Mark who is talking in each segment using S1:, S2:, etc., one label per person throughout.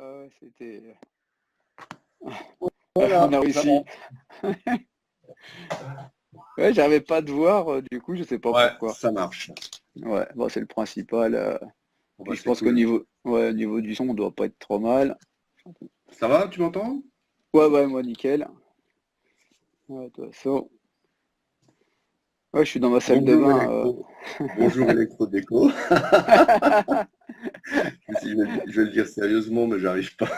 S1: Ouais, c'était.
S2: Voilà,
S1: On a
S2: ça
S1: réussi.
S2: marche.
S1: Ouais, j'arrivais pas à te voir, du coup, je sais pas
S2: Ouais,
S1: pourquoi.
S2: ça marche.
S1: Ouais, bon, c'est le principal.
S2: Bon, bah,
S1: Puis je
S2: c'est
S1: pense qu'au
S2: cool.
S1: niveau, ouais, au niveau du son, on doit pas être trop mal.
S2: Ça va, tu m'entends?
S1: Ouais, ouais, moi, nickel. Ouais, de toute façon. Ouais, je suis dans ma salle de
S2: Bonjour
S1: bain.
S2: électro. Bonjour électro déco. Je me suis dit, je vais le dire sérieusement, mais j'arrive pas.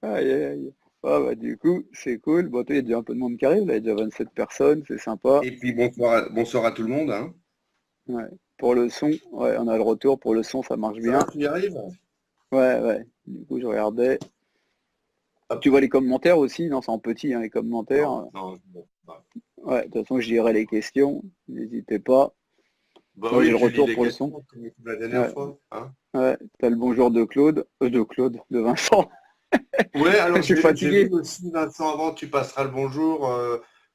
S1: Aïe, aïe, aïe. Ah, bah, du coup, c'est cool. Bon, toi, il y a déjà un peu de monde qui arrive, là, il y a déjà 27 personnes, c'est sympa.
S2: Et puis bonsoir à tout le monde, hein.
S1: Ouais. Pour le son, ouais, on a le retour. Pour le son, ça marche
S2: Ça va,
S1: bien.
S2: tu y arrives?
S1: Ouais, ouais. Du coup, je regardais. Tu
S2: Hop.
S1: vois les commentaires aussi? Non, c'est en petit, hein, les commentaires.
S2: Non, non, bon, bah.
S1: Ouais, de toute façon, je lirai les questions. N'hésitez pas.
S2: Bah
S1: Moi, j'ai
S2: oui,
S1: le
S2: tu lis
S1: retour
S2: les
S1: pour le son.
S2: questions comme la dernière
S1: Ouais,
S2: fois, hein.
S1: ouais. T'as le bonjour de Vincent.
S2: Ouais,
S1: Je
S2: alors
S1: suis
S2: j'ai vu
S1: fatigué.
S2: aussi Vincent avant, tu passeras le bonjour.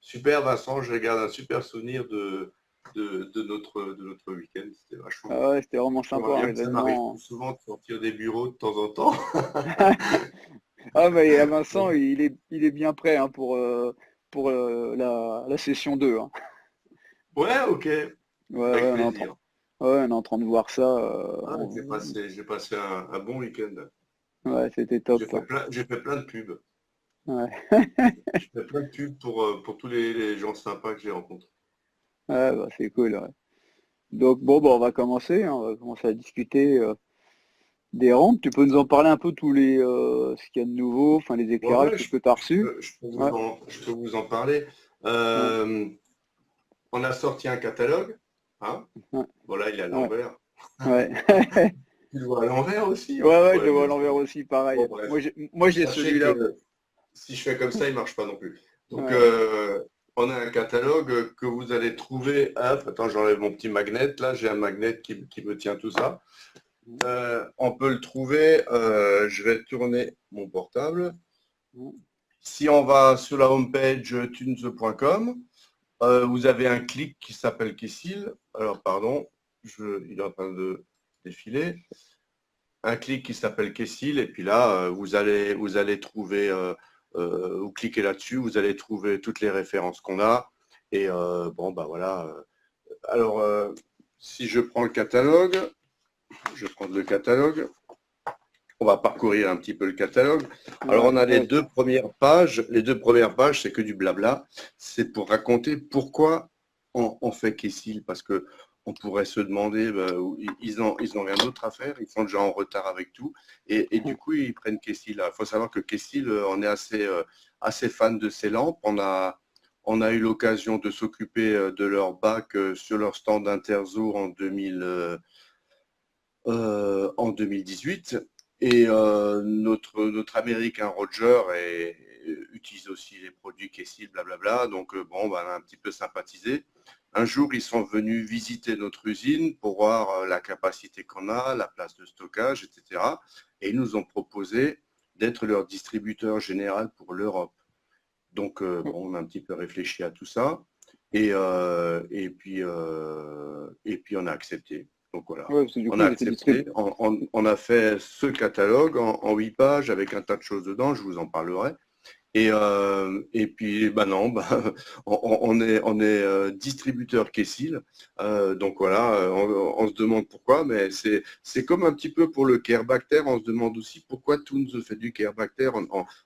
S2: Super Vincent, je garde un super souvenir de notre week-end, c'était vachement
S1: Ah
S2: bien.
S1: ouais, c'était vraiment
S2: J'aimerais
S1: sympa, un
S2: bien que ça m'arrive plus
S1: événement.
S2: souvent de sortir des bureaux de temps en temps.
S1: Ah, mais Vincent, il est bien prêt, hein, pour la session 2, hein.
S2: Ouais, ok,
S1: Ouais, ouais,
S2: avec
S1: on est en train,
S2: plaisir.
S1: ouais, on est en train de voir ça.
S2: Ah, j'ai passé un bon week-end.
S1: Ouais, c'était
S2: J'ai
S1: top.
S2: fait plein, j'ai fait plein de pubs.
S1: Ouais.
S2: J'ai fait plein de pubs pour tous les gens sympas que j'ai rencontrés.
S1: Ouais, bah, c'est cool, ouais. Donc bon, bah, on va commencer, hein, on va commencer à discuter des rampes. Tu peux nous en parler un peu tous les ce qu'il y a de nouveau, enfin les
S2: Ouais,
S1: éclairages,
S2: ouais,
S1: tout ce que tu as reçu. Ouais,
S2: je peux vous en parler.
S1: ouais,
S2: Euh, on a sorti un catalogue, hein.
S1: ouais,
S2: Voilà, il est à
S1: ouais,
S2: l'envers.
S1: ouais.
S2: Tu le vois à l'envers aussi?
S1: Ouais, ouais, je
S2: Ouais,
S1: le vois à
S2: bien sûr.
S1: l'envers aussi, pareil.
S2: Bon, bref.
S1: Moi j'ai
S2: Sachez
S1: celui-là.
S2: que si je fais comme ça, il marche pas non plus. Donc,
S1: Ouais,
S2: on a un catalogue que vous allez trouver. Hop, attends, j'enlève mon petit magnet. Là, j'ai un magnet qui me tient tout ça. On peut le trouver. Je vais tourner mon portable. Si on va sur la homepage tunes.com, vous avez un clic qui s'appelle Kessil. Alors, pardon, il est en train de défiler. Un clic qui s'appelle Kessil, et puis là, vous allez trouver, vous cliquez là-dessus, vous allez trouver toutes les références qu'on a. Et bon, bah voilà. Alors, si je prends le catalogue, je vais prendre le catalogue. On va parcourir un petit peu le catalogue. Alors,
S1: ouais,
S2: on a les
S1: ouais,
S2: deux premières pages. Les deux premières pages, c'est que du blabla. C'est pour raconter pourquoi on fait Kessil, parce que on pourrait se demander, ils n'ont rien d'autre à faire, ils sont déjà en retard avec tout, et du coup, ils prennent Kessil. Il faut savoir que Kessil, on est assez fan de ces lampes. On a eu l'occasion de s'occuper de leur bac sur leur stand Interzo en 2018. Et notre américain Roger utilise aussi les produits Kessil, blablabla. Donc, bon, bah, on a un petit peu sympathisé. Un jour, ils sont venus visiter notre usine pour voir la capacité qu'on a, la place de stockage, etc. Et ils nous ont proposé d'être leur distributeur général pour l'Europe. Donc, bon, on a un petit peu réfléchi à tout ça. Et puis, on a accepté. Donc, voilà.
S1: ouais, parce que du
S2: On
S1: coup
S2: a
S1: ils étaient
S2: accepté. On a fait ce catalogue en 8 pages avec un tas de choses dedans. Je vous en parlerai. Et puis, bah non, bah, on est distributeur Kessil. Donc voilà, on se demande pourquoi, mais c'est comme un petit peu pour le Carebacter. On se demande aussi pourquoi Toons fait du Carebacter.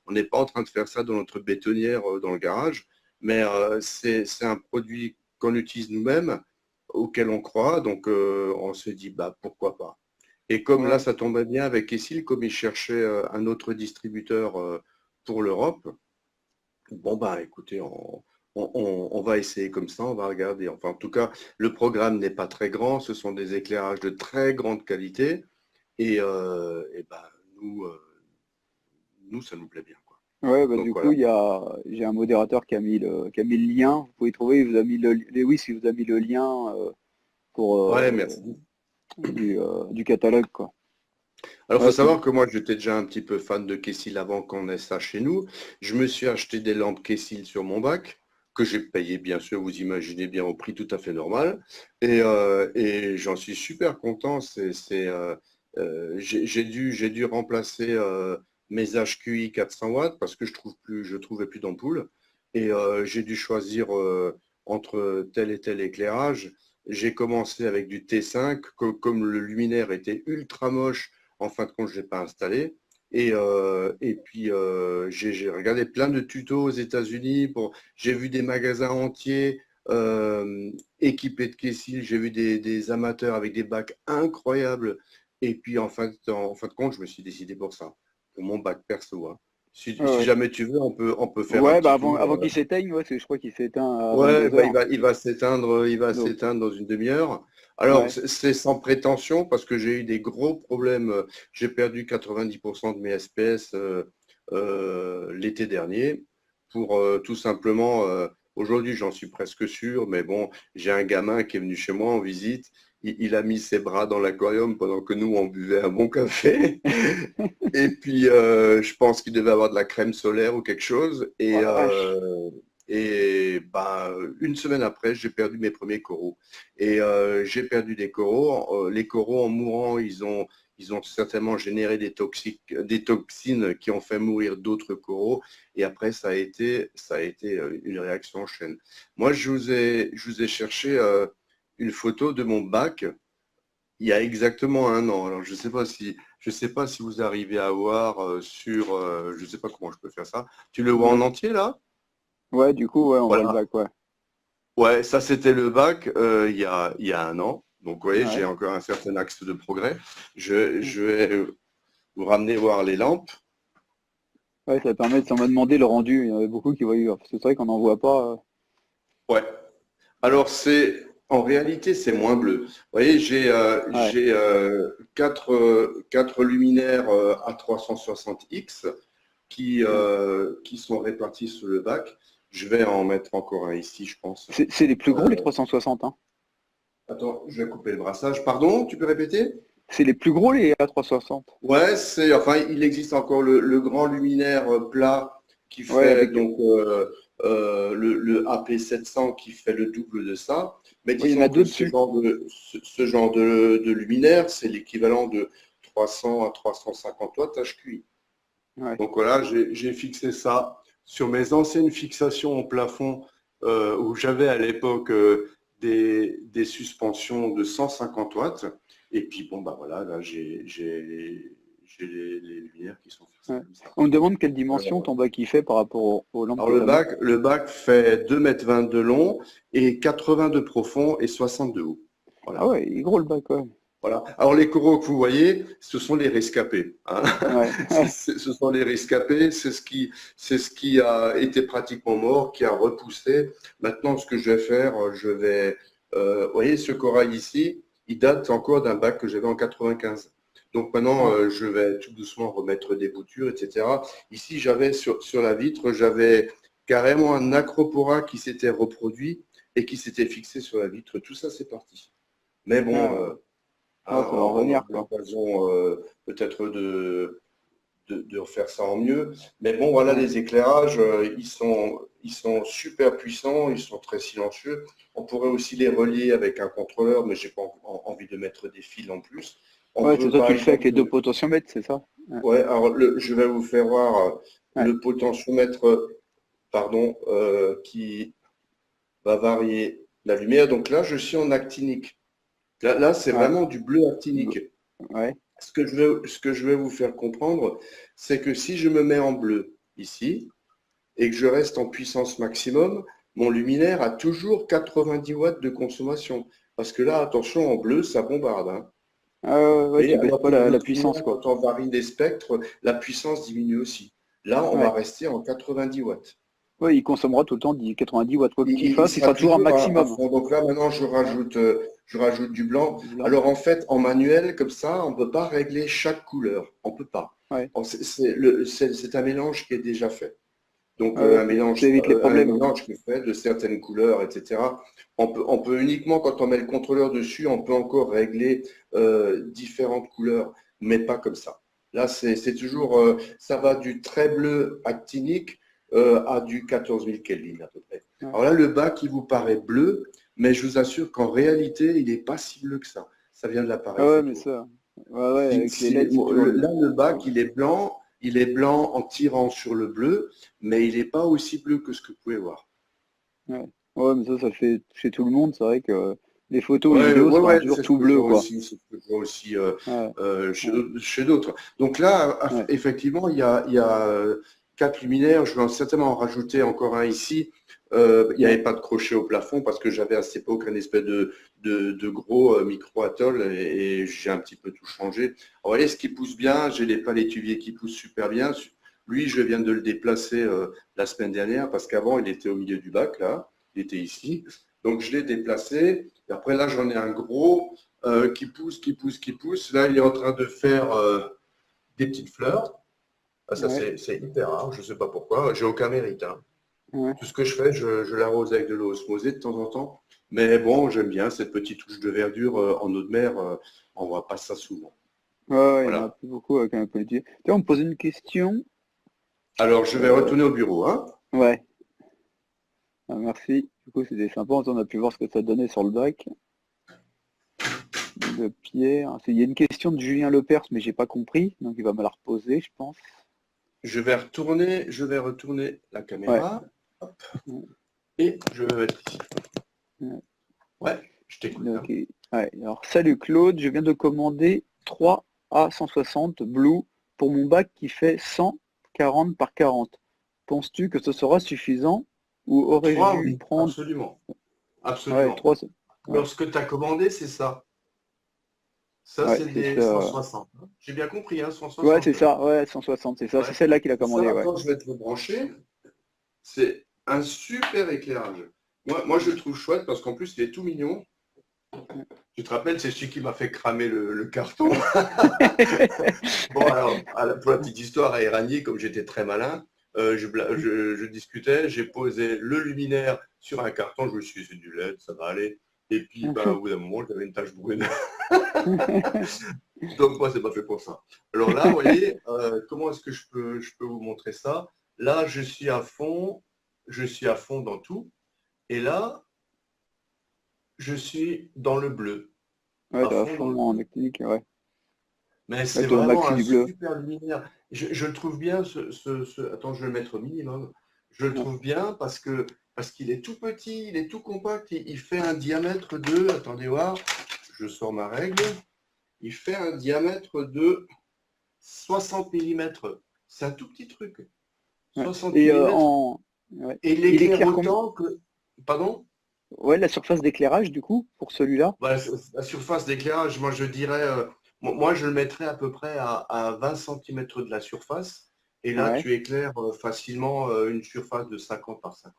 S2: On n'est pas en train de faire ça dans notre bétonnière dans le garage, mais c'est un produit qu'on utilise nous-mêmes, auquel on croit. Donc on se dit, bah pourquoi pas. Et comme là,
S1: ouais,
S2: ça tombait bien avec Kessil, comme il cherchait un autre distributeur pour l'Europe. Bon, bah écoutez, on va essayer comme ça, on va regarder. Enfin, en tout cas, le programme n'est pas très grand, ce sont des éclairages de très grande qualité. Et bah, nous, ça nous plaît bien, quoi.
S1: ouais, bah
S2: Donc
S1: du coup
S2: voilà.
S1: j'ai un modérateur qui a mis le lien. Vous pouvez trouver, il vous a mis Lewis, il vous a mis le lien pour
S2: Ouais, merci.
S1: du catalogue, quoi.
S2: Alors, il faut
S1: Ouais,
S2: savoir que moi, j'étais déjà un petit peu fan de Kessil avant qu'on ait ça chez nous. Je me suis acheté des lampes Kessil sur mon bac. que j'ai payé, bien sûr, vous imaginez bien, au prix tout à fait normal. Et j'en suis super content. J'ai dû remplacer mes HQI 400 watts parce que je trouvais plus d'ampoule. Et j'ai dû choisir entre tel et tel éclairage. J'ai commencé avec du T5, comme le luminaire était ultra moche, en fin de compte, je ne l'ai pas installé. Et puis, j'ai regardé plein de tutos aux États-Unis. J'ai vu des magasins entiers équipés de Kessil. J'ai vu des amateurs avec des bacs incroyables. Et puis, en fin de compte, je me suis décidé pour ça, pour mon bac perso, hein.
S1: Ouais,
S2: Si
S1: ouais.
S2: jamais tu veux, on peut faire un
S1: Ouais, bah
S2: petit
S1: avant,
S2: tour.
S1: avant qu'il s'éteigne, ouais, je crois qu'il s'éteint à
S2: Ouais,
S1: 22
S2: bah,
S1: heures.
S2: il va
S1: Donc,
S2: s'éteindre dans une demi-heure. Alors,
S1: ouais.
S2: c'est sans prétention parce que j'ai eu des gros problèmes. J'ai perdu 90% de mes SPS l'été dernier pour tout simplement. Aujourd'hui, j'en suis presque sûr, mais bon, j'ai un gamin qui est venu chez moi en visite. Il a mis ses bras dans l'aquarium pendant que nous, on buvait un bon café. Et puis, je pense qu'il devait avoir de la crème solaire ou quelque chose.
S1: Oh la vache.
S2: Et bah, une semaine après, j'ai perdu mes premiers coraux. Et j'ai perdu des coraux. Les coraux, en mourant, ils ont certainement généré des toxines qui ont fait mourir d'autres coraux. Et après, ça a été une réaction en chaîne. Moi, je vous ai cherché une photo de mon bac il y a exactement un an. Alors, je sais pas si vous arrivez à voir je sais pas comment je peux faire ça. Tu le vois en
S1: Ouais.
S2: entier là?
S1: Ouais, du coup, ouais, on voit le
S2: Voilà.
S1: bac, ouais.
S2: Ouais, ça c'était le bac il y a un an. Donc, vous voyez, j'ai
S1: Ouais.
S2: encore un certain axe de progrès. Je vais vous ramener voir les lampes.
S1: Ouais, ça permet de s'en demander le rendu. Il y en a beaucoup qui voient, parce que c'est vrai qu'on n'en voit pas.
S2: Ouais. Alors, en réalité, c'est moins bleu. Vous voyez,
S1: Ouais.
S2: j'ai quatre luminaires A360X
S1: Ouais.
S2: qui sont répartis sur le bac. Je vais en mettre encore un ici, je pense.
S1: C'est les plus gros, les
S2: Euh,
S1: 360, hein.
S2: Attends, je vais couper le brassage. Pardon, tu peux répéter?
S1: C'est les plus gros, les A360.
S2: Ouais, enfin, il existe encore le grand luminaire plat qui
S1: Ouais,
S2: fait
S1: avec.
S2: donc le AP700 qui fait le double de ça. Mais
S1: Oui, il y en a
S2: disons que
S1: deux dessus.
S2: ce genre de luminaire, c'est l'équivalent de 300 à 350 watts HQI.
S1: Ouais.
S2: Donc voilà, j'ai fixé ça sur mes anciennes fixations au plafond où j'avais à l'époque des suspensions de 150 watts. Et puis bon, bah voilà, là j'ai les lumières qui sont fixées
S1: Ouais.
S2: comme ça.
S1: On me demande quelle dimension
S2: Alors,
S1: ton bac il fait par rapport aux lampes
S2: alors
S1: que tu as mis.
S2: le bac fait 2,20 m de long et 80 de profond et 60 de haut.
S1: Ah
S2: Voilà.
S1: ouais, il est gros le bac, ouais.
S2: Voilà. Alors les coraux que vous voyez, ce sont les rescapés, hein.
S1: Ouais, ouais.
S2: Ce sont les rescapés, c'est ce qui a été pratiquement mort, qui a repoussé. Maintenant, ce que je vais faire, vous voyez, ce corail ici, il date encore d'un bac que j'avais en 95. Donc maintenant,
S1: Ah,
S2: je vais tout doucement remettre des boutures, etc. Ici, j'avais sur la vitre, j'avais carrément un acropora qui s'était reproduit et qui s'était fixé sur la vitre. Tout ça, c'est parti. Mais bon,
S1: ah, ah,
S2: hein,
S1: ça va
S2: on
S1: revenir,
S2: aura
S1: quoi.
S2: l'occasion peut-être de refaire ça en mieux. Mais bon, voilà,
S1: Ouais.
S2: les éclairages, ils sont super puissants, ils sont très silencieux. On pourrait aussi les relier avec un contrôleur, mais j'ai pas envie de mettre des fils en plus. On
S1: Ouais, c'est
S2: peut
S1: toi,
S2: par
S1: tu le fais avec
S2: exemple,
S1: les deux potentiomètres, c'est ça? Ouais.
S2: ouais, alors je vais vous faire voir
S1: Ouais.
S2: le potentiomètre, pardon, qui va varier la lumière. Donc là, je suis en actinique. Là, c'est
S1: Ouais.
S2: vraiment du bleu actinique.
S1: Ouais.
S2: Ce que je vais vous faire comprendre, c'est que si je me mets en bleu ici et que je reste en puissance maximum, mon luminaire a toujours 90 watts de consommation. Parce que là, attention, en bleu, ça bombarde, hein.
S1: Ah ouais, ouais,
S2: Et
S1: tu baisses
S2: alors
S1: pas
S2: que de
S1: la
S2: l'autre
S1: puissance,
S2: côté,
S1: quoi.
S2: quand on varie les spectres, la puissance diminue aussi. Là, on va
S1: Ouais.
S2: rester en 90 watts.
S1: Ouais, il consommera tout le temps 90 watts, quoi qu'il
S2: Il
S1: fasse, il
S2: sera
S1: sera toujours un
S2: toujours à
S1: maximum.
S2: fond. Donc là, maintenant,
S1: Ouais.
S2: je rajoute du blanc.
S1: Du blanc.
S2: Alors en fait, en manuel, comme ça, on ne peut pas régler chaque couleur. On ne peut pas.
S1: Ouais.
S2: C'est un mélange qui est déjà fait. Donc
S1: Ouais, ça évite les
S2: un
S1: problèmes.
S2: mélange qui est fait de certaines couleurs, etc. On peut uniquement, quand on met le contrôleur dessus, on peut encore régler différentes couleurs, mais pas comme ça. Là, c'est toujours, ça va du très bleu actinique à du 14 000 Kelvin à peu près.
S1: Ouais.
S2: Alors là, le bac, il vous paraît bleu, mais je vous assure qu'en réalité, il n'est pas si bleu que ça. Ça vient de
S1: Ah
S2: l'appareil
S1: ouais, mais
S2: photo.
S1: ça. Ouais, ouais, avec les LED, c'est
S2: Bon,
S1: toujours le
S2: là,
S1: même.
S2: le
S1: Ouais.
S2: bac, il est blanc en tirant sur le bleu, mais il n'est pas aussi bleu que ce que vous pouvez voir.
S1: Ouais. Ouais, mais ça fait chez tout le monde. C'est vrai que les photos, les
S2: Ouais,
S1: vidéos,
S2: ouais,
S1: ça rend
S2: ouais,
S1: toujours
S2: c'est ce
S1: tout
S2: que je
S1: bleu,
S2: vois
S1: quoi.
S2: aussi, c'est ce que je vois aussi
S1: Ouais,
S2: chez
S1: ouais,
S2: chez d'autres. Donc là,
S1: ouais.
S2: effectivement, il y a quatre luminaires. Je vais certainement en rajouter encore un ici. Il n'y
S1: Ouais.
S2: avait pas de crochet au plafond parce que j'avais à cette époque un espèce de gros micro-atoll et j'ai un petit peu tout changé. Alors, vous voyez, ce qui pousse bien, j'ai les palétuviers qui poussent super bien. Lui, je viens de le déplacer la semaine dernière parce qu'avant, il était au milieu du bac, là. Il était ici. Donc, je l'ai déplacé. Et après, là, j'en ai un gros qui pousse, qui pousse, qui pousse. Là, il est en train de faire des petites fleurs. Ah, ça,
S1: Ouais,
S2: c'est hyper rare. Je ne sais pas pourquoi. J'ai aucun mérite, hein.
S1: ouais.
S2: Tout ce que je fais, je l'arrose avec de l'eau osmosée de temps en temps. Mais bon, j'aime bien cette petite touche de verdure en eau de mer. On ne voit pas ça souvent.
S1: Ouais, ouais, il y en a
S2: Voilà.
S1: plus beaucoup avec un peu de Tiens, on me pose une question.
S2: Alors, je vais
S1: Euh,
S2: retourner au bureau, hein.
S1: ouais, ah, merci. Du coup, c'était sympa. On a pu voir ce que ça donnait sur le bac de Pierre. Il y a une question de Julien Lepers, mais j'ai pas compris. Donc, il va me la reposer, je pense.
S2: Je vais retourner la
S1: Ouais.
S2: caméra. Hop.
S1: Ouais,
S2: Et je vais mettre ici.
S1: ouais.
S2: Ouais, je t'écoute,
S1: Ok.
S2: hein.
S1: Ouais. Alors, salut Claude, je viens de commander 3 A160 Blue pour mon bac qui fait 140 par 40. Penses-tu que ce sera suffisant ou aurais-je
S2: Trois,
S1: dû
S2: oui,
S1: prendre...
S2: absolument.
S1: Ouais,
S2: Absolument.
S1: 3. Ouais,
S2: Alors, ce que tu as commandé, c'est ça. Ça,
S1: ouais,
S2: c'est
S1: c'est
S2: des
S1: ça.
S2: 160, hein. J'ai bien compris, hein,
S1: Ouais,
S2: 160.
S1: c'est ça. Ouais, 160, c'est ça. C'est
S2: Ouais.
S1: celle-là qu'il a
S2: Et ça,
S1: commandé, ouais.
S2: attends, je vais te le brancher. C'est un super éclairage. Moi, je le trouve chouette parce qu'en plus, il est tout mignon. Tu te rappelles, c'est celui qui m'a fait cramer le carton. Bon, alors, pour la petite histoire, à Éragny, comme j'étais très malin, je discutais, j'ai posé le luminaire sur un carton, je me suis dit, c'est du LED, ça va aller. Et puis, ben, au bout d'un moment, j'avais une tache brune. Donc, moi, c'est pas fait pour ça. Alors là, vous voyez, comment est-ce que je peux vous montrer ça? Là, je suis à fond dans tout. Et là, je suis dans le bleu,
S1: Ouais,
S2: à
S1: t'es à
S2: fond dans le
S1: fond en
S2: bleu.
S1: actinique, ouais.
S2: Mais
S1: Ouais,
S2: c'est
S1: t'es au
S2: vraiment
S1: maxi
S2: un
S1: du bleu.
S2: super luminaire. Je le trouve bien, attends, je vais le mettre au minimum. Je le
S1: Ouais.
S2: trouve bien parce qu'il est tout petit, il est tout compact. Il fait un diamètre de, attendez voir, je sors ma règle. Il fait un diamètre de 60 millimètres. C'est un tout petit truc.
S1: Ouais.
S2: 60
S1: Et
S2: millimètres.
S1: ouais.
S2: Et il
S1: Il
S2: éclaire
S1: éclaire combien?
S2: autant que. Pardon?
S1: Ouais, la surface d'éclairage, du coup, pour celui-là.
S2: Bah, la surface d'éclairage, moi je dirais, moi je le mettrais à peu près à 20 centimètres de la surface. Et là,
S1: Ouais.
S2: tu éclaires facilement une surface de 50 par 50.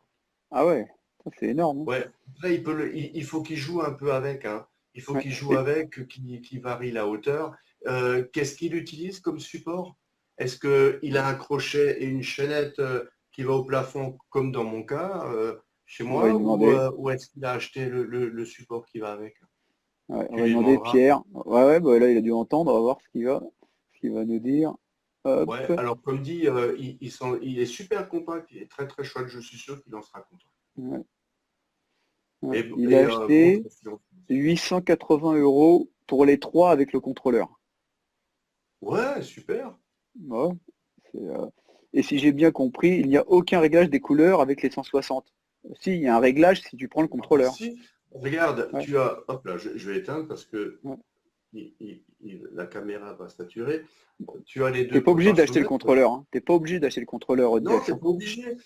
S1: Ah ouais, ça, c'est énorme, hein.
S2: Ouais. Après, il faut qu'il joue un peu avec, hein. Il faut
S1: Ouais.
S2: qu'il joue avec, qu'il varie la hauteur. Qu'est-ce qu'il utilise comme support? Est-ce qu'il a un crochet et une chaînette qui va au plafond, comme dans mon cas, chez
S1: On va lui
S2: moi,
S1: demander.
S2: ou est-ce qu'il a acheté le support qui va avec?
S1: Ouais, on
S2: Tu
S1: va lui
S2: lui
S1: demander
S2: demanderas.
S1: Pierre. Ouais, ouais, bah là, il a dû entendre. On va voir ce qu'il va nous dire. Hop.
S2: Ouais, alors comme dit, il est super compact, il est très très chouette, je suis sûr qu'il en sera content.
S1: Ouais, ouais.
S2: Et,
S1: Il a
S2: bon,
S1: acheté 880 € pour les trois avec le contrôleur.
S2: ouais, super.
S1: Ouais, c'est, et si j'ai bien compris, il n'y a aucun réglage des couleurs avec les 160. Si, il y a un réglage si tu prends le
S2: Ah bah
S1: contrôleur.
S2: si, regarde,
S1: Ouais,
S2: tu as, hop là, je vais éteindre parce que
S1: ouais.
S2: la caméra va saturer. Tu as les
S1: T'es
S2: deux
S1: pas obligé d'acheter le
S2: potentiomètres.
S1: contrôleur, hein. T'es pas obligé d'acheter le contrôleur,
S2: Non,
S1: Audiax,
S2: t'es
S1: hein.
S2: pas obligé.
S1: Ouais,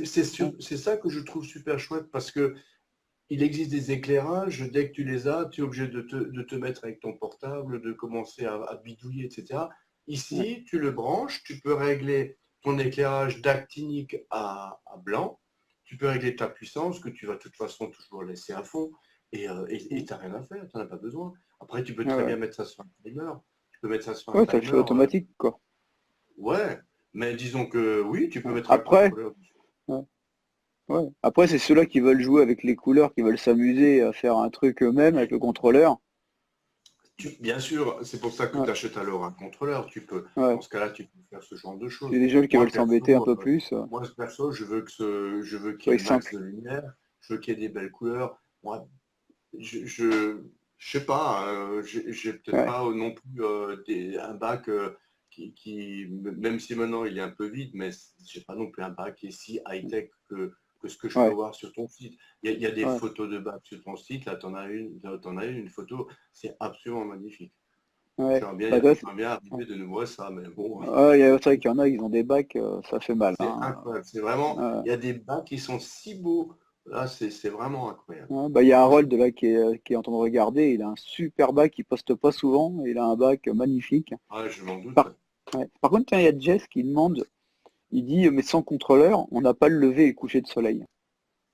S2: C'est ça que je trouve super chouette parce que il existe des éclairages, dès que tu les as, tu es obligé de te mettre avec ton portable, de commencer à bidouiller, etc.
S1: ouais,
S2: Ici, tu le branches, tu peux régler ton éclairage d'actinique à blanc, tu peux régler ta puissance, que tu vas de toute façon toujours laisser à fond, et
S1: ouais.
S2: tu n'as rien à faire, tu n'en as pas besoin. Après, tu peux
S1: Ouais,
S2: très
S1: ouais.
S2: bien mettre ça sur un timer. Tu peux mettre ça sur un
S1: Ouais, ça le fait
S2: timer,
S1: automatique, quoi.
S2: ouais, mais disons que oui, tu peux
S1: Ouais.
S2: mettre un
S1: Après,
S2: contrôleur.
S1: ouais, ouais. Après, c'est ceux-là qui veulent jouer avec les couleurs, qui veulent s'amuser à faire un truc eux-mêmes avec le contrôleur.
S2: Bien sûr, c'est pour ça que
S1: Ouais,
S2: tu achètes alors un contrôleur.
S1: ouais.
S2: Dans ce cas-là, tu peux faire ce genre de
S1: Il y
S2: choses.
S1: a des gens qui
S2: Moi,
S1: veulent s'embêter un
S2: perso,
S1: peu plus,
S2: moi, perso, je veux qu'il y
S1: soyez
S2: ait le max
S1: simple.
S2: de lumière, je veux qu'il y ait des belles couleurs. Moi, je sais pas, j'ai peut-être
S1: Ouais,
S2: pas non plus un bac même si maintenant il est un peu vide, mais j'ai pas non plus un bac qui est si high-tech que ce que je peux
S1: ouais,
S2: voir sur ton site. Il y a des
S1: ouais,
S2: photos de bac sur ton site, là, t'en as une photo, c'est absolument magnifique.
S1: ouais.
S2: J'aimerais bien,
S1: Bah, toi,
S2: j'aimerais bien
S1: ouais.
S2: arriver de nouveau à ça, mais bon,
S1: Ouais, c'est vrai qu'il y en a, ils ont des bacs, ça fait mal,
S2: c'est
S1: hein.
S2: incroyable. C'est vraiment,
S1: Euh,
S2: il y a des bacs qui sont si beaux. Là, c'est vraiment incroyable.
S1: ouais, bah, il y a
S2: Franchement.
S1: Harold là qui est en train de regarder, il a un super bac, il poste pas souvent, il a un bac magnifique.
S2: Ouais, je m'en doute.
S1: Par, ouais. Par contre, tiens, il y a Jess qui demande, il dit, mais sans contrôleur, on n'a pas le lever et le coucher de soleil.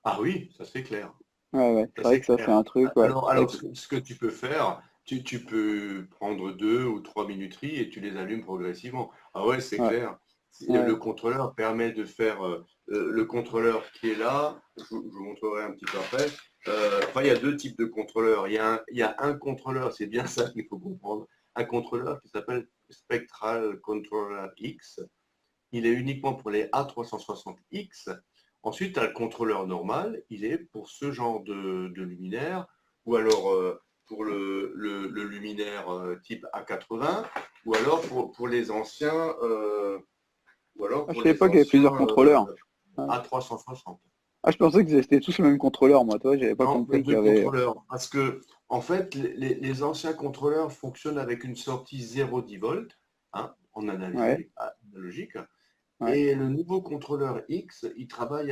S2: Ah oui, ça c'est clair.
S1: Ouais, ouais,
S2: Ça,
S1: c'est vrai
S2: c'est
S1: que ça c'est
S2: clair.
S1: un truc, ouais. C'est vrai
S2: Alors
S1: que
S2: ce que tu peux faire, tu peux prendre 2 ou 3 minuteries et tu les allumes progressivement. Ah ouais, c'est
S1: ouais,
S2: clair. Le
S1: ouais,
S2: contrôleur permet de faire le contrôleur qui est là. Je vous montrerai un petit peu après. Enfin, il y a deux types de contrôleurs. Il y a un contrôleur, c'est bien ça qu'il faut comprendre. Un contrôleur qui s'appelle Spectral Controller X. Il est uniquement pour les A360X. Ensuite, tu as le contrôleur normal, il est pour ce genre de luminaire, ou alors pour le luminaire type A80, ou alors pour les anciens, ou alors
S1: Ah, je
S2: pour
S1: savais
S2: les
S1: pas qu'il y avait plusieurs
S2: anciens
S1: contrôleurs. Ouais.
S2: A360.
S1: Ah, je pensais qu'ils étaient tous le même contrôleur, moi, toi, j'avais pas
S2: Non, il y a
S1: compris qu'il y
S2: deux
S1: avait.
S2: contrôleurs. Parce que, en fait, les anciens contrôleurs fonctionnent avec une sortie 0,10 volts, hein, en
S1: Ouais,
S2: analogique.
S1: ouais,
S2: Et le nouveau contrôleur X, il travaille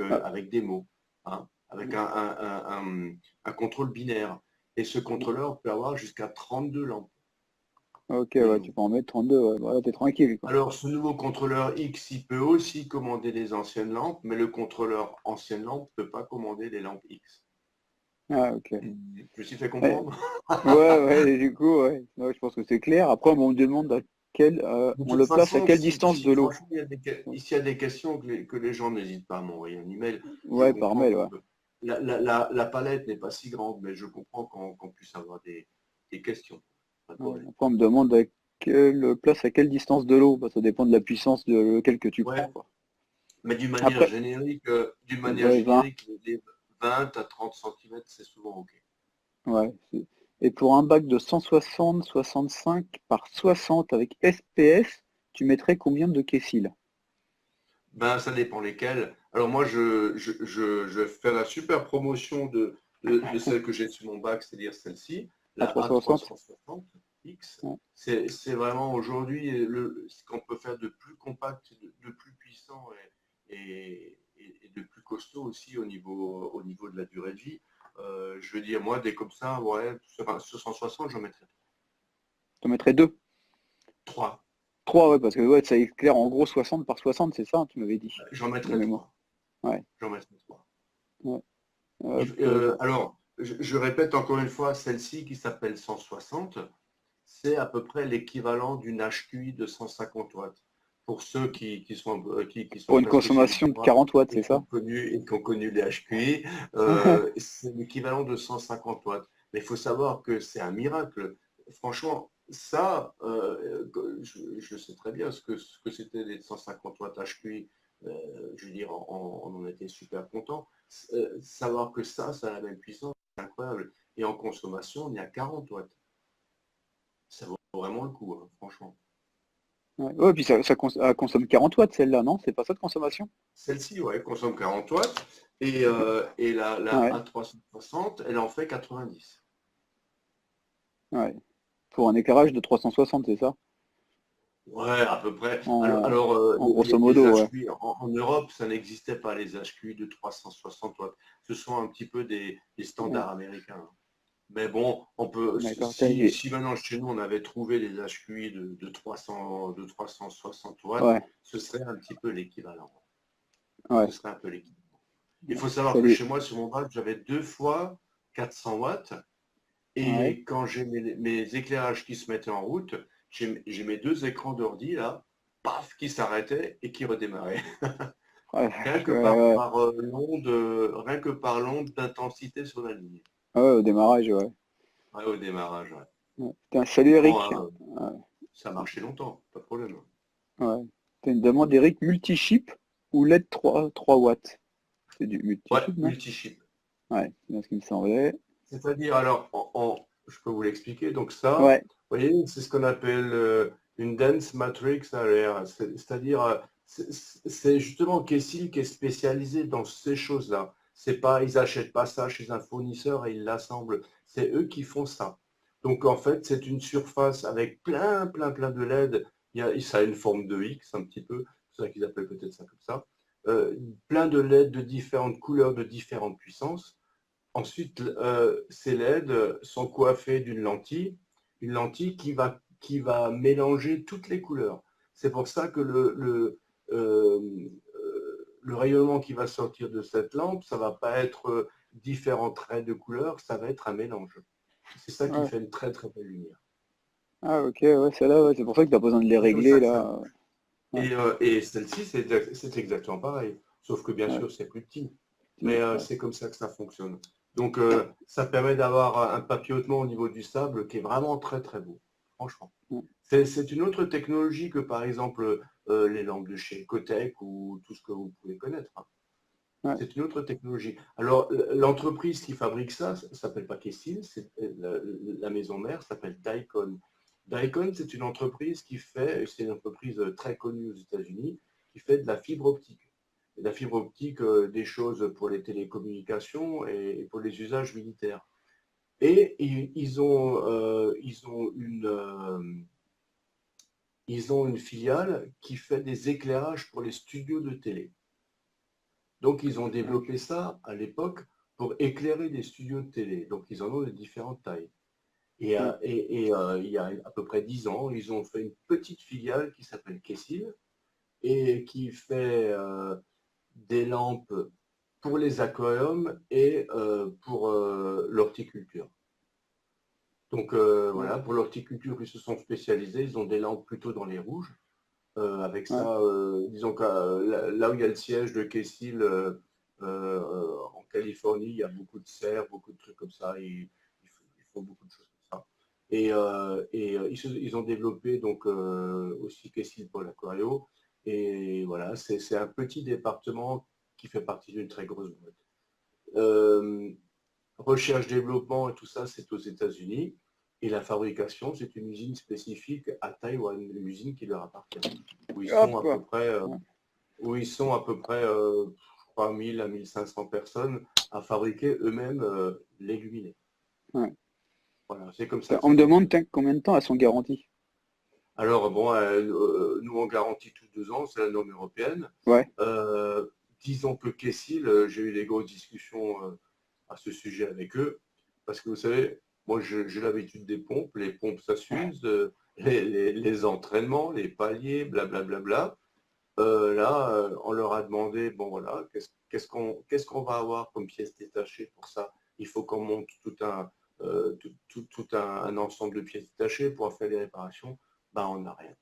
S1: ah,
S2: avec des mots, hein, avec un contrôle binaire. Et ce contrôleur peut avoir jusqu'à 32 lampes,
S1: ok,
S2: le
S1: ouais, tu
S2: nouveau.
S1: peux en mettre 32, ouais, voilà, t'es tranquille, quoi.
S2: Alors, ce nouveau contrôleur X, il peut aussi commander les anciennes lampes, mais le contrôleur ancienne lampe ne peut pas commander les lampes X.
S1: Ah, ok.
S2: Je me suis fait
S1: Ouais,
S2: comprendre?
S1: ouais, du coup, ouais. Ouais, je pense que c'est clair. Après, bon, on me demande
S2: De
S1: on
S2: toute
S1: le place à
S2: façon,
S1: quelle distance de l'eau?
S2: franchement, s'il y a des questions que les gens n'hésitent pas à m'envoyer un email, je
S1: Ouais, par
S2: comprends
S1: mail,
S2: que
S1: ouais.
S2: la palette n'est pas si grande, mais je comprends qu'on puisse avoir des questions. Pas de
S1: Ouais.
S2: problème.
S1: Après, on me demande à quelle distance de l'eau? Bah, ça dépend de la puissance de lequel que tu prends,
S2: Ouais,
S1: quoi.
S2: mais
S1: Après,
S2: d'une manière
S1: ouais, 20,
S2: générique, les 20 à 30 centimètres, c'est souvent OK.
S1: ouais. Et pour un bac de 160, 65 par 60 avec SPS, tu mettrais combien de Kessil?
S2: Ben, ça dépend lesquels. Alors moi, je vais faire la super promotion de celle que j'ai sur mon bac, c'est-à-dire celle-ci,
S1: À
S2: la
S1: 360?
S2: A360X.
S1: Ouais.
S2: C'est vraiment aujourd'hui ce qu'on peut faire de plus compact, de plus puissant et de plus costaud aussi au niveau de la durée de vie. Je veux dire, moi, des comme ça, ouais, sur 160, j'en mettrais
S1: Tu en mettrais deux?
S2: 3.
S1: 3, ouais, parce que ouais, ça éclaire en gros 60 par 60, c'est ça, hein, tu m'avais dit,
S2: J'en
S1: de
S2: mettrais
S1: mémoire.
S2: 3.
S1: Ouais.
S2: J'en mettrais 3.
S1: Ouais. Hop, bon.
S2: Alors, je répète encore une fois, celle-ci qui s'appelle 160, c'est à peu près l'équivalent d'une HQI de 150 watts. Pour ceux qui sont
S1: Pour une
S2: presque aussi vieux
S1: consommation
S2: que
S1: de
S2: moi
S1: 40 watts, c'est ça?
S2: et qui ont connu les HQI, c'est l'équivalent de 150 watts. Mais il faut savoir que c'est un miracle. Franchement, ça, je sais très bien ce que c'était les 150 watts HQI. Je veux dire, on en était super content. Savoir que ça a la même puissance, c'est incroyable. Et en consommation, on est à 40 watts. Ça vaut vraiment le coup, hein, franchement.
S1: Ouais, ouais, puis elle consomme 40 watts celle-là, non? C'est pas ça de consommation?
S2: Celle-ci, ouais, consomme 40 watts. Et la
S1: Ouais,
S2: A360, elle en fait 90.
S1: ouais. Pour un éclairage de 360, c'est ça?
S2: Ouais, à peu près.
S1: En, en grosso
S2: Les
S1: modo, ouais.
S2: HQI en Europe, ça n'existait pas, les HQI de 360 watts. Ce sont un petit peu des
S1: Ouais,
S2: standards américains. Mais bon, on peut,
S1: d'accord.
S2: si maintenant chez nous on avait trouvé des HQI de 360 watts,
S1: Ouais,
S2: ce serait un petit peu l'équivalent.
S1: ouais.
S2: Ce serait un peu l'équivalent. Il faut savoir
S1: Ça
S2: que
S1: les-
S2: chez moi, sur mon bac, j'avais 2 fois 400 watts.
S1: Ouais.
S2: Et quand j'ai mes éclairages qui se mettaient en route, j'ai mes 2 écrans d'ordi là, paf, qui s'arrêtaient et qui redémarraient.
S1: Ouais,
S2: Rien que
S1: ouais, ouais.
S2: l'onde, rien que par l'onde d'intensité sur la ligne.
S1: Ouais, au démarrage, ouais.
S2: Ouais, au démarrage, ouais.
S1: Ouais. Salut
S2: Bon,
S1: Eric.
S2: ça a marché longtemps, pas de problème.
S1: Ouais. T'as une demande d'Eric, multi-chip ou LED 3 watts? C'est du
S2: Ouais,
S1: multi-chip, non?
S2: multi-chip.
S1: Ouais, c'est bien ce qui me semblait.
S2: C'est-à-dire, alors, je peux vous l'expliquer. Donc ça,
S1: Ouais,
S2: vous voyez, c'est ce qu'on appelle une dense matrix array. C'est-à-dire, c'est justement Kessil qui est spécialisé dans ces choses-là. C'est pas, ils achètent pas ça chez un fournisseur et ils l'assemblent. C'est eux qui font ça. Donc en fait, c'est une surface avec plein de LED. Ça a une forme de X un petit peu. C'est ça qu'ils appellent peut-être ça comme ça. Plein de LED de différentes couleurs, de différentes puissances. Ensuite, ces LED sont coiffés d'une lentille, une lentille qui va mélanger toutes les couleurs. C'est pour ça que euh, le rayonnement qui va sortir de cette lampe, ça ne va pas être différents traits de couleurs, ça va être un mélange. C'est ça qui
S1: ouais.
S2: fait une très belle lumière.
S1: Ah ok, ouais, c'est là, ouais, c'est pour ça que t'as besoin de les
S2: C'est comme
S1: régler
S2: ça que ça
S1: là.
S2: marche.
S1: Ouais,
S2: Et celle-ci, c'est exactement pareil. Sauf que bien
S1: ouais,
S2: sûr, c'est plus petit. Mais
S1: ouais.
S2: c'est comme ça que ça fonctionne. Donc, ça permet d'avoir un papillotement au niveau du sable qui est vraiment très beau. Franchement.
S1: Ouais.
S2: C'est une autre technologie que, par exemple, les lampes de chez Cotech ou tout ce que vous pouvez connaître, hein.
S1: Ouais.
S2: C'est une autre technologie. Alors, l'entreprise qui fabrique ça s'appelle pas Kessil, la maison mère s'appelle Dicon. Dicon, c'est une entreprise c'est une entreprise très connue aux États-Unis, qui fait de la fibre optique. Et de la fibre optique, des choses pour les télécommunications et pour les usages militaires. Et ils ont une filiale qui fait des éclairages pour les studios de télé. Donc, ils ont développé ça à l'époque pour éclairer des studios de télé. Donc, ils en ont de différentes tailles.
S1: Ouais.
S2: Il y a à peu près 10 ans, ils ont fait une petite filiale qui s'appelle Kessil et qui fait des lampes pour les aquariums et pour l'horticulture. Donc
S1: Ouais.
S2: voilà, pour l'horticulture, ils se sont spécialisés. Ils ont des lampes plutôt dans les rouges. Avec
S1: Ouais.
S2: ça, disons que là où il y a le siège de Kessil en Californie, il y a beaucoup de serres, beaucoup de trucs comme ça. Ils font beaucoup de choses comme ça. Ils ont développé donc aussi Kessil pour l'Aquario. Et voilà, c'est un petit département qui fait partie d'une très grosse boîte. Euh, Recherche-développement et tout ça, c'est aux États-Unis. Et la fabrication, c'est une usine spécifique à Taïwan, une usine qui leur appartient, où ils
S1: Hop
S2: sont à
S1: quoi.
S2: peu près,
S1: Ouais.
S2: je crois, 1000 à 1500 personnes à fabriquer eux-mêmes les luminaires.
S1: Ouais.
S2: Voilà, c'est comme ça que
S1: On
S2: ça
S1: me demande
S2: fonctionne.
S1: tiens, combien de temps elles sont garanties.
S2: Alors, bon, nous, on garantit tous 2 ans, c'est la norme européenne.
S1: Ouais.
S2: Euh, Disons que Kessil, j'ai eu des grosses discussions à ce sujet avec eux, parce que vous savez, moi j'ai l'habitude des pompes, les pompes ça s'use, les entraînements, les paliers, blablabla. Là, on leur a demandé, bon voilà, qu'est-ce qu'on va avoir comme pièces détachées pour ça? Il faut qu'on monte tout un ensemble de pièces détachées pour faire les réparations. Ben, on n'a rien.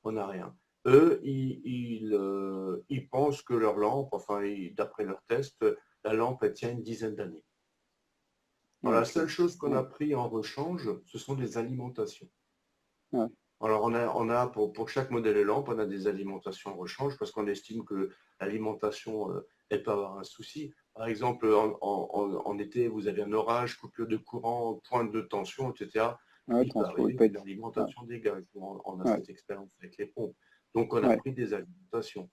S2: On n'a rien. Eux, ils pensent que leur lampe, enfin, d'après leurs tests, la lampe, elle tient une dizaine d'années. Alors,
S1: Ouais,
S2: la
S1: ok.
S2: seule chose qu'on
S1: Ouais.
S2: a pris en rechange, ce sont des alimentations.
S1: Ouais.
S2: Alors, on a pour chaque modèle de lampe, on a des alimentations en rechange parce qu'on estime que l'alimentation, elle peut avoir un souci. Par exemple, en été, vous avez un orage, coupure de courant, pointe de tension, etc.
S1: Ouais,
S2: Il peut
S1: transfo, il
S2: arriver
S1: peut
S2: que
S1: être. Ouais.
S2: l'alimentation dégage. On a
S1: Ouais.
S2: cette expérience avec les pompes. Donc, on a
S1: Ouais.
S2: pris des alimentations.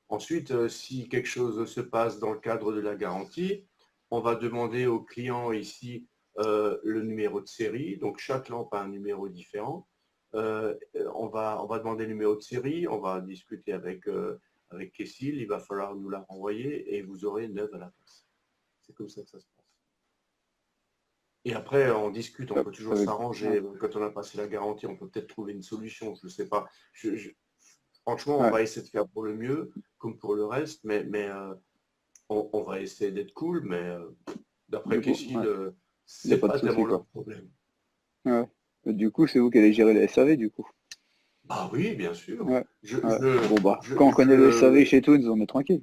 S2: Ensuite, si quelque chose se passe dans le cadre de la garantie, on va demander au client ici le numéro de série. Donc, chaque lampe a un numéro différent. On va demander le numéro de série, on va discuter avec Kessil, il va falloir nous la renvoyer et vous aurez 9 à la place. C'est comme ça que ça se passe. Et après, on discute, on
S1: Hop,
S2: peut toujours
S1: avec. Ouais.
S2: s'arranger. Quand on a passé la garantie, on peut peut-être trouver une solution, je ne sais pas. Franchement, on
S1: Ouais.
S2: va essayer de faire pour le mieux, comme pour le reste, mais on va essayer d'être cool, mais d'après
S1: Du coup,
S2: Kessil,
S1: ouais. Il n'y a
S2: c'est
S1: pas de
S2: pas
S1: souci
S2: tellement
S1: quoi.
S2: leur problème.
S1: Ouais. Du coup, c'est vous qui allez gérer le SAV du coup.
S2: Bah oui, bien sûr.
S1: Ouais.
S2: Je,
S1: Ouais.
S2: je,
S1: Bon bah,
S2: je,
S1: quand on connaît le SAV
S2: je,
S1: chez Toons, on est tranquille.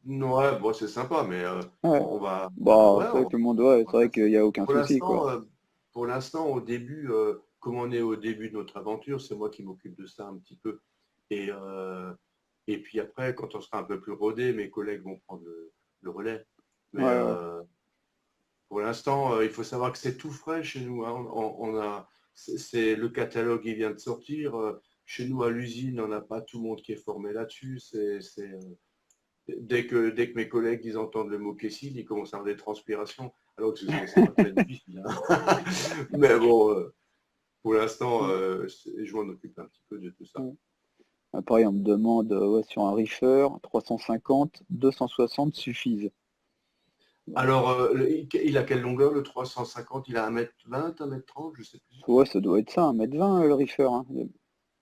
S2: Ouais, bon, c'est sympa, mais
S1: Ouais.
S2: on va,
S1: Bah,
S2: ouais,
S1: c'est vrai que le monde, ouais, c'est
S2: on va
S1: vrai
S2: faire ça.
S1: qu'il n'y a aucun
S2: Pour
S1: souci
S2: l'instant,
S1: quoi.
S2: pour l'instant, au début, comme on est au début de notre aventure, c'est moi qui m'occupe de ça un petit peu. Et, euh, et puis après, quand on sera un peu plus rodé, mes collègues vont prendre le relais. Mais
S1: Ouais, ouais.
S2: pour l'instant, il faut savoir que c'est tout frais chez nous, hein. Le catalogue, il vient de sortir. Chez nous, à l'usine, on n'a pas tout le monde qui est formé là-dessus. Dès que mes collègues ils entendent le mot Kessil, ils commencent à avoir des transpirations, alors que c'est pas très difficile, hein. Mais bon, pour l'instant, je m'en occupe un petit peu de tout ça.
S1: Ouais. Pareil, on me demande ouais, sur un reefer, 350, 260 suffisent. Bon,
S2: Alors, il a quelle longueur le 350? Il a 1,20 m, 1,30 m, je sais plus.
S1: ouais, ça doit être ça, 1,20 m le reefer, hein.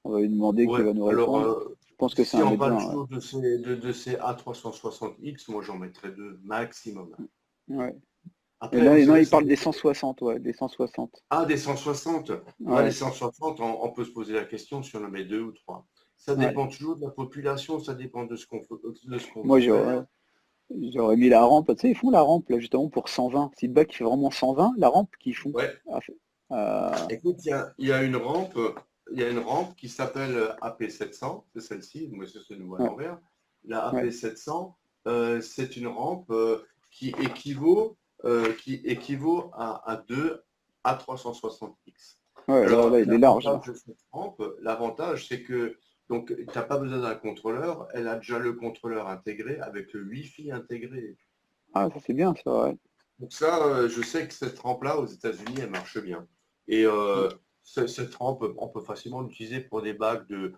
S1: On va lui demander
S2: Ouais,
S1: qu'il va nous
S2: alors,
S1: répondre. Je pense que c'est
S2: si
S1: un
S2: on
S1: mètre
S2: parle
S1: vingt.
S2: toujours de ces A360X, moi j'en mettrais deux maximum.
S1: Ouais. Ouais. Et
S2: Après, vous
S1: là, non,
S2: savez,
S1: il
S2: ça
S1: parle des
S2: dépend.
S1: 160, ouais, des 160.
S2: Ah, des 160. Ouais, les
S1: Ouais,
S2: 160, on peut se poser la question si on en met deux ou trois. Ça
S1: ouais.
S2: dépend toujours de la population, ça dépend de ce qu'on
S1: Moi,
S2: veut faire.
S1: j'aurais mis la rampe. Tu sais, ils font la rampe, là, justement, pour 120. Si le bac fait vraiment 120, la rampe qu'ils font.
S2: Ouais.
S1: Ah,
S2: Écoute, il y a une rampe qui s'appelle AP700, c'est celle-ci, moi c'est nous à
S1: ouais,
S2: l'envers. La
S1: ouais,
S2: AP700, c'est une rampe qui équivaut à 2 A360X.
S1: ouais, là,
S2: Alors,
S1: là, il est large,
S2: l'avantage
S1: là.
S2: de cette rampe, l'avantage, c'est que donc, tu n'as pas besoin d'un contrôleur, elle a déjà le contrôleur intégré avec le Wi-Fi intégré.
S1: Ah, ça, c'est bien, ça, ouais.
S2: Donc ça, je sais que cette rampe-là, aux États-Unis, elle marche bien. Et cette rampe, on peut facilement l'utiliser pour des bacs de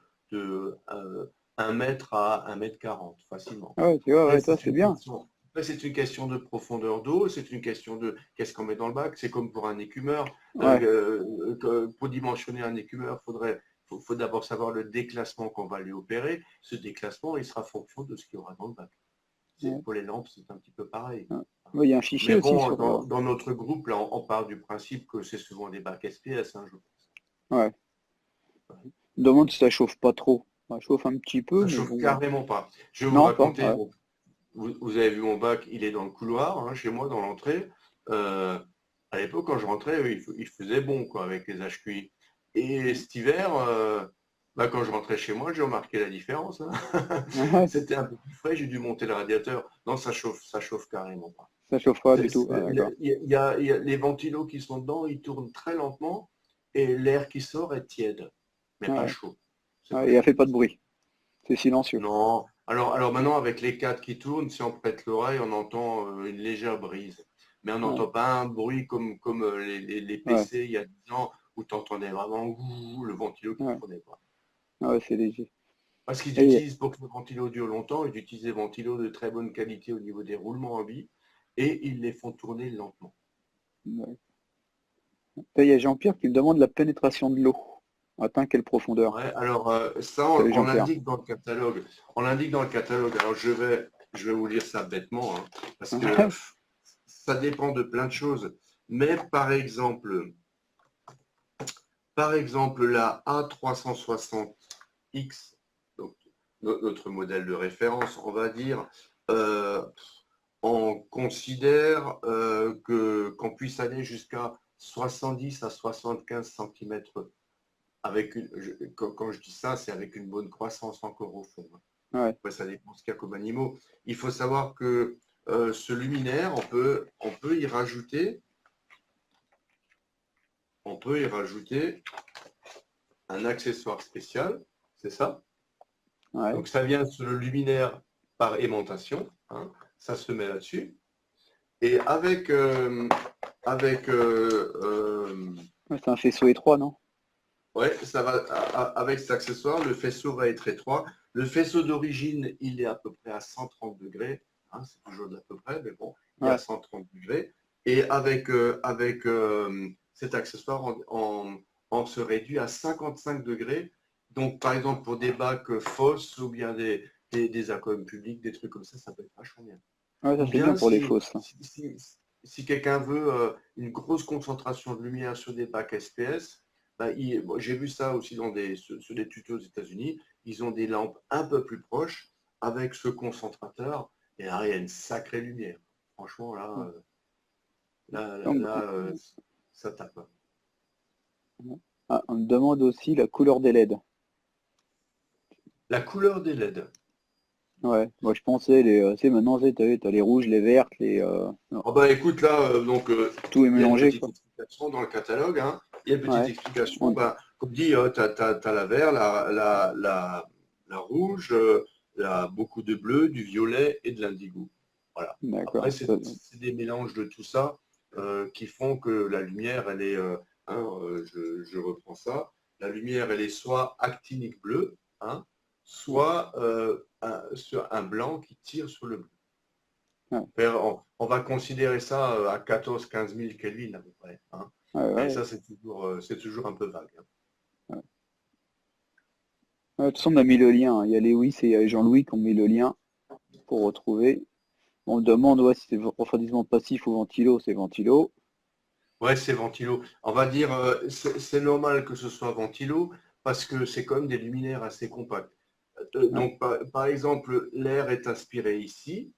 S2: 1 mètre à 1,40 m, facilement.
S1: Ah ouais, tu vois,
S2: Après,
S1: ouais, toi,
S2: c'est
S1: c'est
S2: une
S1: bien.
S2: question, après, c'est une question de profondeur d'eau, c'est une question de qu'est-ce qu'on met dans le bac. C'est comme pour un écumeur.
S1: Ouais,
S2: Pour dimensionner un écumeur, faut d'abord savoir le déclassement qu'on va lui opérer. Ce déclassement, il sera fonction de ce qu'il y aura dans le bac.
S1: ouais,
S2: Pour les lampes, c'est un petit peu pareil.
S1: ouais. Ouais, il y a un fichier
S2: Mais
S1: aussi
S2: bon,
S1: sur.
S2: dans notre groupe, là, on part du principe que c'est souvent des bacs SPS, hein, je pense.
S1: Ouais. On demande si ça chauffe pas trop. Ça chauffe un petit peu,
S2: Ça
S1: mais
S2: chauffe
S1: bon.
S2: carrément pas. Je vais vous
S1: Non, pas.
S2: raconter,
S1: Ouais.
S2: bon, vous avez vu mon bac, il est dans le couloir, hein, chez moi, dans l'entrée. Euh, à l'époque, quand je rentrais, il faisait bon, quoi, avec les HQI. Et cet hiver, quand je rentrais chez moi, j'ai remarqué la différence, hein.
S1: Ouais,
S2: C'était un peu plus frais, j'ai dû monter le radiateur. Non, ça chauffe carrément pas.
S1: ça chauffe pas du tout. Ah, d'accord.
S2: Il y a les ventilos qui sont dedans, ils tournent très lentement et l'air qui sort est tiède, mais pas
S1: Ouais.
S2: chaud. C'est
S1: Ouais,
S2: pas
S1: et elle
S2: chaud
S1: fait pas
S2: du
S1: de
S2: tout.
S1: bruit. C'est silencieux.
S2: Non. Alors maintenant, avec les cadres qui tournent, si on prête l'oreille, on entend une légère brise. Mais on
S1: Ouais.
S2: n'entend pas un bruit comme les
S1: Ouais.
S2: PC il y a 10 ans où tu entendais vraiment ouh, le ventilo qui ne
S1: Ouais.
S2: prenait pas.
S1: Ouais, c'est léger.
S2: Parce qu'ils
S1: Et,
S2: utilisent, pour que le ventilo dure longtemps, ils utilisent des ventilos de très bonne qualité au niveau des roulements en vie et ils les font tourner lentement.
S1: ouais. Là, il y a Jean-Pierre qui me demande la pénétration de l'eau. Atteint quelle profondeur?
S2: Ouais, alors ça,
S1: Salut
S2: on
S1: Jean-Pierre.
S2: l'indique dans le catalogue. On l'indique dans le catalogue. Alors je vais vous lire ça bêtement, hein, parce que ça dépend de plein de choses. Mais par exemple, la A360X, donc notre modèle de référence, on va dire, euh, on considère qu'on puisse aller jusqu'à 70 à 75 centimètres quand je dis ça, c'est avec une bonne croissance encore au fond, hein.
S1: Ouais.
S2: Après, ça dépend ce qu'il y a comme animaux. Il faut savoir que ce luminaire, on peut y rajouter, un accessoire spécial, c'est ça.
S1: Ouais.
S2: Donc ça vient sur le luminaire par aimantation, hein, ça se met là-dessus. Et
S1: Ouais, c'est un faisceau étroit, non?
S2: ouais, ça va avec cet accessoire, le faisceau va être étroit. Le faisceau d'origine, il est à peu près à 130 degrés, hein, c'est toujours d'à peu près, mais bon, il est à
S1: Ouais.
S2: 130 degrés. Et avec cet accessoire, on se réduit à 55 degrés. Donc, par exemple, pour des bacs fosses ou bien des aquariums publics, des trucs comme ça peut être vachement bien.
S1: Ouais, ça
S2: Ou
S1: c'est bien
S2: bien
S1: pour les
S2: si,
S1: fosses, ça.
S2: si, si- si quelqu'un veut une grosse concentration de lumière sur des bacs SPS, bah, bon, j'ai vu ça aussi sur des tutos aux États-Unis, ils ont des lampes un peu plus proches avec ce concentrateur, et là, il y a une sacrée lumière. Franchement, là,
S1: Ouais.
S2: là, là,
S1: Donc,
S2: là, ça tape.
S1: Ah, on me demande aussi la couleur des LED.
S2: La couleur des LED.
S1: Ouais, moi je pensais, tu sais, maintenant, tu sais, t'as les rouges, les vertes, non,
S2: Oh bah écoute là,
S1: tout est
S2: il y a une
S1: mélangé,
S2: petite
S1: quoi.
S2: explication dans le catalogue, hein. Il y a une petite
S1: Ouais.
S2: explication,
S1: On-
S2: bah, comme dit, tu as, la vert, la rouge, beaucoup de bleu, du violet et de l'indigo. Voilà. Après,
S1: D'accord.
S2: c'est des mélanges de tout ça qui font que la lumière, elle est, je reprends ça, la lumière, elle est soit actinique bleu, hein, soit sur un blanc qui tire sur le bleu.
S1: Ouais,
S2: On va considérer ça à 14-15 000 Kelvin à peu près, hein.
S1: ouais,
S2: Mais
S1: ouais.
S2: ça, c'est toujours un peu vague, hein.
S1: Ouais. Ouais, de toute façon, on a mis le lien, hein. Il y a Lewis et Jean-Louis qui ont mis le lien pour retrouver. On demande ouais, si c'est refroidissement passif ou ventilo, c'est ventilo.
S2: Ouais, c'est ventilo. On va dire, c'est normal que ce soit ventilo parce que c'est quand même des luminaires assez compacts.
S1: Ouais.
S2: Donc, par exemple, l'air est aspiré ici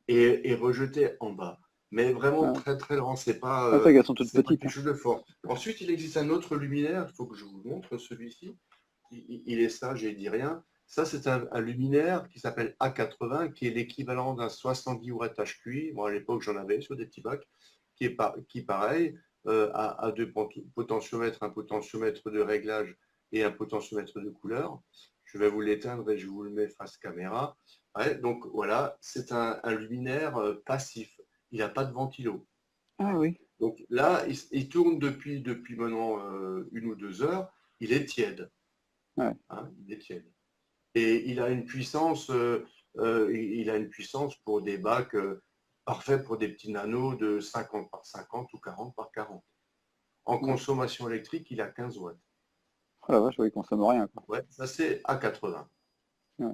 S2: et rejeté en bas. Mais vraiment
S1: Ouais.
S2: très très lent,
S1: Ah, c'est vrai qu'elles sont toutes
S2: c'est pas
S1: petites,
S2: quelque
S1: hein.
S2: chose de fort. Ensuite, il existe un autre luminaire, il faut que je vous montre celui-ci. Il est sage et il dit rien. Ça, c'est un luminaire qui s'appelle A80, qui est l'équivalent d'un 70 watts HQI. Moi, à l'époque, j'en avais sur des petits bacs, qui pareil, a deux potentiomètres, un potentiomètre de réglage et un potentiomètre de couleur. Je vais vous l'éteindre et je vous le mets face caméra. Ouais, donc voilà, c'est un luminaire passif. Il n'a pas de ventilo.
S1: Ah oui.
S2: Donc là, il tourne depuis maintenant 1 ou 2 heures. Il est tiède,
S1: Ouais.
S2: hein, il est tiède. Et il a une puissance pour des bacs parfaits pour des petits nanos de 50 par 50 ou 40 par 40. En
S1: Ouais.
S2: consommation électrique, il a 15 watts.
S1: Oh la vache, ouais, il consomme rien, quoi.
S2: Ouais, ça c'est à 80.
S1: Ouais.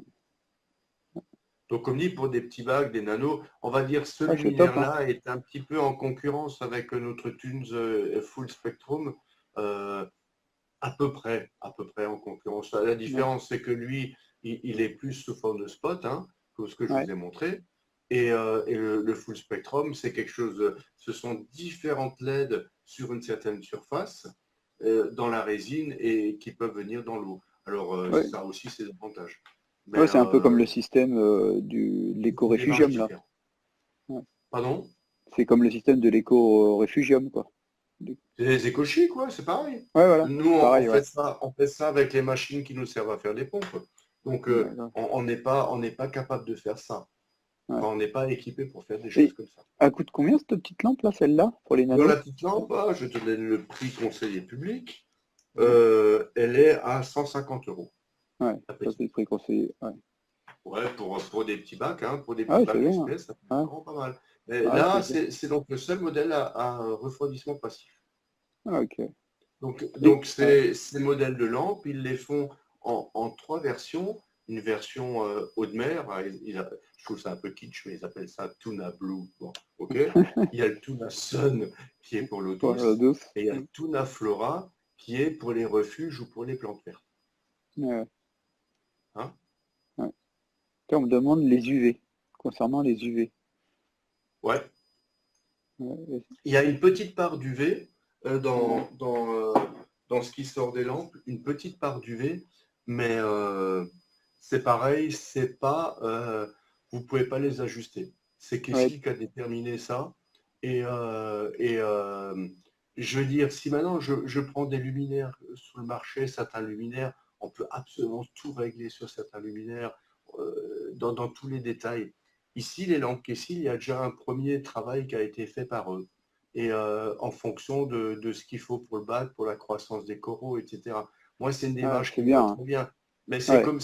S2: Donc comme dit, pour des petits bacs, des nanos, on va dire ce
S1: Ah, c'est top, hein.
S2: luminaire-là est un petit peu en concurrence avec notre Thunes Full Spectrum, euh, à peu près en concurrence. La
S1: Ouais.
S2: différence, c'est que lui, il est plus sous forme de spot, hein, que ce que je
S1: Ouais.
S2: vous ai montré. Et le full spectrum, c'est quelque chose, ce sont différentes LED sur une certaine surface dans la résine et qui peuvent venir dans l'eau. Alors
S1: Ouais.
S2: ça aussi, c'est l'avantage. Mais
S1: Ouais, c'est un peu comme le système de
S2: une démarche
S1: l'éco-réfugium, là.
S2: différente.
S1: Ouais.
S2: Pardon?
S1: C'est comme le système de l'éco-réfugium, quoi.
S2: C'est des écochiques, quoi, c'est pareil.
S1: Ouais, voilà.
S2: Nous,
S1: Pareil, ouais.
S2: on fait ça avec les machines qui nous servent à faire des pompes. Donc,
S1: D'accord.
S2: on n'est pas capable de faire ça.
S1: Ouais.
S2: Enfin, on n'est pas équipé pour faire des choses
S1: Et
S2: comme ça.
S1: elle coûte combien cette petite lampe là, celle-là, pour les
S2: Dans la
S1: nanos?
S2: petite lampe, je te donne le prix conseiller public.
S1: Ouais,
S2: Elle est à 150 euros,
S1: ouais,
S2: la
S1: ça c'est
S2: petite.
S1: le prix conseillé. Ouais,
S2: Ouais, pour des petits bacs, hein, pour des
S1: ah
S2: petits
S1: ouais, c'est
S2: bacs
S1: bien.
S2: express, ça fait
S1: Ouais,
S2: vraiment pas mal. Mais
S1: ouais,
S2: là,
S1: c'est bien.
S2: c'est donc le seul modèle à refroidissement passif.
S1: Ah, ok. Et
S2: Donc
S1: ouais,
S2: ces modèles de lampes, ils les font en 3 versions. Une version haut de mer, je trouve ça un peu kitsch, mais ils appellent ça Tuna Blue. Bon, ok. Il y a le Tuna Sun qui est pour l'eau
S1: pour la
S2: douce,
S1: douce.
S2: et il y a le Tuna Flora qui est pour les refuges ou pour les plantes vertes,
S1: Ouais,
S2: hein.
S1: ouais. Tiens, on me demande les UV, concernant les UV.
S2: Ouais.
S1: Ouais,
S2: Il y a une petite part d'UV
S1: ouais,
S2: dans ce qui sort des lampes, une petite part d'UV, mais c'est pareil, c'est pas, vous pouvez pas les ajuster. C'est
S1: ouais,
S2: qui a déterminé ça. Et je veux dire, si maintenant je prends des luminaires sur le marché, certains luminaires, on peut absolument tout régler sur certains luminaires dans tous les détails. Ici, les lampes Kessil, il y a déjà un premier travail qui a été fait par eux et en fonction de ce qu'il faut pour le bac, pour la croissance des coraux, etc. Moi, c'est une
S1: ouais,
S2: démarche
S1: c'est
S2: qui me va
S1: bien, hein.
S2: très bien. Mais
S1: Ouais,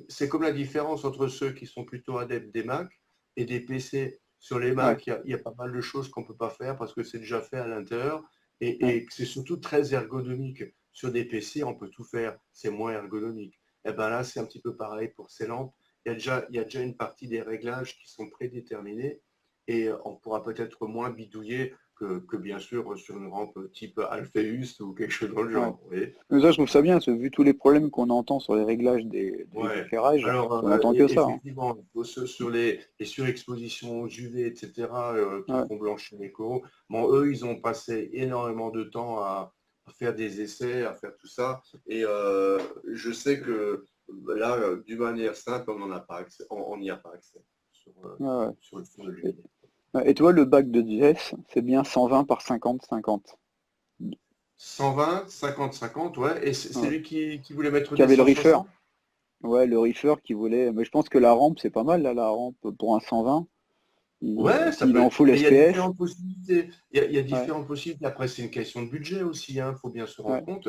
S2: c'est comme la différence entre ceux qui sont plutôt adeptes des Mac et des PC. Sur les
S1: ouais,
S2: Mac, il y a pas mal de choses qu'on ne peut pas faire parce que c'est déjà fait à l'intérieur
S1: ouais.
S2: et que c'est surtout très ergonomique. Sur des PC, on peut tout faire, c'est moins ergonomique. Et bien là, c'est un petit peu pareil pour ces lampes. Il y a déjà une partie des réglages qui sont prédéterminés et on pourra peut-être moins bidouiller que bien sûr sur une rampe type Alpheus ou quelque chose dans le
S1: Ouais.
S2: genre. Vous voyez.
S1: Mais ça, je trouve ça bien, parce que vu tous les problèmes qu'on entend sur les réglages des
S2: Ouais.
S1: éclairages,
S2: Alors,
S1: on n'entend que ça, hein.
S2: effectivement, sur les surexpositions aux UV, etc., qui
S1: Ouais,
S2: font blanchir les coraux, bon, eux, ils ont passé énormément de temps faire des essais, à faire tout ça. Et je sais que là, d'une manière simple, on n'y a pas accès, on n'y a pas accès sur,
S1: Ouais,
S2: sur le
S1: ouais.
S2: luminaire.
S1: Et toi, le bac de Jess, c'est bien 120 par 50-50.
S2: 120, 50, 50, ouais. Et c'est
S1: Ouais.
S2: lui qui voulait mettre
S1: Qui
S2: des
S1: avait le reefer.
S2: 160.
S1: Ouais, le reefer qui voulait. Mais je pense que la rampe, c'est pas mal, là, la rampe pour un 120.
S2: Ouais, ça
S1: S'il est
S2: peut
S1: en
S2: être.
S1: full
S2: Mais il y a
S1: SPS.
S2: différentes possibilités. Il y a
S1: Ouais,
S2: différentes possibilités. Après, c'est une question de budget aussi, il faut bien se rendre
S1: ouais,
S2: compte.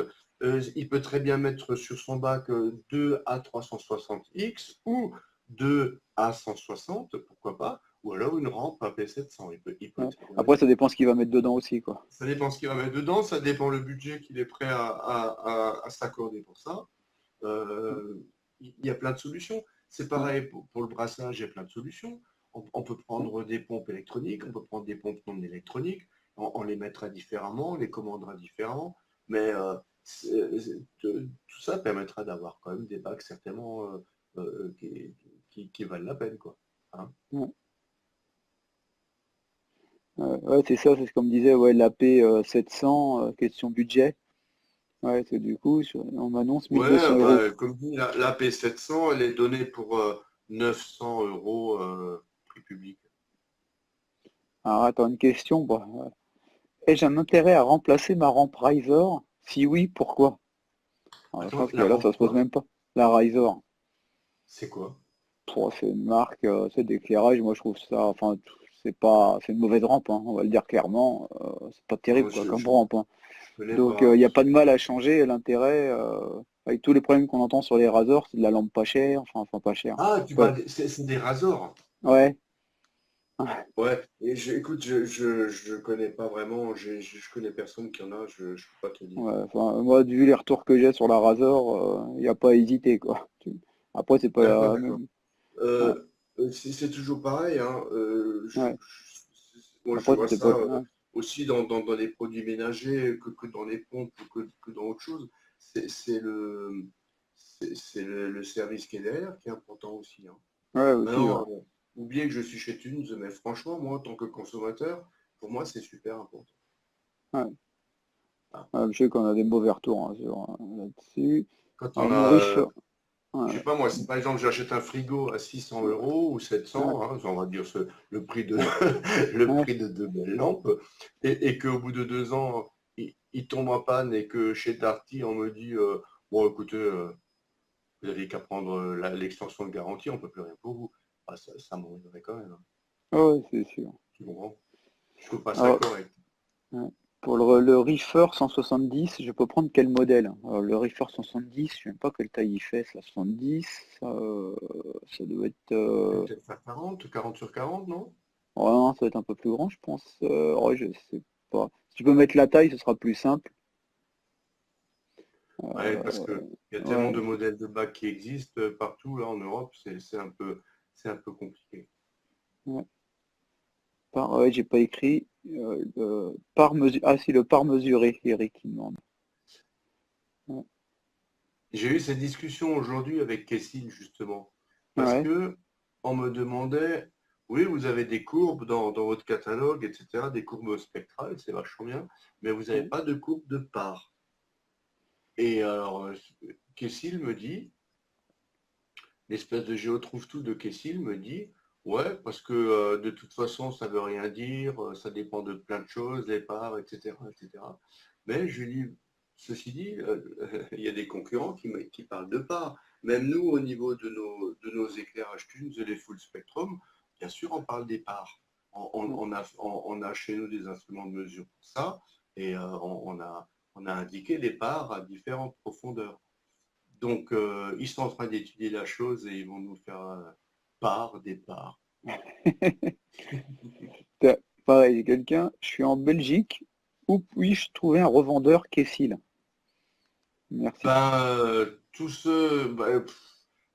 S2: Il peut très bien mettre sur son bac 2 à 360X ou 2 à 160, pourquoi pas, ou alors une rampe à P700. Il peut
S1: ouais.
S2: très bien
S1: Après,
S2: mettre
S1: ça
S2: les deux.
S1: dépend ce qu'il va mettre dedans aussi, quoi.
S2: Ça dépend ce qu'il va mettre dedans, ça dépend le budget qu'il est prêt à s'accorder pour ça. Il y a plein de solutions. C'est
S1: Ouais,
S2: pareil pour le brassage, il y a plein de solutions. On peut
S1: ouais,
S2: prendre des pompes électroniques, on peut prendre des pompes non électroniques, on les mettra différemment, on les commandera différemment, mais tout ça permettra d'avoir quand même des bacs certainement qui valent la peine, quoi. Hein.
S1: ouais. Ouais, c'est ça, c'est ce qu'on me disait, ouais, l'AP 700, question budget. Ouais, c'est du coup, on m'annonce 1200
S2: Ouais,
S1: euros.
S2: bah, comme dit, la P700, elle est donnée pour 900 euros prix public.
S1: Alors, attends, une question. Bah, ai-je un intérêt à remplacer ma rampe Riser? Si oui, pourquoi? Alors, je
S2: Attends,
S1: pense que
S2: la
S1: là,
S2: rampe
S1: ça se pose
S2: quoi?
S1: même pas. La Riser.
S2: C'est quoi?
S1: C'est une marque, c'est d'éclairage. Moi, je trouve ça, enfin, c'est pas, c'est une mauvaise rampe, hein, on va le dire clairement. C'est pas
S2: Non,
S1: terrible, quoi, comme rampe, hein.
S2: je connais
S1: Donc,
S2: pas.
S1: il n'y a pas de mal à changer. L'intérêt, avec tous les problèmes qu'on entend sur les raseurs, c'est de la lampe pas chère, enfin pas chère.
S2: Ah, tu
S1: Ouais,
S2: parles, c'est des rasors.
S1: ouais,
S2: Ouais, et écoute, je connais pas vraiment, je connais personne qui en a, je peux pas te dire.
S1: ouais. Enfin, moi, vu les retours que j'ai sur la Razor, il n'y a pas à hésiter, quoi. Après, c'est pas
S2: D'accord,
S1: la
S2: d'accord.
S1: même. Ouais,
S2: C'est toujours pareil,
S1: ouais.
S2: moi je
S1: Après,
S2: vois
S1: c'était pas.
S2: ça
S1: Ouais,
S2: aussi dans les produits ménagers que dans les pompes ou que dans autre chose. C'est le service qui est derrière qui est important aussi.
S1: ouais, aussi, ouais.
S2: Maintenant, oubliez que je suis chez Tunes, mais franchement, moi, en tant que consommateur, pour moi, c'est super important.
S1: Ouais.
S2: Ah.
S1: Ouais, je sais qu'on a des mauvais retours, hein, là-dessus.
S2: Quand
S1: Alors,
S2: on
S1: mon
S2: a,
S1: riff.
S2: je sais
S1: Ouais,
S2: pas moi, si par exemple j'achète un frigo à 600 euros ou
S1: ouais,
S2: 700, on va dire le prix de, le
S1: ouais,
S2: prix de belles lampes, et qu'au bout de 2 ans, il tombe en panne et que chez Darty, on me dit, bon écoutez, vous n'avez qu'à prendre l'extension de garantie, on ne peut plus rien pour vous. Ah, ça m'ennuierait quand même.
S1: ouais, c'est sûr.
S2: Tu comprends? Je trouve pas ça
S1: Alors,
S2: correct.
S1: ouais. Pour le Reefer 170, je peux prendre quel modèle? Alors, le Reefer 170, je ne sais même pas quelle taille il fait, ça, 70. Ça doit être.
S2: Peut-être faire 40 sur 40, non?
S1: Ouais, non, ça va être un peu plus grand, je pense. Ouais, je sais pas. Si tu peux mettre la taille, ce sera plus simple.
S2: Ouais, parce
S1: Euh,
S2: qu'il y a tellement
S1: ouais,
S2: de modèles de bac qui existent partout là en Europe, c'est un peu compliqué.
S1: ouais. Ouais, j'ai pas écrit. Par mesure. Ah, si, le par mesuré, Eric, il demande. Ouais,
S2: J'ai eu cette discussion aujourd'hui avec Kessil justement, parce
S1: ouais,
S2: que on me demandait, oui, vous avez des courbes dans votre catalogue, etc., des courbes spectrales, c'est vachement bien, mais vous n'avez
S1: ouais,
S2: pas de courbe de part. Et alors, Kessil me dit, l'espèce de géotrouve-tout de Kessil me dit, ouais, parce que de toute façon, ça veut rien dire, ça dépend de plein de choses, les parts, etc., etc. Mais je lui dis, ceci dit, il y a des concurrents qui parlent de parts. Même nous, au niveau de nos éclairages Thunes, les full spectrum, bien sûr, on parle des parts.
S1: ouais.
S2: On a chez nous des instruments de mesure pour ça, et on a indiqué les parts à différentes profondeurs. Donc, ils sont en train d'étudier la chose et ils vont nous faire part des parts.
S1: Pareil, j'ai quelqu'un, je suis en Belgique. Où puis-je trouver un revendeur Kessil? Merci.
S2: Ben, tous ceux,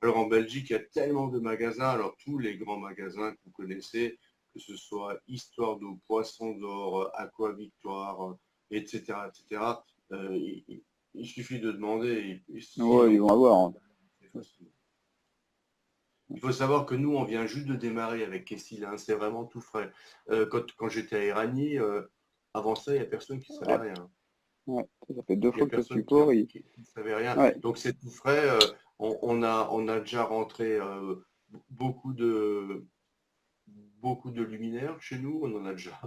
S2: alors en Belgique, il y a tellement de magasins, alors tous les grands magasins que vous connaissez, que ce soit Histoire d'eau, Poisson d'or, Aqua Victoire, etc., etc., il suffit de demander, s'ils
S1: Ouais, ils
S2: ont
S1: vont
S2: besoin,
S1: avoir, hein.
S2: c'est facile. Il faut savoir que nous, on vient juste de démarrer avec Kessil, c'est vraiment tout frais. Quand j'étais à Irani, avant ça, il n'y a personne qui savait
S1: Ah,
S2: rien.
S1: Ouais, ça fait 2
S2: Il n'y a
S1: fois que le
S2: personne
S1: support,
S2: qui ne savait rien.
S1: ouais,
S2: Donc c'est tout frais. On a déjà rentré beaucoup de, beaucoup de luminaires chez nous. On en a déjà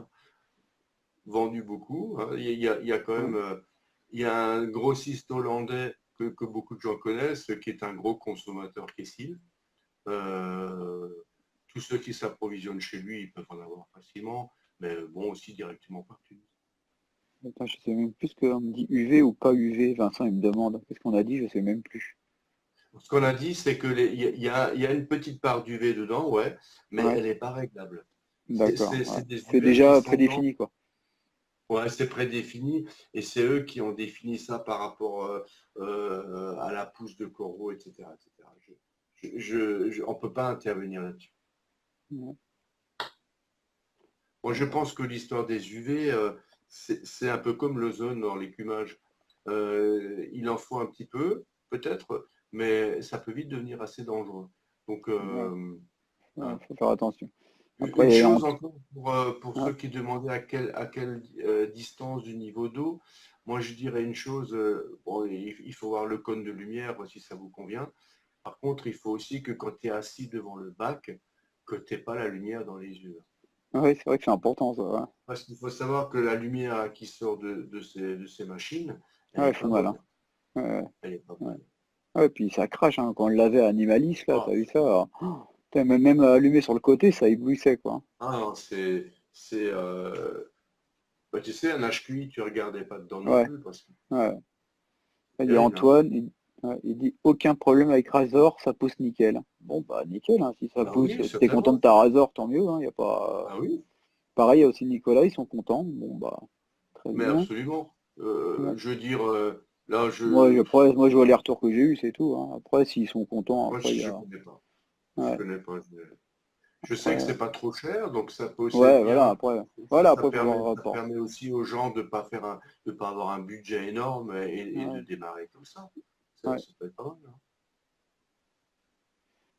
S2: vendu beaucoup, hein. Il y a quand
S1: ouais,
S2: même il y a un grossiste hollandais que beaucoup de gens connaissent, qui est un gros consommateur Kessil. Euh, Tous ceux qui s'approvisionnent chez lui, ils peuvent en avoir facilement, mais bon, aussi directement par Tunis.
S1: attends, je sais même plus ce qu'on me dit UV ou pas UV, Vincent, il me demande. Qu'est-ce qu'on a dit? Je sais même plus.
S2: Ce qu'on a dit, c'est que il y a une petite part d'UV dedans, ouais, mais
S1: Ouais,
S2: elle n'est pas réglable. C'est
S1: d'accord,
S2: c'est-
S1: ouais.
S2: c'est des
S1: C'est
S2: UV qui
S1: déjà
S2: sont dans.
S1: prédéfini, quoi.
S2: Ouais, c'est prédéfini et c'est eux qui ont défini ça par rapport à la pousse de coraux, etc., etc. On ne peut pas intervenir là-dessus.
S1: Ouais,
S2: Moi, je pense que l'histoire des UV, c'est un peu comme l'ozone dans l'écumage. Il en faut un petit peu, peut-être, mais ça peut vite devenir assez dangereux. Donc,
S1: ouais, ouais,
S2: voilà.
S1: faut faire attention.
S2: Une
S1: Après,
S2: chose encore pour
S1: ouais,
S2: ceux qui demandaient à quelle distance du niveau d'eau, moi je dirais une chose, bon, il faut voir le cône de lumière si ça vous convient. Par contre, il faut aussi que quand tu es assis devant le bac, que tu n'aies pas la lumière dans les yeux.
S1: ouais, c'est vrai que c'est important, ça. Ouais,
S2: Parce qu'il faut savoir que la lumière qui sort de ces machines, elle
S1: ouais,
S2: n'est
S1: il fait
S2: pas
S1: mal,
S2: bonne.
S1: hein. Ouais,
S2: Elle n'est pas
S1: ouais.
S2: bonne.
S1: Ouais, puis ça crache, hein. Quand on l'avait à Animalis, là,
S2: Ah,
S1: t'as vu ça? Putain, même allumé sur le côté, ça éblouissait, quoi.
S2: non, bah, tu sais, un HQI, tu regardais pas dedans non
S1: Ouais,
S2: plus, parce que
S1: ouais.
S2: c'est
S1: Il y a
S2: terrible, hein.
S1: Antoine, ouais, il dit aucun problème avec Razor, ça pousse nickel. Bon bah nickel, hein, si ça
S2: Bah
S1: pousse,
S2: oui,
S1: si t'es content de
S2: certainement.
S1: ta Razor, tant mieux, hein, y a pas.
S2: Ah oui.
S1: Pareil, il y a aussi Nicolas, ils sont contents. Bon bah très
S2: Mais
S1: bien.
S2: absolument.
S1: Ouais.
S2: Je veux dire, là,
S1: Moi je vois les retours que j'ai eus, c'est tout, hein. Après, s'ils sont contents,
S2: moi,
S1: après il y
S2: je
S1: a.
S2: connais pas. Je
S1: Ouais,
S2: connais pas. Je sais que
S1: après.
S2: c'est pas trop cher, donc ça peut aussi être
S1: Ouais, voilà,
S2: bien.
S1: après.
S2: Ça,
S1: Voilà,
S2: ça
S1: après, faut voir
S2: permet,
S1: le
S2: ça
S1: rapport.
S2: permet aussi aux gens de pas avoir un budget énorme et de
S1: Ouais,
S2: démarrer comme ça. Ça,
S1: ouais.
S2: ça peut être pas mal, hein.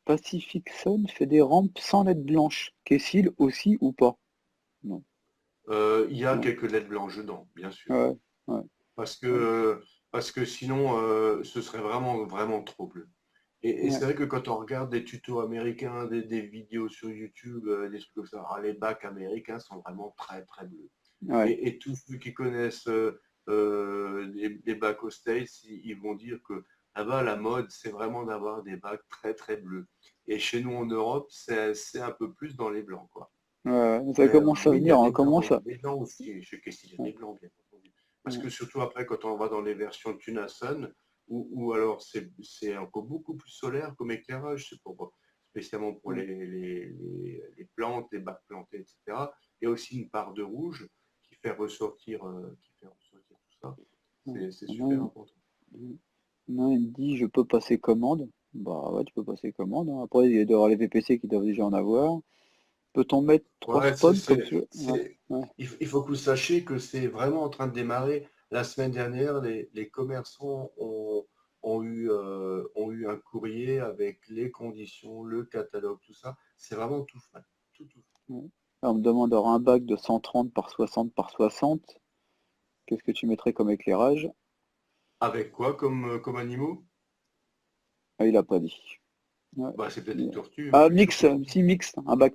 S1: Pacific Sun fait des rampes sans lettres blanches. Kessil aussi ou pas? Non.
S2: Il y a
S1: Non.
S2: quelques lettres blanches dedans, bien sûr.
S1: Ouais, ouais,
S2: Parce que,
S1: ouais,
S2: euh, parce que sinon, ce serait vraiment, vraiment trop bleu. Et
S1: ouais,
S2: c'est vrai que quand on regarde des tutos américains, des vidéos sur YouTube, des trucs comme ça, les bacs américains sont vraiment très, très bleus.
S1: ouais.
S2: Et tous ceux qui connaissent les bacs aux States, ils vont dire que là-bas, la mode, c'est vraiment d'avoir des bacs très, très bleus. Et chez nous, en Europe, c'est un peu plus dans les blancs, quoi.
S1: Ouais, ça
S2: Mais
S1: commence à
S2: oui, il y a
S1: venir, hein,
S2: des blancs,
S1: commence
S2: il y
S1: à.
S2: a des blancs aussi. Je sais qu'il y a
S1: Ouais,
S2: des blancs, bien entendu. Parce
S1: ouais,
S2: que surtout après, quand on va dans les versions Tunasun, ou alors c'est encore beaucoup plus solaire comme éclairage, spécialement pour
S1: ouais,
S2: les plantes, les bacs plantés, etc. Il y a aussi une part de rouge qui fait ressortir tout ça.
S1: ouais.
S2: C'est
S1: Il y en a
S2: super
S1: un
S2: important.
S1: il y en a un, il me dit je peux passer commande. Bah ouais, tu peux passer commande, hein. Après, il doit y avoir les VPC qui doivent déjà en avoir. Peut-on mettre 3
S2: Ouais,
S1: spawns comme tu veux? Ouais, ouais,
S2: il faut que vous sachiez que c'est vraiment en train de démarrer. La semaine dernière, les commerçants ont eu un courrier avec les conditions, le catalogue, tout ça. C'est vraiment tout frais. Tout, tout frais.
S1: ouais. Là, on me demande d'avoir un bac de 130 par 60 par 60. Qu'est-ce que tu mettrais comme éclairage?
S2: Avec quoi comme animaux?
S1: Ah, il a pas dit. Ouais.
S2: Bah, c'est peut-être des tortues, hein,
S1: Ah,
S2: les
S1: mix,
S2: chauves-souris.
S1: si mixte, un bac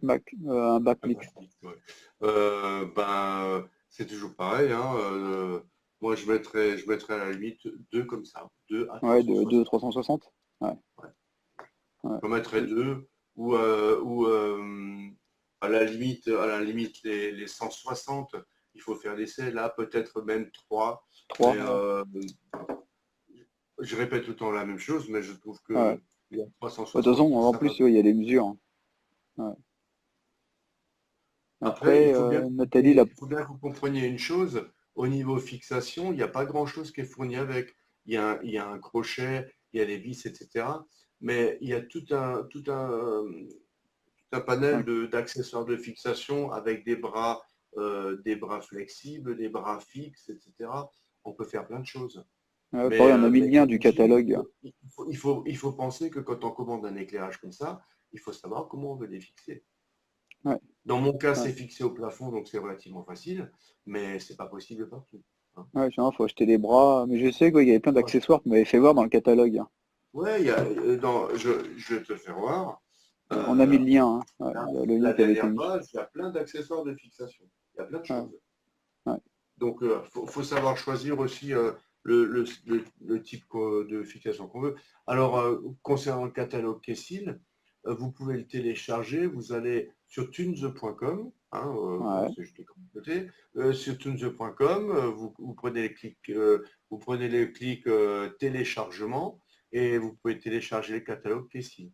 S2: Ah, bah,
S1: mixte.
S2: ouais. C'est toujours pareil, hein. Moi, je mettrais à la limite deux comme ça, deux à
S1: Ouais,
S2: trois cent
S1: de
S2: soixante.
S1: 360. Ouais,
S2: Ouais.
S1: ouais.
S2: J'en mettrais deux, ou à la limite les 160, il faut faire l'essai. Là, peut-être même trois, mais
S1: 3, ouais.
S2: je répète tout le temps la même chose, mais je trouve
S1: Ouais.
S2: que les
S1: De toute
S2: 360,
S1: façon, en
S2: ça
S1: plus,
S2: va.
S1: ouais, il y a les mesures, hein. Ouais.
S2: Après,
S1: Après, Nathalie, là,
S2: il faut bien que vous compreniez une chose, au niveau fixation, il n'y a pas grand-chose qui est fourni avec. Il y a un crochet, il y a les vis, etc. Mais il y a tout un panel
S1: ouais.
S2: d'accessoires de fixation avec des bras flexibles, des bras fixes, etc. On peut faire plein de choses.
S1: Ouais,
S2: Mais,
S1: pareil, on a
S2: euh,
S1: mis le
S2: mais
S1: lien
S2: comme
S1: du
S2: je dis,
S1: catalogue.
S2: il faut penser que quand on commande un éclairage comme ça, il faut savoir comment on veut les fixer.
S1: Ouais,
S2: Dans mon cas,
S1: ouais,
S2: c'est fixé au plafond, donc c'est relativement facile, mais c'est pas possible partout. hein.
S1: Ouais, il faut acheter les bras. Mais je sais qu'il y avait plein
S2: Ouais,
S1: d'accessoires que tu m'avais fait voir dans le catalogue, hein.
S2: ouais, je vais te faire voir.
S1: Ouais, on a mis
S2: Euh,
S1: le lien, hein. Ouais,
S2: Là,
S1: le lien
S2: la
S1: qui avait été
S2: dernière
S1: mis.
S2: page, il y a plein d'accessoires de fixation. Il y a plein de
S1: Ouais,
S2: choses.
S1: ouais.
S2: Donc, faut savoir choisir aussi le type de fixation qu'on veut. Alors, concernant le catalogue Kessil, vous pouvez le télécharger. Vous allez sur tunes.com, hein, bon,
S1: Ouais.
S2: c'est juste l'écran de côté. Sur tunes.com, vous prenez les clics téléchargement et vous pouvez télécharger le catalogue Kessil.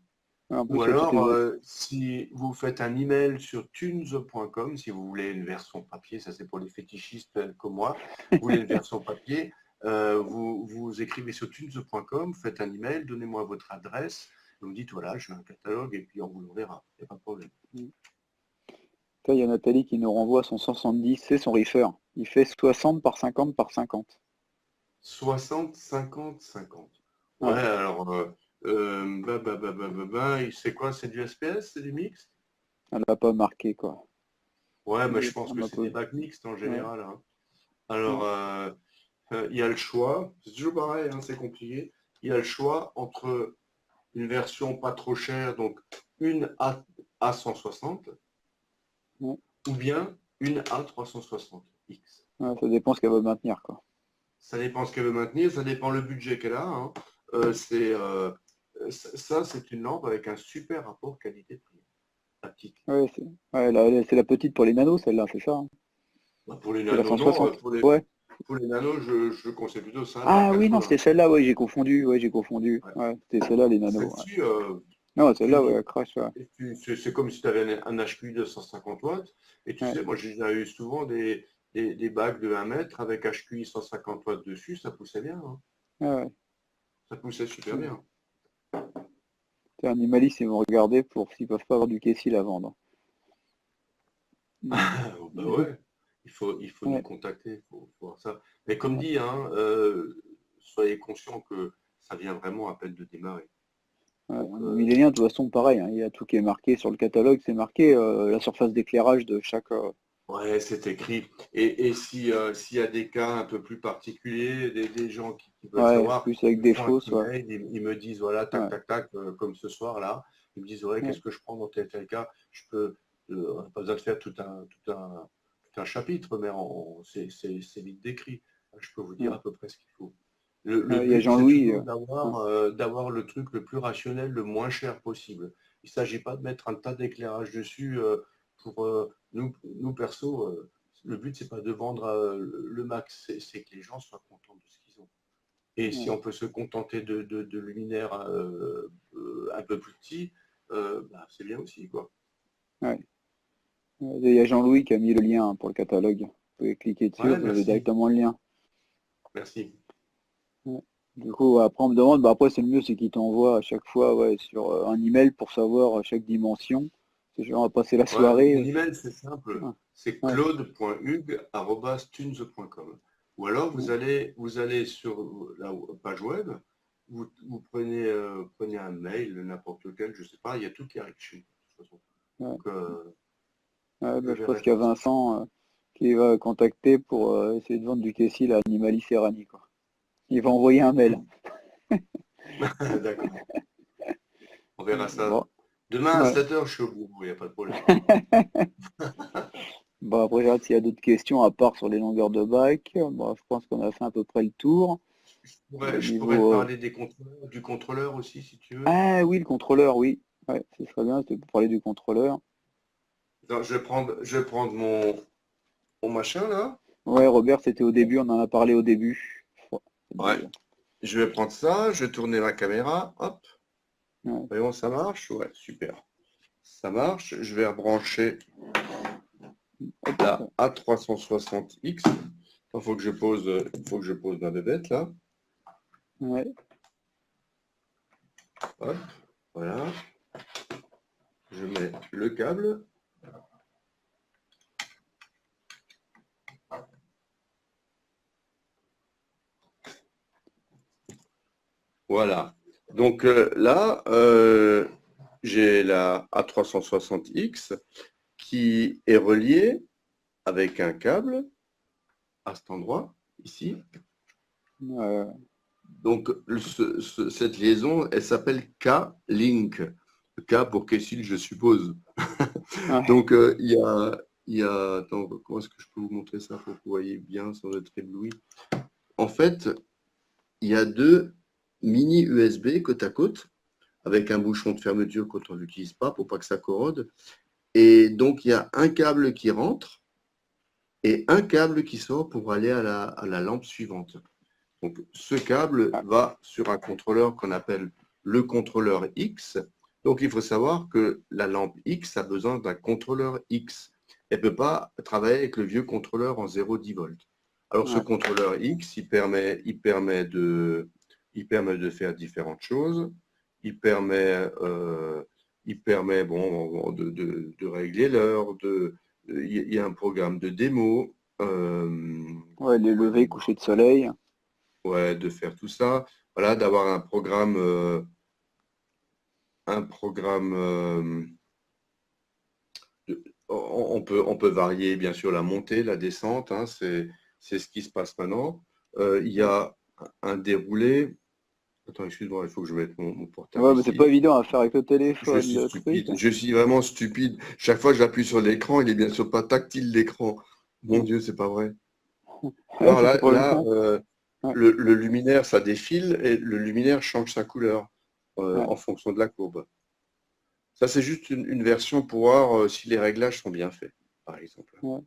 S1: Ouais, en
S2: Ou
S1: plus, il y a toutes
S2: alors,
S1: les autres.
S2: si vous faites un email sur tunes.com, si vous voulez une version papier, ça c'est pour les fétichistes comme moi, vous voulez une version papier, vous écrivez sur tunes.com, faites un email, donnez-moi votre adresse, vous me dites voilà, je veux un catalogue et puis on vous l'enverra, il n'y a pas de problème.
S1: Là, il y a Nathalie qui nous renvoie son 170, c'est son reefer. Il fait 60 par 50 par 50.
S2: 60, 50, 50. Ouais,
S1: Ouais,
S2: alors, c'est quoi? C'est du SPS? C'est du mix?
S1: elle l'a pas marqué, quoi.
S2: Ouais, mais je
S1: Mais
S2: pense
S1: on
S2: que
S1: m'a
S2: c'est
S1: pas...
S2: des bacs mixtes en
S1: Ouais,
S2: général, hein. Alors,
S1: ouais,
S2: il y a le choix, c'est toujours pareil, hein, c'est compliqué. Il y a le choix entre une version pas trop chère, donc une A160,
S1: ouais.
S2: ou bien une A360X.
S1: Ouais, ça dépend ce qu'elle veut maintenir, quoi.
S2: Ça dépend ce qu'elle veut maintenir, ça dépend le budget qu'elle a, hein. Ça, c'est une lampe avec un super rapport qualité-prix. La petite.
S1: Ouais, c'est la petite pour les nanos, celle-là, c'est ça, hein.
S2: Bah, pour les
S1: C'est la
S2: nanos, non.
S1: 160. Ouais.
S2: Pour les nanos, je conseille plutôt celle à
S1: Ah oui, non,
S2: 80.
S1: c'était celle-là, ouais, j'ai confondu. Ouais, j'ai confondu.
S2: Ouais.
S1: Ouais, c'était celle-là, les nanos. Ouais.
S2: Celle-ci,
S1: Non, celle-là, ouais,
S2: tu,
S1: elle crache, ouais.
S2: c'est comme si tu avais un HQI de 150 watts. Et tu
S1: Ouais,
S2: sais, moi j'ai déjà eu souvent des bacs de 1 mètre avec HQI 150 watts dessus, ça poussait bien, hein.
S1: ouais, ouais.
S2: Ça poussait super
S1: Ouais.
S2: bien.
S1: C'est Animalis, ils vont regarder pour s'ils peuvent pas avoir du Kessil à vendre.
S2: Bah ouais, il faut nous
S1: Ouais,
S2: contacter, faut voir ça. Mais comme
S1: ouais,
S2: dit, hein, soyez conscients que ça vient vraiment à peine de démarrer.
S1: ouais.
S2: Donc,
S1: Mais les liens, de toute façon, pareil, hein, il y a tout qui est marqué sur le catalogue, c'est marqué la surface d'éclairage de chaque.
S2: ouais, c'est écrit. Et si, s'il y a des cas un peu plus particuliers, des gens qui veulent
S1: Ouais,
S2: savoir,
S1: plus avec
S2: ils me
S1: des
S2: font un
S1: fausses,
S2: petit
S1: ouais.
S2: mail, ils me disent, voilà, tac,
S1: Ouais,
S2: tac, tac, comme ce soir-là. Ils me disent, ouais,
S1: ouais,
S2: qu'est-ce que je prends dans tel cas? Je peux, on n'a pas besoin de faire tout un chapitre, mais c'est vite décrit. Je peux vous dire
S1: ouais.
S2: à peu près ce qu'il faut. Le
S1: Il y a
S2: but, c'est
S1: Jean-Louis.
S2: toujours
S1: Ouais,
S2: d'avoir le truc le plus rationnel, le moins cher possible. Il ne s'agit pas de mettre un tas d'éclairage dessus pour nous perso. Le but, c'est pas de vendre le max, c'est que les gens soient contents de ce qu'ils ont. Et si
S1: ouais,
S2: on peut se contenter de luminaires un peu plus petits, bah, c'est bien aussi, quoi.
S1: ouais. Il y a Jean-Louis qui a mis le lien, hein, pour le catalogue. Vous pouvez cliquer dessus,
S2: Ouais,
S1: vous avez
S2: merci.
S1: directement le lien.
S2: Merci.
S1: Ouais. Du coup, après, on me demande, bah après, c'est le mieux, c'est qu'il t'envoie à chaque fois, ouais, sur un email pour savoir chaque dimension. C'est genre, on va passer la
S2: Ouais,
S1: soirée.
S2: mon email, c'est simple.
S1: Ouais,
S2: C'est
S1: ouais,
S2: claude.hugues@tunes.com. Ou alors,
S1: ouais,
S2: vous allez sur la page web, vous prenez un mail, n'importe lequel, je sais pas, il y a tout qui arrive chez nous, de toute façon.
S1: ouais.
S2: Donc,
S1: Ouais,
S2: je
S1: bah, je pense
S2: verrai
S1: qu'il y a
S2: comme ça.
S1: Vincent qui va contacter pour essayer de vendre du Kessil à Animalis et Rani, quoi. Il va envoyer un mail.
S2: D'accord, on verra ça.
S1: Bon,
S2: Demain à
S1: ouais.
S2: 7 heures, je suis au bout, il n'y a pas de problème.
S1: Bon, après, je regarde s'il y a d'autres questions à part sur les longueurs de bac. Bon, je pense qu'on a fait à peu près le tour. Au
S2: Je pourrais te
S1: niveau.
S2: parler du contrôleur aussi, si tu veux.
S1: Ah oui, le contrôleur, oui. Ouais, ce serait bien, c'était pour parler du contrôleur.
S2: Attends, je vais prendre mon machin, là.
S1: Ouais, Robert, c'était au début, on en a parlé au début.
S2: Ouais. Je vais prendre ça, je vais tourner la caméra. Hop.
S1: Ouais,
S2: Voyons, ça marche? Ouais, super. Ça marche. Je vais rebrancher la
S1: hop,
S2: A360X. Il faut que je pose ma bébête là.
S1: ouais,
S2: Hop, voilà. Je mets le câble. Voilà. Donc là, j'ai la A360X qui est reliée avec un câble à cet endroit. ici.
S1: Ouais.
S2: Donc, cette liaison, elle s'appelle K-Link. K pour Kessil, je suppose.
S1: Ouais.
S2: Donc, attends, comment est-ce que je peux vous montrer ça pour que vous voyez bien sans être ébloui? En fait, il y a deux mini USB côte à côte, avec un bouchon de fermeture quand on ne l'utilise pas pour pas que ça corrode. Et donc, il y a un câble qui rentre et un câble qui sort pour aller à la lampe suivante. Donc, ce câble
S1: Ah,
S2: va sur un contrôleur qu'on appelle le contrôleur X. Donc, il faut savoir que la lampe X a besoin d'un contrôleur X. Elle ne peut pas travailler avec le vieux contrôleur en 0,10 volts. Alors, ce
S1: ouais.
S2: contrôleur X, il permet de faire différentes choses. Il permet bon, de régler l'heure. Il y a un programme de démo.
S1: Ouais, les levées, couchers de soleil.
S2: Ouais, de faire tout ça. Voilà, d'avoir un programme. On peut varier bien sûr la montée, la descente. Hein, c'est ce qui se passe maintenant. Il y
S1: Ouais,
S2: a un déroulé. Attends, excuse-moi, il faut que je mette mon portable
S1: ouais, mais c'est pas
S2: ici.
S1: évident à faire avec le
S2: Je
S1: téléphone,
S2: suis
S1: le truc.
S2: stupide. Je suis vraiment stupide. Chaque fois que j'appuie sur l'écran, il est bien sûr pas tactile l'écran. Mon Dieu, c'est pas vrai.
S1: Ouais,
S2: Alors
S1: ça fait
S2: là,
S1: pas longtemps. Ouais,
S2: le luminaire, ça défile et le luminaire change sa couleur
S1: ouais,
S2: en fonction de la courbe. Ça, c'est juste une version pour voir si les réglages sont bien faits, par exemple.
S1: ouais,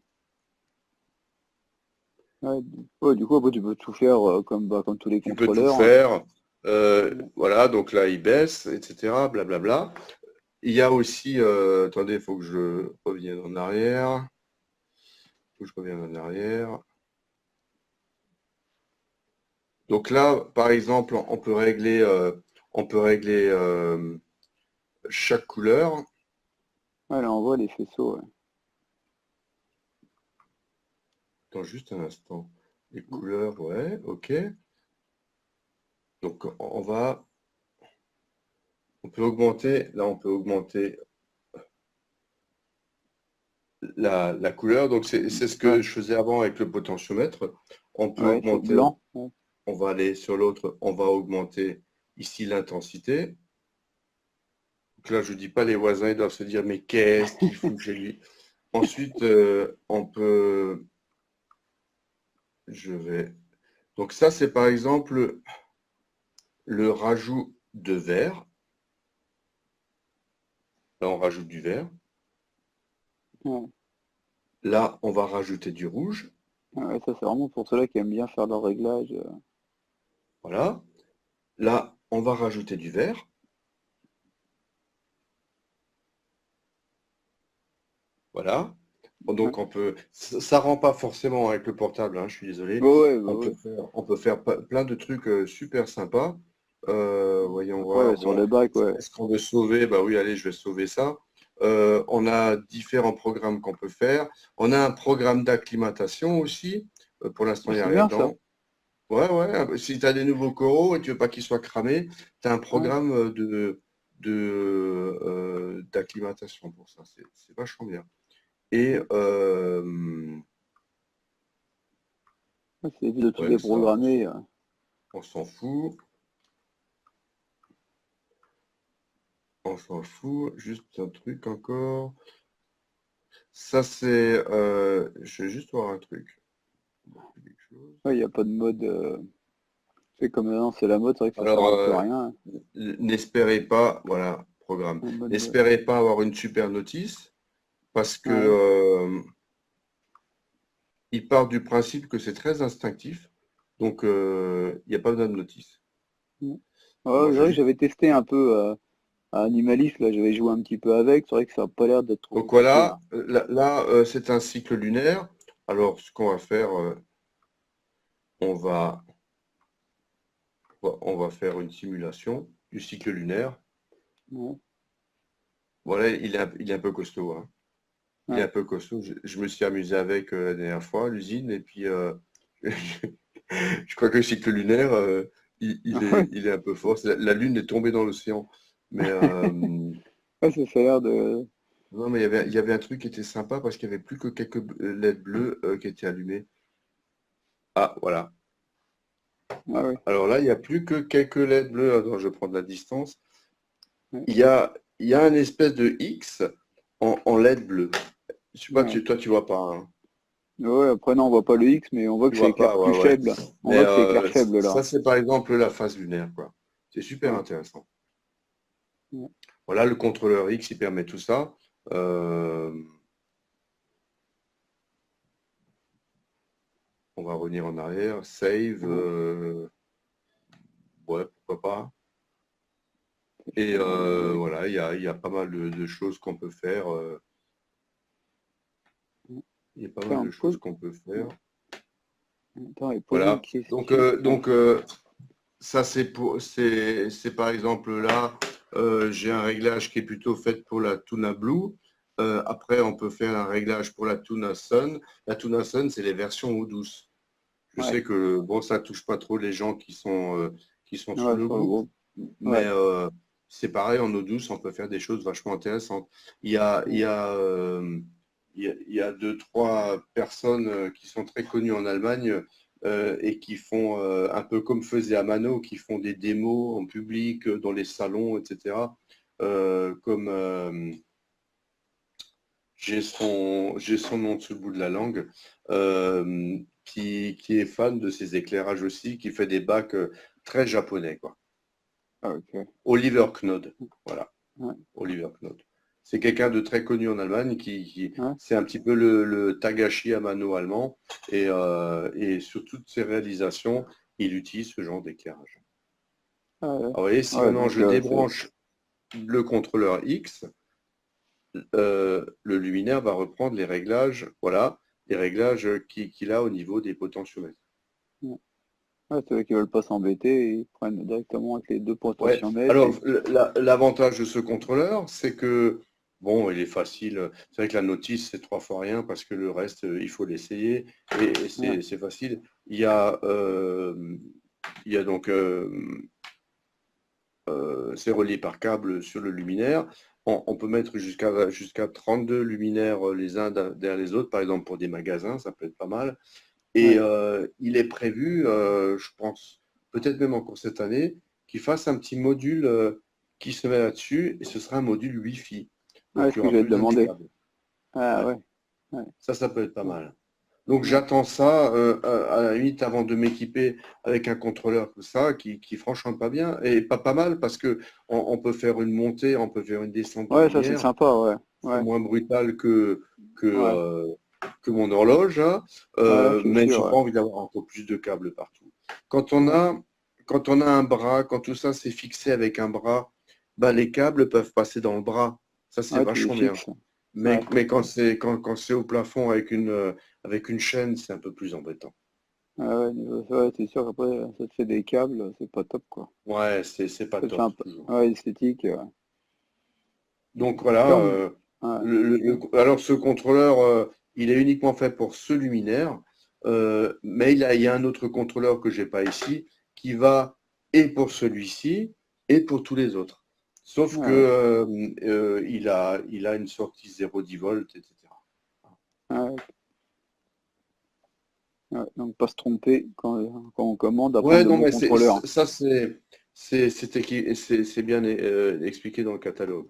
S1: ouais. Ouais, du coup, après, tu peux tout faire comme tous les
S2: Tu peux tout
S1: contrôleurs, hein.
S2: faire.
S1: Ouais,
S2: Voilà, donc là, il baisse, etc. Blablabla. Il y a aussi, attendez, il faut que je revienne en arrière. Faut que je revienne en arrière. Donc là, par exemple, on peut régler chaque couleur.
S1: ouais, là, on voit les faisceaux. Ouais.
S2: Attends juste un instant. Les
S1: Ouais.
S2: couleurs, ouais, ok. Donc on peut augmenter, là on peut augmenter la couleur. Donc c'est ce
S1: Ouais,
S2: que je faisais avant avec le potentiomètre. On peut
S1: ouais, c'est
S2: augmenter,
S1: blanc. Ouais.
S2: on va aller sur l'autre, on va augmenter ici l'intensité. Donc là, je ne dis pas les voisins, ils doivent se dire, mais qu'est-ce qu'il fout chez lui? Ensuite, on peut, je vais. Donc ça, c'est par exemple le rajout de vert. Là, on rajoute du vert.
S1: Ouais.
S2: Là, on va rajouter du rouge.
S1: Ouais, ça, c'est vraiment pour ceux-là qui aiment bien faire leur réglage.
S2: Voilà. Là, on va rajouter du vert. Voilà. Bon,
S1: Ouais,
S2: donc ça rend pas forcément avec le portable, hein, je suis désolé.
S1: bah ouais.
S2: On peut faire plein de trucs super sympas. Voyons
S1: Après,
S2: voir.
S1: ouais, sur
S2: Bon,
S1: le bac, ouais.
S2: est-ce qu'on veut sauver? Bah oui, allez, je vais sauver ça. On a différents programmes qu'on peut faire. On a un programme d'acclimatation aussi. Pour l'instant, il n'y a
S1: C'est
S2: rien
S1: bien ça.
S2: dedans. Ouais, ouais. Si tu as des nouveaux coraux et tu veux pas qu'ils soient cramés, tu as un
S1: Ouais.
S2: programme d'acclimatation pour ça. C'est vachement bien. Et
S1: Ouais. Ouais, c'est vite de tout
S2: ouais, ça,
S1: déprogrammer.
S2: on s'en fout. On s'en fout. Juste un truc encore. Ça, c'est. Je vais juste voir un truc. Quelque chose.
S1: Ouais, il n'y a pas de mode. C'est comme maintenant, c'est la mode, c'est vrai que ça sert
S2: Alors,
S1: à plus à rien, hein.
S2: n'espérez pas, voilà, programme.
S1: Un mode de-
S2: N'espérez pas avoir une super notice parce que
S1: Ouais.
S2: il part du principe que c'est très instinctif. Donc, il n'y a pas besoin de notice.
S1: Ouais,
S2: Moi,
S1: ouais, c'est
S2: je vais
S1: vrai que
S2: juste.
S1: j'avais testé un peu à Animalist, là, j'avais joué un petit peu avec. C'est vrai que ça n'a pas l'air d'être trop
S2: Donc
S1: compliqué, hein.
S2: voilà, c'est un cycle lunaire. Alors, ce qu'on va faire, on va, on va faire une simulation du cycle lunaire.
S1: Ouais.
S2: Voilà, il est un peu costaud, hein. Il est
S1: Ouais.
S2: un peu costaud. Je me suis amusé avec la dernière fois à l'usine et puis je crois que le cycle lunaire, il est un peu fort. La Lune est tombée dans l'océan. Mais
S1: Ouais, ça a l'air de.
S2: non, mais il y avait un truc qui était sympa parce qu'il n'y avait plus que quelques LED bleus qui étaient allumés. Ah, voilà.
S1: Ah ouais.
S2: Alors là, il n'y a plus que quelques LED bleus. Attends, je vais prendre la distance.
S1: Ouais.
S2: Il y a une espèce de X en LED bleu. Je sais pas,
S1: Ouais.
S2: toi, tu vois pas, hein.
S1: Ouais, après, non, on voit pas le X, mais on voit
S2: Tu
S1: que ça
S2: vois
S1: éclaire
S2: pas,
S1: plus
S2: ouais, ouais.
S1: faible. On
S2: Mais
S1: voit que ça éclaire faible, là.
S2: ça, c'est par exemple la phase lunaire, quoi. C'est super
S1: Ouais.
S2: intéressant.
S1: Ouais.
S2: Voilà, le contrôleur X, il permet tout ça. Euh, on va revenir en arrière. Save,
S1: Ouais.
S2: ouais, pourquoi pas.
S1: Je
S2: Et
S1: vais regarder avec.
S2: voilà, il y a pas mal de choses qu'on peut faire.
S1: Ouais.
S2: Il y a pas
S1: Après,
S2: mal
S1: on
S2: de choses
S1: peut.
S2: qu'on peut faire.
S1: Ouais. Attends, et poser une
S2: Voilà. Donc,
S1: question.
S2: ça, c'est par exemple là, j'ai un réglage qui est plutôt fait pour la Tuna Blue. Après, on peut faire un réglage pour la Tuna Sun. La Tuna Sun, c'est les versions eau douce. Je
S1: Ouais.
S2: sais que bon, ça touche pas trop les gens qui sont sous
S1: Ouais,
S2: le
S1: sur le
S2: groupe,
S1: groupe.
S2: mais
S1: Ouais.
S2: c'est pareil, en eau douce, on peut faire des choses vachement intéressantes. Il
S1: Ouais.
S2: y a, il y a deux, trois personnes qui sont très connues en Allemagne et qui font un peu comme faisait Amano, qui font des démos en public, dans les salons, etc. Comme j'ai son nom sous le bout de la langue, qui est fan de ces éclairages aussi, qui fait des bacs très japonais, quoi.
S1: Ah, ok.
S2: Oliver Knod, voilà,
S1: Ouais.
S2: Oliver Knod. C'est quelqu'un de très connu en Allemagne
S1: Ouais.
S2: c'est un petit peu le Tagashi Amano allemand et sur toutes ses réalisations, il utilise ce genre d'éclairage.
S1: Ah, ouais.
S2: Alors, vous voyez, si
S1: Ouais,
S2: maintenant
S1: donc,
S2: je
S1: c'est.
S2: débranche le contrôleur X, le luminaire va reprendre les réglages, voilà, les réglages qu'il a au niveau des potentiomètres.
S1: Ouais. Ouais, ceux qui veulent pas s'embêter, ils prennent directement avec les deux
S2: Ouais,
S1: potentiomètres
S2: alors
S1: et.
S2: l'avantage de ce contrôleur, c'est que, bon, il est facile. C'est vrai que la notice, c'est trois fois rien parce que le reste, il faut l'essayer et
S1: Ouais.
S2: c'est facile. Il y a donc, c'est relié par câble sur le luminaire. On peut mettre jusqu'à 32 luminaires les uns derrière les autres, par exemple pour des magasins, ça peut être pas mal. Et
S1: Ouais.
S2: il est prévu, je pense, peut-être même encore cette année, qu'il fasse un petit module qui se met là-dessus, et ce sera un module Wi-Fi.
S1: Ouais,
S2: Donc
S1: ce
S2: il n'y
S1: que
S2: aura
S1: j'allais te
S2: plus besoin des
S1: demander.
S2: câbles.
S1: Ah
S2: Ouais.
S1: ouais. Ouais.
S2: Ça peut être pas
S1: Ouais.
S2: mal. Donc
S1: Ouais.
S2: j'attends ça, à la limite, avant de m'équiper avec un contrôleur comme ça, qui franchement pas bien, et pas mal, parce que on peut faire une montée, on peut faire une descente de
S1: Ouais, ça c'est
S2: lumière.
S1: sympa, ouais.
S2: C'est
S1: Ouais.
S2: moins brutal que,
S1: Ouais.
S2: que mon horloge, hein,
S1: Ouais, c'est
S2: mais
S1: sûr,
S2: j'ai
S1: ouais.
S2: pas envie d'avoir encore plus de câbles partout. Quand on
S1: Ouais.
S2: a, quand on a un bras, quand tout ça c'est fixé avec un bras, bah, les câbles peuvent passer dans le bras. Ça, c'est
S1: Ouais, tu les
S2: vachement bien.
S1: fixes. Ouais.
S2: Mais quand c'est au plafond avec une chaîne, c'est un peu plus embêtant.
S1: Ouais, ouais, ouais, c'est sûr qu'après, ça te fait des câbles, c'est pas top, quoi.
S2: Ouais, c'est pas
S1: Ça te fait
S2: top
S1: un peu.
S2: toujours.
S1: Ouais, esthétique.
S2: Donc
S1: Après,
S2: voilà,
S1: ouais.
S2: alors ce contrôleur, il est uniquement fait pour ce luminaire, mais il y a un autre contrôleur que j'ai pas ici, qui va et pour celui-ci et pour tous les autres. Sauf que
S1: Ouais.
S2: il a une sortie 0,10 volts, etc.
S1: Ouais. Ouais. Donc pas se tromper quand on commande à prendre
S2: Ouais,
S1: le
S2: non,
S1: bon
S2: mais
S1: contrôleur.
S2: ça c'est bien expliqué dans le catalogue.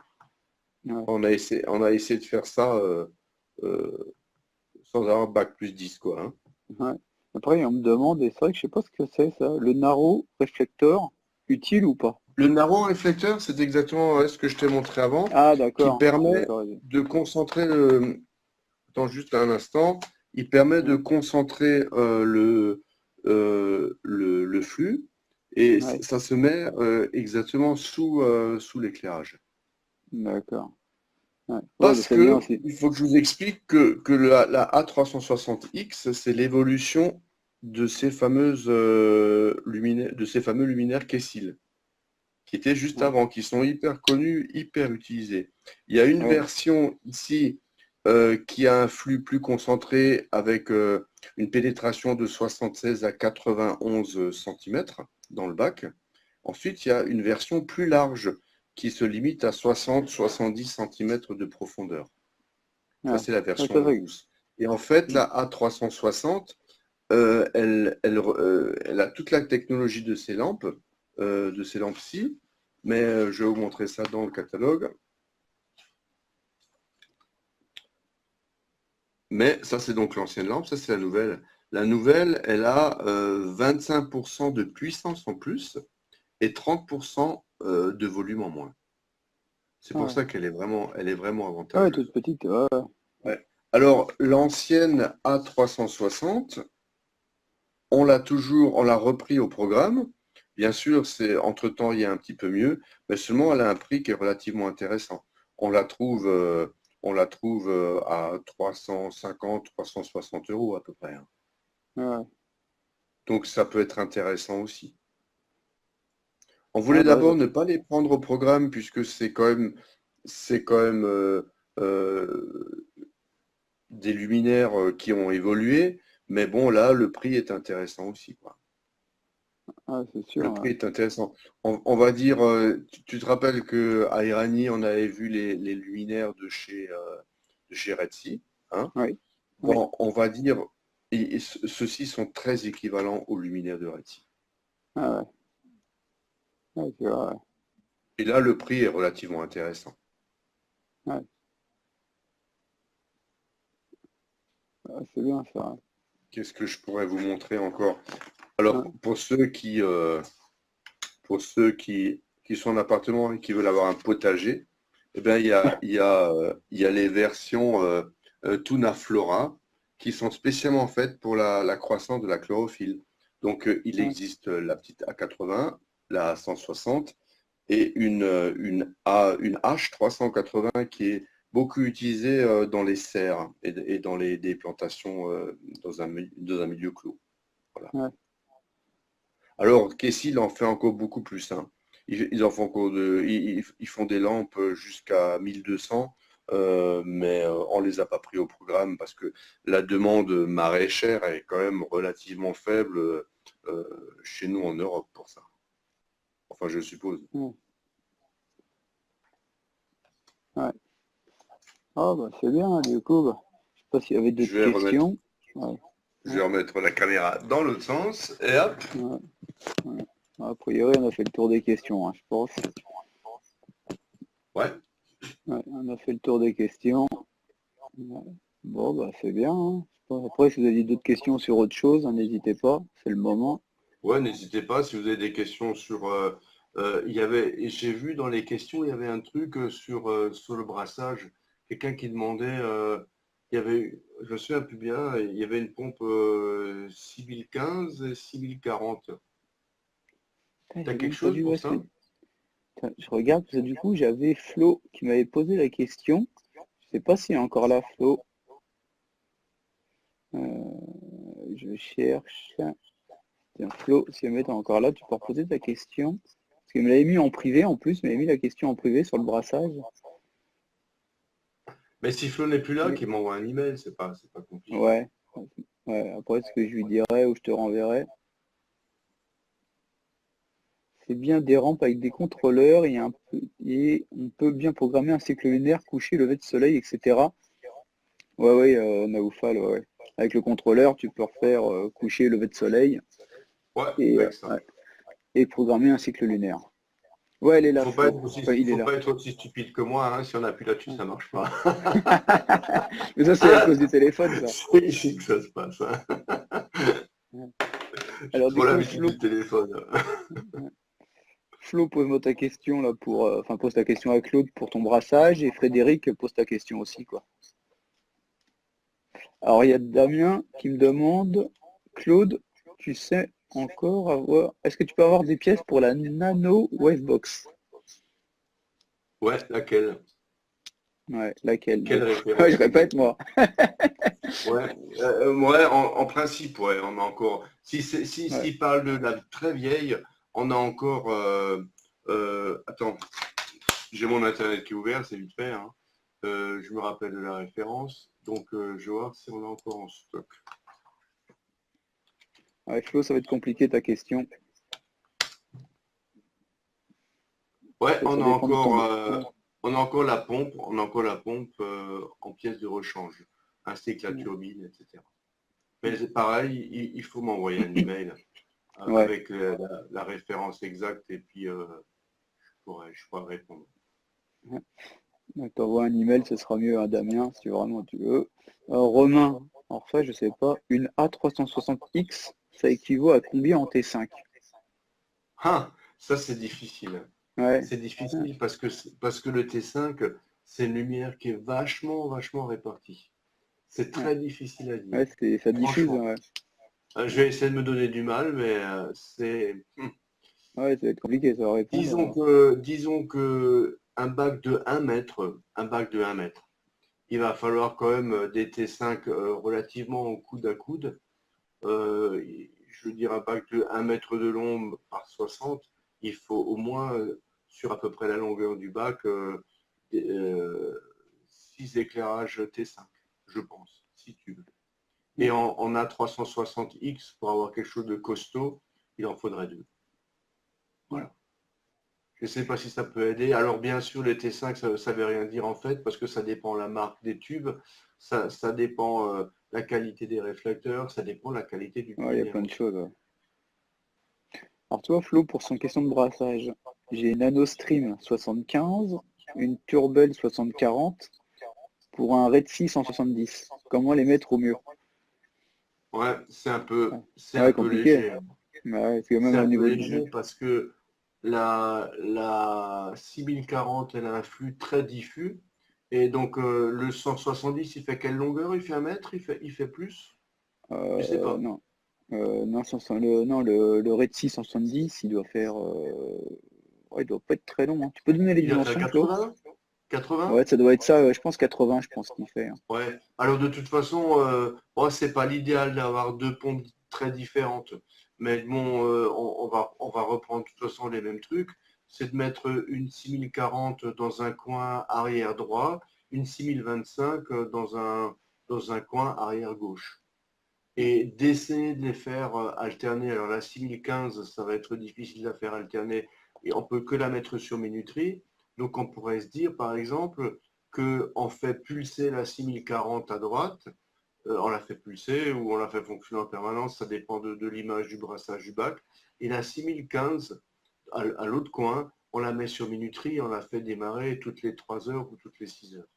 S1: Ouais.
S2: On a essayé de faire ça euh, sans avoir bac plus 10 quoi, hein.
S1: Ouais. Après, on me demande, et c'est vrai que je sais pas ce que c'est ça, le narrow réflecteur, utile ou pas?
S2: Le narrow réflecteur, c'est exactement ce que je t'ai montré avant,
S1: Ah
S2: qui
S1: d'accord,
S2: permet
S1: d'accord.
S2: de concentrer le. Attends juste un instant. Il permet de
S1: Ouais.
S2: concentrer le flux et
S1: Ouais.
S2: ça se met exactement sous l'éclairage.
S1: D'accord. Ouais. Ouais, bah,
S2: Parce
S1: c'est bien
S2: que
S1: aussi.
S2: il faut que je vous explique que la A360X, c'est l'évolution de ces de ces fameux luminaires Kessil, qui étaient juste
S1: Ouais.
S2: avant, qui sont hyper connus, hyper utilisés. Il y a une
S1: Ouais.
S2: version ici qui a un flux plus concentré avec une pénétration de 76 à 91 cm dans le bac. Ensuite, il y a une version plus large qui se limite à 60-70 cm de profondeur. Ça,
S1: Ouais.
S2: c'est la
S1: Ouais,
S2: version
S1: c'est
S2: eau
S1: vrai.
S2: douce. Et en fait, la A360, elle a toute la technologie de ces lampes-ci, mais je vais vous montrer ça dans le catalogue. Mais ça, c'est donc l'ancienne lampe, ça, c'est la nouvelle. La nouvelle, elle a 25% de puissance en plus et 30% de volume en moins. C'est pour ça qu'elle est vraiment
S1: Ouais,
S2: avantageuse.
S1: toute petite. Ouais.
S2: Ouais. Alors, l'ancienne A360, on l'a repris au programme. Bien sûr, entre-temps, il y a un petit peu mieux, mais seulement elle a un prix qui est relativement intéressant. On la trouve à 350, 360 € à peu près, hein.
S1: Ouais.
S2: Donc, ça peut être intéressant aussi. On
S1: Ah,
S2: voulait
S1: bah,
S2: d'abord ne pas les prendre au programme puisque c'est quand même euh, des luminaires qui ont évolué, mais bon, là, le prix est intéressant aussi, quoi.
S1: c'est
S2: Le
S1: sûr.
S2: prix est intéressant. On va dire, tu te rappelles qu'à Irani, on avait vu les luminaires de chez Retsi, hein?
S1: Oui. Oui.
S2: Bon, on va dire, ceux-ci sont très équivalents aux luminaires de Retsi.
S1: Ah, ouais. Ouais, c'est vrai.
S2: Et là, le prix est relativement intéressant.
S1: Ouais. C'est bien ça.
S2: Qu'est-ce que je pourrais vous montrer encore? Alors,
S1: Ouais.
S2: pour ceux qui sont en appartement et qui veulent avoir un potager, eh bien, il y a les versions Tuna Flora qui sont spécialement faites pour la croissance de la chlorophylle. Donc, il
S1: Ouais.
S2: existe la petite A80, la A160 et une H380 qui est beaucoup utilisée dans les serres et dans des plantations dans un milieu clos. Voilà.
S1: Ouais.
S2: Alors, Kessil en fait encore beaucoup plus, hein. Ils en font encore ils font des lampes jusqu'à 1200, mais on les a pas pris au programme parce que la demande maraîchère est quand même relativement faible chez nous en Europe pour ça. Enfin, je suppose.
S1: Ouais. Ouais. Ah, bah, c'est bien, du coup. Bah, je sais pas s'il y avait d'autres
S2: Je vais remettre,
S1: questions. Ouais.
S2: je
S1: Ouais.
S2: vais remettre la caméra dans l'autre sens et hop.
S1: Ouais. Ouais. A priori, on a fait le tour des questions, hein, je pense.
S2: Ouais.
S1: Ouais, on a fait le tour des questions. Ouais. Bon, bah, c'est bien, hein. Après, si vous avez d'autres questions sur autre chose, hein, n'hésitez pas, c'est le moment.
S2: Ouais, n'hésitez pas si vous avez des questions sur. J'ai vu dans les questions, il y avait un truc sur le brassage. Quelqu'un qui demandait, je me souviens plus bien, il y avait une pompe 6015 et 6040.
S1: Putain,
S2: T'as
S1: j'ai
S2: quelque
S1: même pas
S2: chose
S1: vu où
S2: pour
S1: est-ce que...
S2: ça?
S1: Putain, je regarde, parce que du coup, j'avais Flo qui m'avait posé la question. Je sais pas s'il est encore là, Flo. Je cherche. Tiens, Flo, si jamais t'es encore là, tu peux reposer ta question. Parce qu'il me l'avait mis en privé en plus, il m'avait mis la question en privé sur le brassage.
S2: Mais si Flo n'est plus là,
S1: Mais
S2: qu'il m'envoie un email, c'est pas compliqué.
S1: ouais, ouais, après ce que je lui dirai ou je te renverrai. C'est bien des rampes avec des contrôleurs et on peut bien programmer un cycle lunaire, coucher, lever de soleil, etc. Ouais, ouais, Naoufal, ouais, ouais. Avec le contrôleur, tu peux refaire coucher, lever de soleil
S2: Ouais,
S1: et,
S2: avec ça.
S1: ouais, et programmer un cycle lunaire. Ouais, elle est là, Flo. Enfin, il est
S2: Faut
S1: là.
S2: pas être aussi stupide que moi, hein. Si on appuie là-dessus,
S1: Ouais.
S2: ça marche pas.
S1: Mais ça, c'est à cause du téléphone, ça.
S2: C'est ici que ça se passe, hein.
S1: Ouais.
S2: J'ai
S1: Alors du
S2: trop
S1: coup,
S2: l'habitude
S1: Flo,
S2: du téléphone.
S1: ouais. Flo, pose-moi ta question là pour, enfin, pose ta question à Claude pour ton brassage et Frédéric pose ta question aussi, quoi. Alors il y a Damien qui me demande, Claude, tu sais encore avoir, est-ce que tu peux avoir des pièces pour la Nano Wavebox?
S2: Ouais, laquelle?
S1: Ouais, laquelle?
S2: Quelle
S1: Bon, ouais, je
S2: référence
S1: répète moi.
S2: exactement? Ouais, ouais, en principe, ouais, on a encore.
S1: Ouais,
S2: S'il parle de la très vieille, on a encore. Attends, j'ai mon internet qui est ouvert, c'est vite fait, hein. Je me rappelle de la référence, donc je vais voir si on a encore en stock.
S1: ouais, Flo, ça va être compliqué ta question.
S2: Ouais,
S1: Ça dépend de ton. Ouais,
S2: on a encore la pompe, on a encore la pompe en pièces de rechange, ainsi que la
S1: ouais.
S2: turbine, etc. Mais c'est pareil, il faut m'envoyer un email
S1: Ouais.
S2: avec la référence exacte et puis je pourrai répondre.
S1: Donc, t'envoies un email, ce sera mieux à Damien, si vraiment tu veux. Romain, alors ça, je sais pas, une A360X, ça équivaut à combien en T5?
S2: Ah, ça c'est difficile.
S1: Ouais.
S2: C'est difficile parce que le T5, c'est une lumière qui est vachement, vachement répartie. C'est
S1: Ouais,
S2: très difficile à dire.
S1: ouais, ça diffuse,
S2: Franchement.
S1: ouais.
S2: Je vais essayer de me donner du mal, mais
S1: Ouais, ça va être compliqué, ça va
S2: disons
S1: répondre.
S2: que un bac de 1 mètre, il va falloir quand même des T5 relativement au coude à coude. Je veux dire, un bac de 1 mètre de long par 60, il faut au moins, sur à peu près la longueur du bac, 6 éclairages T5, je pense, si tu veux. Et
S1: Ouais.
S2: en A360X, pour avoir quelque chose de costaud, il en faudrait 2.
S1: Ouais.
S2: Voilà. Je ne sais pas si ça peut aider. Alors bien sûr, les T5, ça ne veut rien dire en fait, parce que ça dépend la marque des tubes, ça dépend la qualité des réflecteurs, ça dépend la qualité du
S1: Ouais, il y a
S2: polymère
S1: plein de
S2: aussi.
S1: choses. Ouais. Alors toi, Flo, pour son question de brassage, j'ai une NanoStream 75, une Turbel 6040 pour un Red 6 en 70. Comment les mettre au mieux?
S2: Ouais,
S1: Ouais,
S2: c'est un
S1: ouais,
S2: peu
S1: compliqué.
S2: léger.
S1: Bah ouais, parce que
S2: C'est
S1: même au
S2: un peu
S1: niveau du...
S2: léger parce que la 6040, elle a un flux très diffus. Et donc, le 170, il fait quelle longueur? Il fait 1 mètre? Il fait plus? Je sais pas.
S1: Non. Non, le Red 6 en 70, il doit faire... ouais, il doit pas être très long, hein. Tu peux donner les
S2: Il doit faire
S1: dimensions, Flo?
S2: 80? 80?
S1: Ouais, ça doit être ça, je pense 80, je pense qu'il fait, hein.
S2: Ouais. Alors, de toute façon, bon, c'est pas l'idéal d'avoir deux pompes très différentes. Mais bon, on va reprendre de toute façon les mêmes trucs. C'est de mettre une 6040 dans un coin arrière droit, une 6025 dans un coin arrière gauche. Et d'essayer de les faire alterner. Alors la 6015, ça va être difficile à faire alterner et on peut que la mettre sur minuterie. Donc on pourrait se dire par exemple qu'on fait pulser la 6040 à droite, on la fait pulser ou on la fait fonctionner en permanence, ça dépend de l'image du brassage du bac. Et la 6015, à l'autre coin, on la met sur minuterie, on la fait démarrer toutes les 3 heures ou toutes les 6 heures.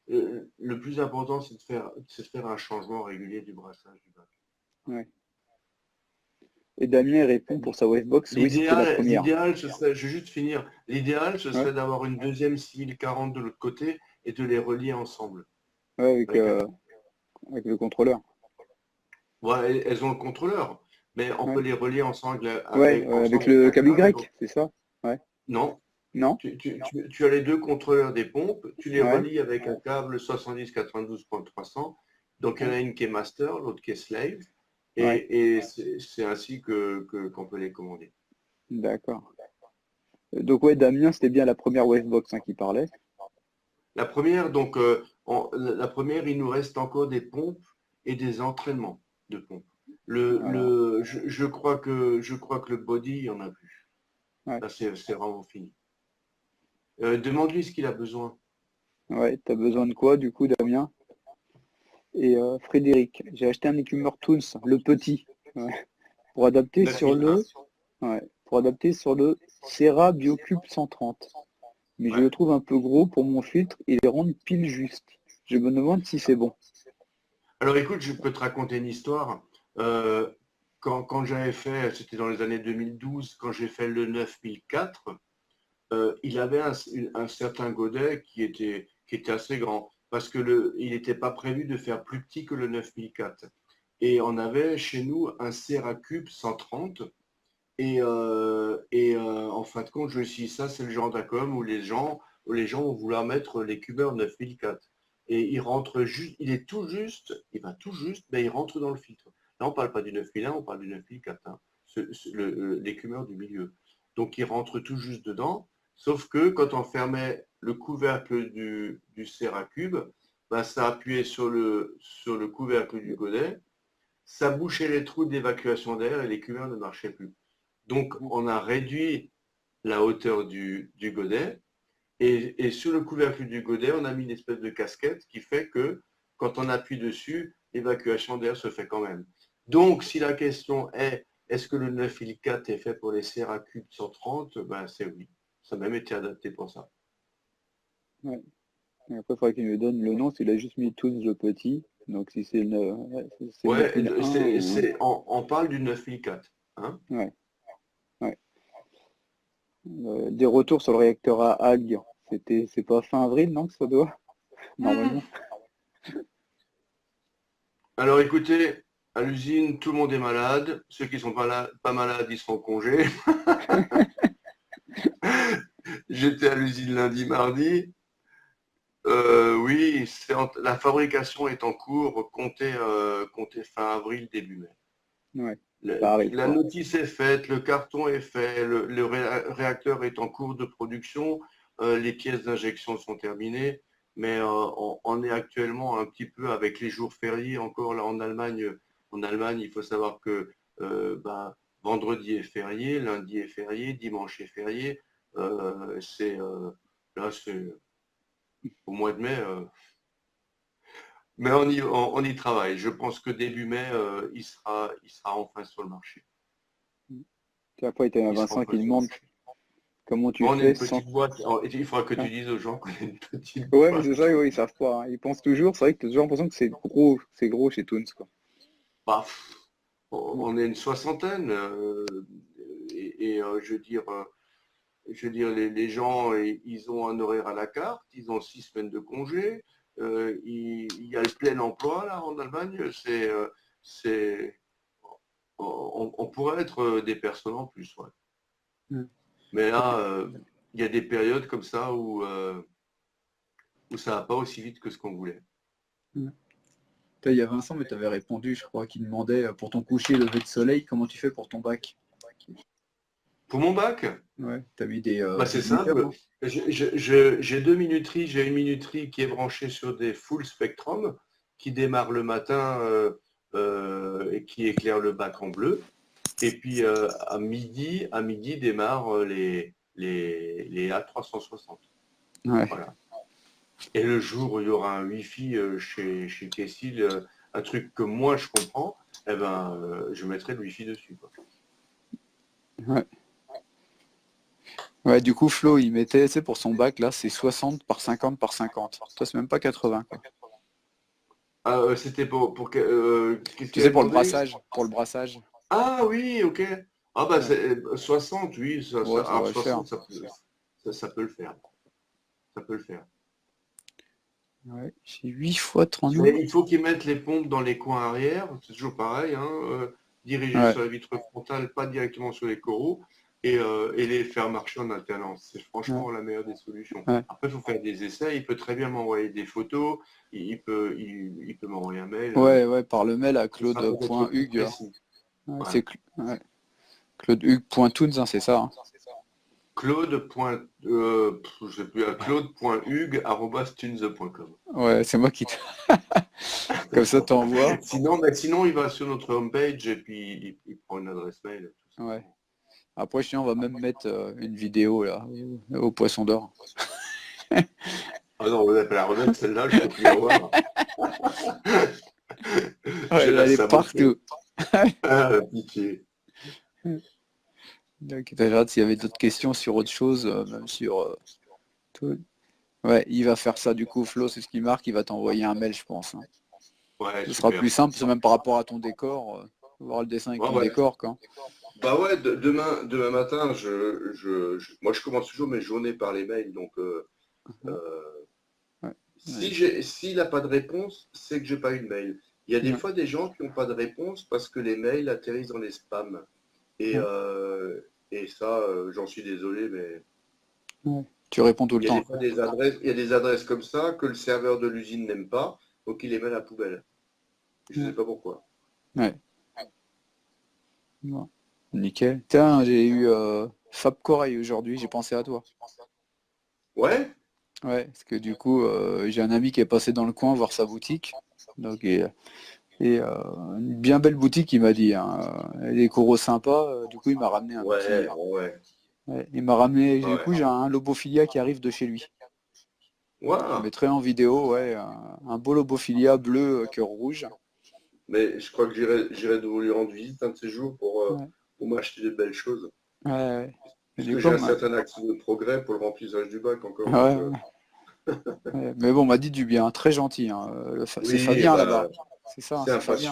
S2: Le plus important, c'est de faire un changement régulier du brassage du bac.
S1: Ouais. Et Damien répond pour sa Wavebox, oui, c'était la première.
S2: L'idéal, ce serait, je vais juste finir, l'idéal, ce
S1: Ouais,
S2: serait d'avoir une deuxième 6040 de l'autre côté et de les relier ensemble
S1: ouais,
S2: avec un.
S1: avec le contrôleur.
S2: Ouais, elles ont le contrôleur, mais on peut
S1: Ouais,
S2: les relier ensemble
S1: ouais, avec
S2: avec
S1: le
S2: un
S1: câble
S2: câble.
S1: Y, c'est ça? Ouais.
S2: Non,
S1: Non?
S2: tu as les deux contrôleurs des pompes, tu les
S1: Ouais,
S2: relies avec un câble 70-92.300. Donc il y en
S1: ouais,
S2: a une qui est master, l'autre qui est slave,
S1: ouais,
S2: et c'est ainsi qu'on peut les commander.
S1: d'accord. Donc ouais, Damien, c'était bien la première Wavebox, hein, qui parlait.
S2: La première, donc, la première, il nous reste encore des pompes et des entraînements de pompes.
S1: Alors,
S2: Je crois que le body, il n'y en a plus.
S1: ouais,
S2: Là, c'est vraiment fini. Demande-lui ce qu'il a besoin.
S1: ouais, t'as besoin de quoi du coup, Damien? Et Frédéric, j'ai acheté un écumeur Toons, le petit, ouais, pour adapter sur
S2: 9001.
S1: le, ouais, pour adapter sur le Serra Biocube 130. Mais je le
S2: Ouais.
S1: trouve un peu gros pour mon filtre et les rendre pile juste. Je me demande si c'est bon.
S2: Alors écoute, je peux te raconter une histoire. Euh, quand j'avais fait, c'était dans les années 2012, quand j'ai fait le 9004, il avait un certain godet qui était assez grand, parce que il n'était pas prévu de faire plus petit que le 9004. Et on avait chez nous un Serracube 130. En fin de compte, je me suis dit, ça, c'est le genre d'Acom où les gens vont vouloir mettre les cubeurs 9004. Et il rentre juste, il est tout juste, il va tout juste, mais il rentre dans le filtre. Là, on ne parle pas du 9001, on parle du 9004, hein, l'écumeur du milieu. Donc, il rentre tout juste dedans, sauf que quand on fermait le couvercle du Serracube, ben, ça appuyait sur le couvercle du godet, ça bouchait les trous d'évacuation d'air et l'écumeur ne marchait plus. Donc, on a réduit la hauteur du godet et sur le couvercle du godet, on a mis une espèce de casquette qui fait que quand on appuie dessus, évacuation d'air se fait quand même. Donc, si la question est, est-ce que le 9,4 est fait pour les CRAQ de 130, ben c'est oui. Ça a même été adapté pour ça.
S1: Ouais. Et après, il faudrait qu'il me donne le nom, s'il a juste mis Toons le petit. Donc si c'est c'est le
S2: Ouais,
S1: 9001 ou...
S2: on parle du 9,4. Hein.
S1: Ouais, ouais. Des retours sur le réacteur à algues. C'est pas fin avril, non, que ça doit? Normalement.
S2: Alors écoutez, à l'usine, tout le monde est malade. Ceux qui sont pas malades, ils seront en congé. J'étais à l'usine lundi, mardi. Oui, la fabrication est en cours, comptez fin avril, début mai.
S1: Ouais, ça arrive,
S2: La
S1: quoi.
S2: notice est faite, le carton est fait, le réacteur est en cours de production, les pièces d'injection sont terminées, mais on est actuellement un petit peu avec les jours fériés encore là en Allemagne. En Allemagne, il faut savoir que vendredi est férié, lundi est férié, dimanche est férié. Là, c'est au mois de mai. Mais on y travaille. Je pense que début mai, il sera enfin sur le marché.
S1: Puis après, il y a
S2: Il sera
S1: Vincent
S2: enfin
S1: qui
S2: sur le
S1: demande
S2: marché.
S1: comment tu
S2: Bon, on est
S1: fais
S2: une
S1: sans...
S2: petite boîte. Il faudra que tu
S1: Ouais,
S2: dises aux gens qu'on est une petite
S1: ouais, mais c'est
S2: boîte.
S1: ça, oui, ils savent pas, hein. Ils pensent toujours, c'est vrai que t'as toujours l'impression que c'est gros chez Toons, quoi.
S2: Bah,
S1: Ouais,
S2: on est une soixantaine. Je veux dire, les gens, ils ont un horaire à la carte, ils ont 6 semaines de congé. Il y a le plein emploi là en Allemagne. C'est, on pourrait être des personnes en plus, ouais.
S1: ouais.
S2: Mais
S1: Et
S2: là,
S1: puis,
S2: il y a des périodes comme ça où ça va pas aussi vite que ce qu'on voulait.
S1: ouais. Toi, il y a Vincent, mais tu avais répondu, je crois, qui demandait pour ton coucher lever de soleil, comment tu fais pour ton bac?
S2: Pour mon bac,
S1: Ouais, t'as mis
S2: bah,
S1: des
S2: c'est
S1: minuteurs,
S2: simple.
S1: non?
S2: J'ai deux minuteries. J'ai une minuterie qui est branchée sur des full spectrum, qui démarre le matin et qui éclaire le bac en bleu. Et puis à midi démarrent les A360.
S1: Ouais.
S2: Voilà. Et le jour où il y aura un Wi-Fi chez Kessil, un truc que moi je comprends, eh ben, je mettrai le Wi-Fi dessus, quoi.
S1: Ouais. Ouais, du coup, Flo, il mettait, tu sais, pour son bac, là, c'est 60 par 50 par 50. Toi, c'est même pas 80, quoi.
S2: Ah, c'était qu'est-ce
S1: Tu
S2: qu'il
S1: sais,
S2: avait
S1: pour le
S2: demandé?
S1: brassage, pour le brassage.
S2: Ah oui, ok. Ah bah
S1: Ouais,
S2: c'est 60, oui.
S1: ouais, ça
S2: Alors
S1: devrait le faire.
S2: 60, ça peut le faire. Ça peut le faire.
S1: Ouais, j'ai 8 fois 32.
S2: Mais il faut qu'ils mettent les pompes dans les coins arrière, c'est toujours pareil, hein, dirigées
S1: Ouais,
S2: sur la vitre frontale, pas directement sur les coraux, et les faire marcher en alternance. C'est
S1: ouais,
S2: franchement la meilleure des solutions.
S1: ouais.
S2: Après, il faut faire des essais, il peut très bien m'envoyer des photos, il peut m'envoyer un mail,
S1: Ouais, ouais, par le mail à
S2: ce sera peut-être plus
S1: claude.hugues.
S2: précis.
S1: Ouais,
S2: Voilà.
S1: c'est ouais, claudehugues.toons, hein, c'est ça, hein.
S2: Claude. Je sais plus, claude.hugues@tunze.com.
S1: Ouais, c'est moi qui... Comme ça, t'envoies.
S2: Sinon, il va sur notre homepage et puis il prend une adresse mail, tout
S1: Ouais.
S2: simplement.
S1: Après, sinon, on va même mettre une vidéo, là, au Poisson d'Or.
S2: Ah non, vous n'allez pas la remettre, celle-là, je ne peux plus la voir.
S1: Ouais,
S2: J'ai la
S1: elle est
S2: sabotée.
S1: partout.
S2: Ah, pitié.
S1: Donc, t'as regardé s'il y avait d'autres questions sur autre chose, même sur tout. Ouais, il va faire ça du coup, Flo, c'est ce qui marque, il va t'envoyer un mail, je pense, hein.
S2: Ouais,
S1: Ce sera
S2: super.
S1: plus simple, c'est même par rapport à ton décor, voir le dessin avec
S2: Ouais,
S1: ton
S2: ouais.
S1: décor, quoi.
S2: Bah ouais, demain matin, moi je commence toujours mes journées par les mails, donc
S1: Mhm.
S2: euh,
S1: Ouais, ouais,
S2: s'il n'a pas de réponse, c'est que j'ai pas eu de mail. Il y a des
S1: ouais,
S2: fois des gens qui n'ont pas de réponse parce que les mails atterrissent dans les spams. Et,
S1: ouais,
S2: euh, et ça, j'en suis désolé, mais
S1: ouais. Tu réponds tout
S2: il
S1: le
S2: y a
S1: temps,
S2: des fois
S1: quoi.
S2: il y a des adresses comme ça que le serveur de l'usine n'aime pas, donc il les met à la poubelle. Je ne sais
S1: Ouais,
S2: pas pourquoi.
S1: ouais. Bon. Nickel. Tiens, j'ai eu Fab Coreil aujourd'hui, j'ai pensé à toi.
S2: Ouais?
S1: Ouais, parce que du coup, j'ai un ami qui est passé dans le coin voir sa boutique. Donc, une bien belle boutique, il m'a dit, hein. Des coraux sympas, du coup, il m'a ramené un petit.
S2: Ouais, ouais,
S1: Ouais, il m'a ramené, du
S2: ouais.
S1: coup, j'ai un lobophilia qui arrive de chez lui. Je
S2: Waouh!
S1: mettrai en vidéo, ouais, un beau lobophilia bleu, cœur rouge.
S2: Mais je crois que j'irai de vous lui rendre visite un de ces jours
S1: Ouais,
S2: pour m'acheter des belles choses.
S1: ouais, ouais. Et
S2: Puisque
S1: du
S2: j'ai
S1: coup,
S2: un certain axe de progrès pour le remplissage du bac encore. Donc,
S1: ouais, ouais. Mais bon, on m'a dit du bien, très gentil, hein. C'est
S2: oui, eh
S1: Fabien là-bas.
S2: ben,
S1: C'est ça, hein, c'est Fabien.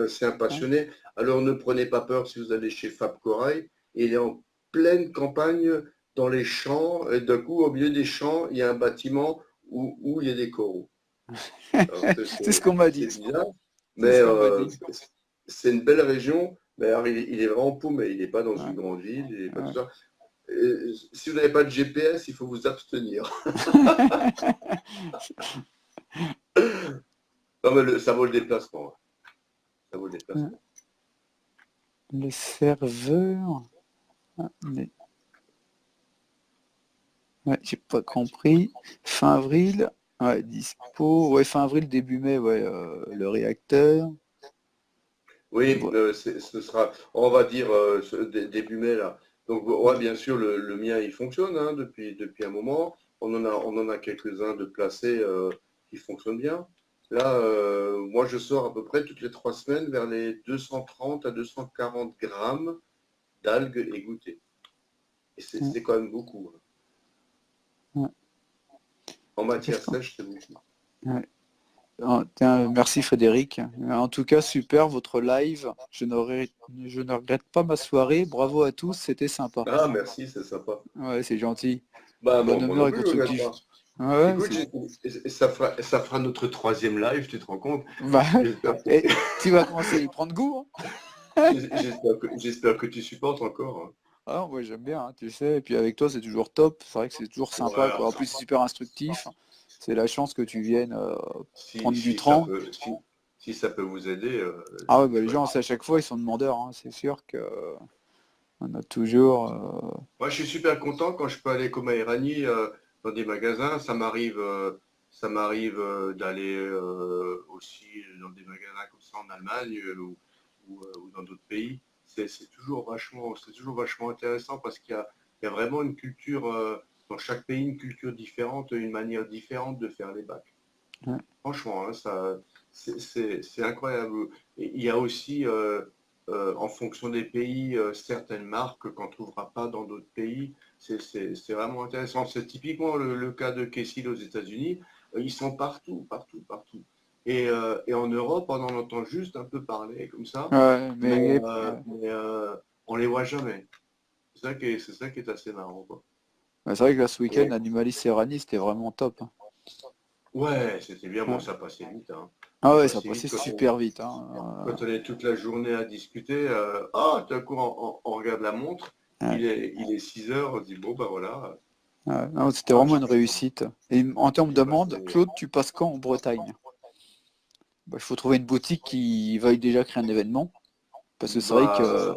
S2: c'est un
S1: Ouais.
S2: passionné. Alors ne prenez pas peur si vous allez chez Fab Corail. Il est en pleine campagne dans les champs. Et d'un coup, au milieu des champs, il y a un bâtiment où il y a des coraux. Alors,
S1: C'est ce qu'on m'a dit.
S2: c'est bizarre,
S1: C'est
S2: mais
S1: ce qu'on m'a dit.
S2: c'est une belle région. Mais alors, il est vraiment paumé. Il n'est pas dans une
S1: Ouais,
S2: grande ville. Il n'est pas tout
S1: ouais.
S2: ça. Et si vous n'avez pas de GPS, il faut vous abstenir. Non, mais ça vaut le déplacement. Ça vaut le
S1: Ouais.
S2: déplacement.
S1: Les serveurs. Ouais, j'ai pas compris. Fin avril, ouais, dispo. Ouais, fin avril, début mai, ouais, le réacteur.
S2: Oui,
S1: Ouais,
S2: ce sera, on va dire, début mai là. Donc, ouais,
S1: ouais,
S2: bien sûr, le mien, il fonctionne hein, depuis un moment. On en a quelques-uns de placés qui fonctionnent bien. Là, moi, je sors à peu près toutes les 3 semaines vers les 230 à 240 grammes d'algues égouttées. Et
S1: ouais,
S2: c'est quand même beaucoup, hein.
S1: ouais.
S2: En
S1: Qu'est-ce
S2: matière
S1: qu'on-
S2: sèche, c'est beaucoup.
S1: ouais. Tiens, merci Frédéric. En tout cas, super votre live. Je ne regrette pas ma soirée. Bravo à tous, c'était sympa.
S2: Ah, merci, c'est sympa.
S1: Ouais, c'est gentil.
S2: Bah,
S1: Bonne
S2: moi non
S1: humeur et
S2: plus, je ne regrette
S1: constructif.
S2: pas.
S1: Ouais, ouais,
S2: Écoute, ça fera notre troisième live, tu te rends compte?
S1: Bah,
S2: J'espère que,
S1: et tu vas commencer à y prendre goût, hein.
S2: j'espère que tu supportes encore, hein.
S1: Ah, moi j'aime bien, hein, tu sais, et puis avec toi c'est toujours top, c'est vrai que c'est toujours sympa,
S2: Ouais,
S1: quoi. En plus c'est super instructif, c'est la chance que tu viennes
S2: si,
S1: prendre du
S2: si ça
S1: temps.
S2: peut, si, si ça peut vous aider,
S1: Ah ouais,
S2: c'est
S1: bah, les
S2: chouette.
S1: gens, c'est à chaque fois, ils sont demandeurs, hein, c'est sûr que on a toujours...
S2: Moi, je suis super content quand je peux aller comme à Irani dans des magasins. Ça m'arrive d'aller aussi dans des magasins comme ça en Allemagne ou dans d'autres pays. C'est toujours vachement intéressant parce qu'il y a vraiment une culture, dans chaque pays, une culture différente, une manière différente de faire les bacs.
S1: ouais,
S2: Franchement, hein, c'est incroyable. Et il y a aussi, en fonction des pays, certaines marques qu'on ne trouvera pas dans d'autres pays. C'est vraiment intéressant. C'est typiquement le cas de Kessil aux États-Unis. Ils sont partout, partout, partout. Et en Europe, on en entend juste un peu parler comme ça,
S1: ouais,
S2: mais,
S1: mais
S2: on les voit jamais. C'est ça qui est assez marrant, quoi.
S1: bah, c'est vrai que là ce week-end,
S2: Et
S1: Animalis Serrani, c'était vraiment top, hein.
S2: ouais, c'était bien. Bon,
S1: Ouais.
S2: ça passait vite, hein.
S1: Ah
S2: Ça
S1: ouais, ça
S2: passait
S1: passait
S2: vite
S1: super vite, hein.
S2: quand on est toute la journée à discuter, tout à coup on regarde la montre,
S1: Ouais,
S2: il est 6 heures, on se dit bon bah voilà,
S1: ouais. Non, c'était
S2: ah,
S1: vraiment une réussite. Et en termes
S2: j'ai
S1: d'amende,
S2: passé.
S1: Claude, tu passes quand en Bretagne? Bah, il faut trouver une boutique qui veuille déjà créer un événement. Parce que c'est vrai
S2: Bah,
S1: que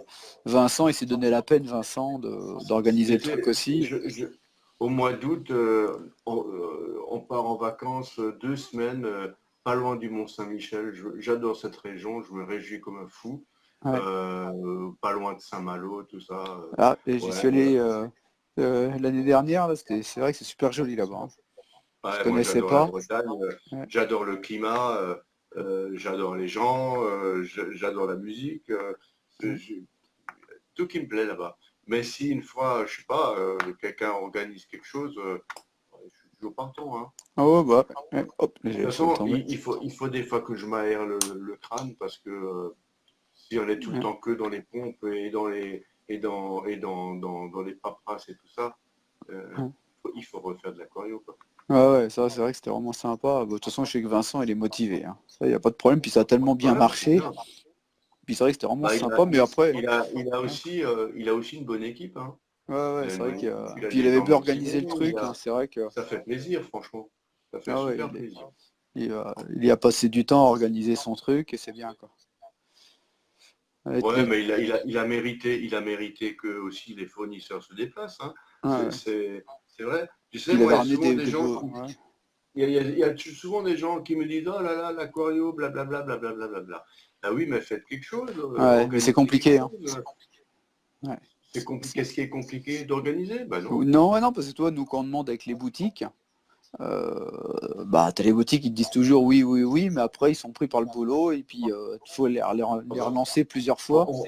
S1: Vincent, il s'est donné la peine, Vincent, d'organiser le truc
S2: l'été,
S1: aussi.
S2: au mois d'août, on part en vacances 2 semaines, pas loin du Mont-Saint-Michel. J'adore cette région, je me réjouis comme un fou.
S1: Ouais.
S2: Pas loin de Saint-Malo, tout ça.
S1: Ah, et j'y
S2: Ouais,
S1: suis allé l'année dernière, là, c'est vrai que c'est super joli là-bas, hein. Je
S2: ouais, moi
S1: connaissais
S2: j'adore la
S1: pas.
S2: Bretagne,
S1: Ouais.
S2: j'adore le climat, j'adore les gens, j'adore la musique, c'est-
S1: Ouais.
S2: j'ai- tout qui me plaît là-bas. Mais si une fois, je sais pas, quelqu'un organise quelque chose, ouais, je suis toujours partant, hein.
S1: Ah ouais, bah, ouais. Hop, j'ai
S2: De toute
S1: laissé le
S2: façon,
S1: tomber.
S2: il faut des fois que je m'aère le crâne parce que si on est tout le
S1: Ouais.
S2: temps que dans les pompes et dans les paperasses et tout ça,
S1: Ouais.
S2: il faut refaire de l'aquario, quoi.
S1: Ouais, ouais, ça, c'est vrai que c'était vraiment sympa. Bah, de toute façon, je sais que Vincent, il est motivé, hein. Ça, il n'y a pas de problème. Puis ça a tellement bien
S2: Ouais, bah, c'est
S1: marché.
S2: bien.
S1: Puis c'est vrai que c'était vraiment
S2: Bah, il a,
S1: sympa. Mais
S2: il,
S1: après, ouais,
S2: il a aussi une bonne équipe, hein.
S1: ouais,
S2: Il
S1: ouais,
S2: a
S1: c'est
S2: une
S1: vrai
S2: bonne
S1: qu'il
S2: équipe, il a
S1: puis il
S2: des
S1: avait
S2: gens
S1: bien
S2: motivés,
S1: organisé le truc, hein. C'est vrai que
S2: ça fait plaisir, franchement. Ça fait
S1: ah ouais,
S2: super plaisir.
S1: il y a passé du temps à organiser son truc et c'est bien, quoi. Ouais,
S2: Ouais, mais il a mérité que aussi les fournisseurs se déplacent, hein.
S1: ouais,
S2: C'est
S1: ouais.
S2: c'est- c'est vrai. Tu sais,
S1: Puis il
S2: moi,
S1: avait
S2: il y a
S1: ramené
S2: souvent des
S1: des
S2: gens
S1: beaux.
S2: qui,
S1: Ouais.
S2: il y a souvent des gens qui me disent, oh là là, l'aquario, blablabla, blablabla, blablabla. Ah oui, mais faites quelque chose,
S1: Ouais, mais c'est
S2: organisez quelque
S1: compliqué, hein.
S2: chose.
S1: Ouais.
S2: C'est compliqué. Qu'est-ce qui est compliqué d'organiser? Ben non.
S1: Non, ouais, non, parce que toi, nous, quand on demande avec les boutiques, Bah, t'as les boutiques qui te disent toujours oui, oui, oui, mais après ils sont pris par le boulot et puis il faut les relancer plusieurs fois.
S2: On,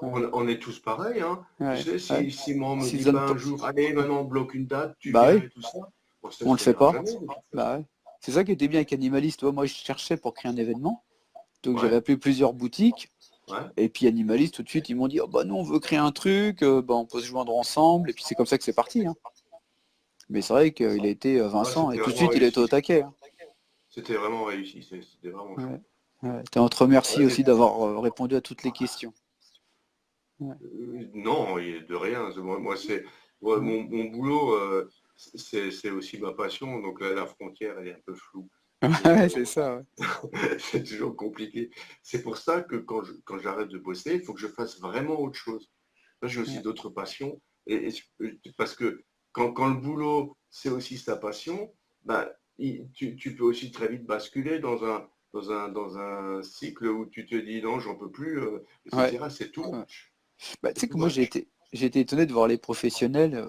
S1: Ouais,
S2: on est tous pareils, hein. Tu
S1: ouais,
S2: sais,
S1: ouais.
S2: si moi on me
S1: S'ils
S2: dit
S1: donnent
S2: pas
S1: pas,
S2: un jour, allez, maintenant on bloque une date, tu
S1: bah
S2: viens
S1: oui,
S2: et tout ça, bon, ça
S1: on le
S2: se
S1: fait
S2: verra
S1: pas.
S2: jamais de toute façon.
S1: Bah ouais. C'est ça qui était bien avec Animaliste. Tu vois, moi je cherchais pour créer un événement, donc j'avais
S2: Ouais,
S1: appelé plusieurs boutiques.
S2: ouais.
S1: Et puis Animaliste, tout de suite, ils m'ont dit, oh bah nous on veut créer un truc, bah, on peut se joindre ensemble, et puis c'est comme ça que c'est parti, hein. Mais c'est vrai qu'il a été
S2: Ouais,
S1: Vincent, et
S2: c'était
S1: tout de
S2: vraiment
S1: suite il était au
S2: réussi.
S1: taquet, hein.
S2: C'était vraiment réussi, c'était vraiment chouette.
S1: Ouais. Ouais. On te remercie
S2: Ouais,
S1: aussi d'avoir répondu à toutes les questions. Ouais.
S2: non, de rien. Moi,
S1: Ouais.
S2: mon boulot, c'est aussi ma passion, donc la frontière, elle est un peu floue. Et
S1: Ouais, c'est ça, ouais.
S2: c'est toujours compliqué. C'est pour ça que quand j'arrête de bosser, il faut que je fasse vraiment autre chose. Moi, j'ai aussi
S1: Ouais.
S2: d'autres passions. Parce que quand le boulot, c'est aussi sa passion, bah, tu peux aussi très vite basculer dans un cycle où tu te dis non, j'en peux plus,
S1: Ouais.
S2: etc. C'est tout
S1: Ouais.
S2: much.
S1: Bah, tu
S2: C'est
S1: sais que
S2: too
S1: moi
S2: much.
S1: j'ai été étonné de voir les professionnels.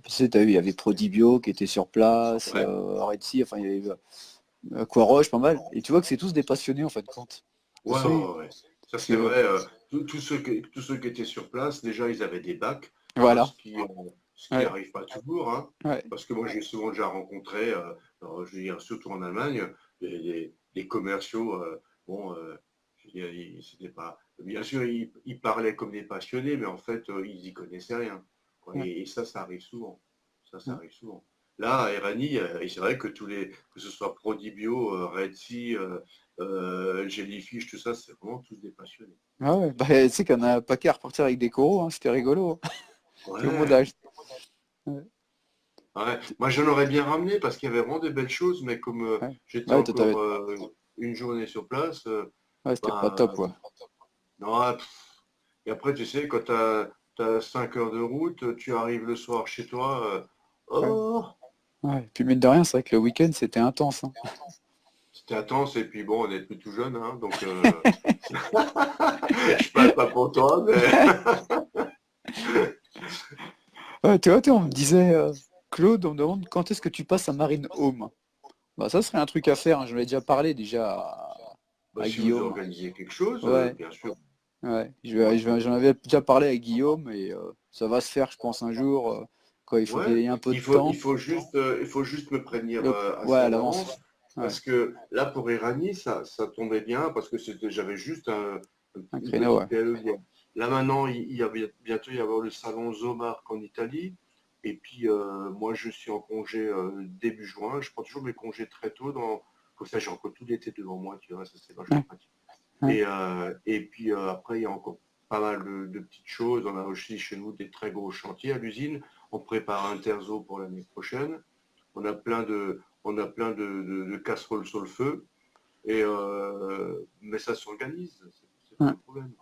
S1: Tu sais, t'as vu, il y avait Prodibio qui était sur place,
S2: Ouais,
S1: Redsi, enfin il y avait Quaroche, pas mal. Et tu vois que c'est tous des passionnés en fin de compte. Tu
S2: ouais,
S1: sais,
S2: ouais, ouais. Ça,
S1: parce
S2: c'est
S1: que
S2: vrai. Tous ceux qui étaient sur place, déjà, ils avaient des bacs, hein,
S1: voilà.
S2: ce qui
S1: Ouais.
S2: arrive pas toujours, hein,
S1: Ouais.
S2: parce que moi, j'ai souvent déjà rencontré, je veux dire, surtout en Allemagne, des commerciaux, bon, je veux dire, c'était pas... Bien sûr, ils parlaient comme des passionnés, mais en fait, ils y connaissaient rien, quoi.
S1: Ouais.
S2: Et ça arrive souvent. Ça
S1: Ouais.
S2: arrive souvent. Là, à Erani, et c'est vrai que que ce soit Prodibio, Red Sea, Jellyfish, tout ça, c'est vraiment tous des passionnés.
S1: Ah ouais. Bah, tu sais qu'on a un paquet à repartir avec des coraux, hein, c'était rigolo, hein. Tout le monde a
S2: Ouais,
S1: acheté. Ouais.
S2: ouais. Moi, j'en aurais bien ramené parce qu'il y avait vraiment des belles choses, mais comme
S1: Ouais.
S2: j'étais
S1: Ouais, toi,
S2: encore une journée sur place,
S1: ouais, c'était pas
S2: ben,
S1: top, quoi.
S2: non, et après, tu sais, quand tu as 5 heures de route, tu arrives le soir chez toi,
S1: Ouais.
S2: oh,
S1: Ouais. Puis mine de rien, c'est vrai que le week-end, c'était intense, hein.
S2: c'était intense, et puis bon, on n'est plus tout jeune, hein, donc je parle pas pour toi, mais
S1: Ouais, tu vois, on me disait, Claude, on me demande quand est-ce que tu passes à Marine Home. Bah, ça serait un truc à faire, hein. J'en ai déjà parlé déjà
S2: bah,
S1: à
S2: si vous
S1: Guillaume.
S2: organisez quelque chose,
S1: Ouais,
S2: bien sûr.
S1: ouais. J'en avais déjà parlé à Guillaume et ça va se faire, je pense, un jour, quand il faut
S2: Ouais,
S1: qu'il y ait un peu de temps.
S2: il faut juste me prévenir
S1: Ouais,
S2: assez
S1: à
S2: à
S1: l'avance.
S2: l'avance,
S1: Ouais,
S2: parce que là, pour Irani, ça tombait bien, parce que j'avais juste
S1: un
S2: une
S1: créneau,
S2: petite
S1: ouais.
S2: période. Là, maintenant, bientôt y avoir le salon Zomark en Italie, et puis moi, je suis en congé début juin. Je prends toujours mes congés très tôt, comme ça, j'ai encore tout l'été devant moi, tu vois, ça c'est vachement
S1: Ouais,
S2: pratique.
S1: ouais,
S2: Et puis après, il y a encore pas mal de petites choses. On a aussi chez nous des très gros chantiers à l'usine. On prépare un terzo pour l'année prochaine. On a plein de casseroles sur le feu. Mais ça s'organise, c'est pas
S1: ouais.
S2: un problème.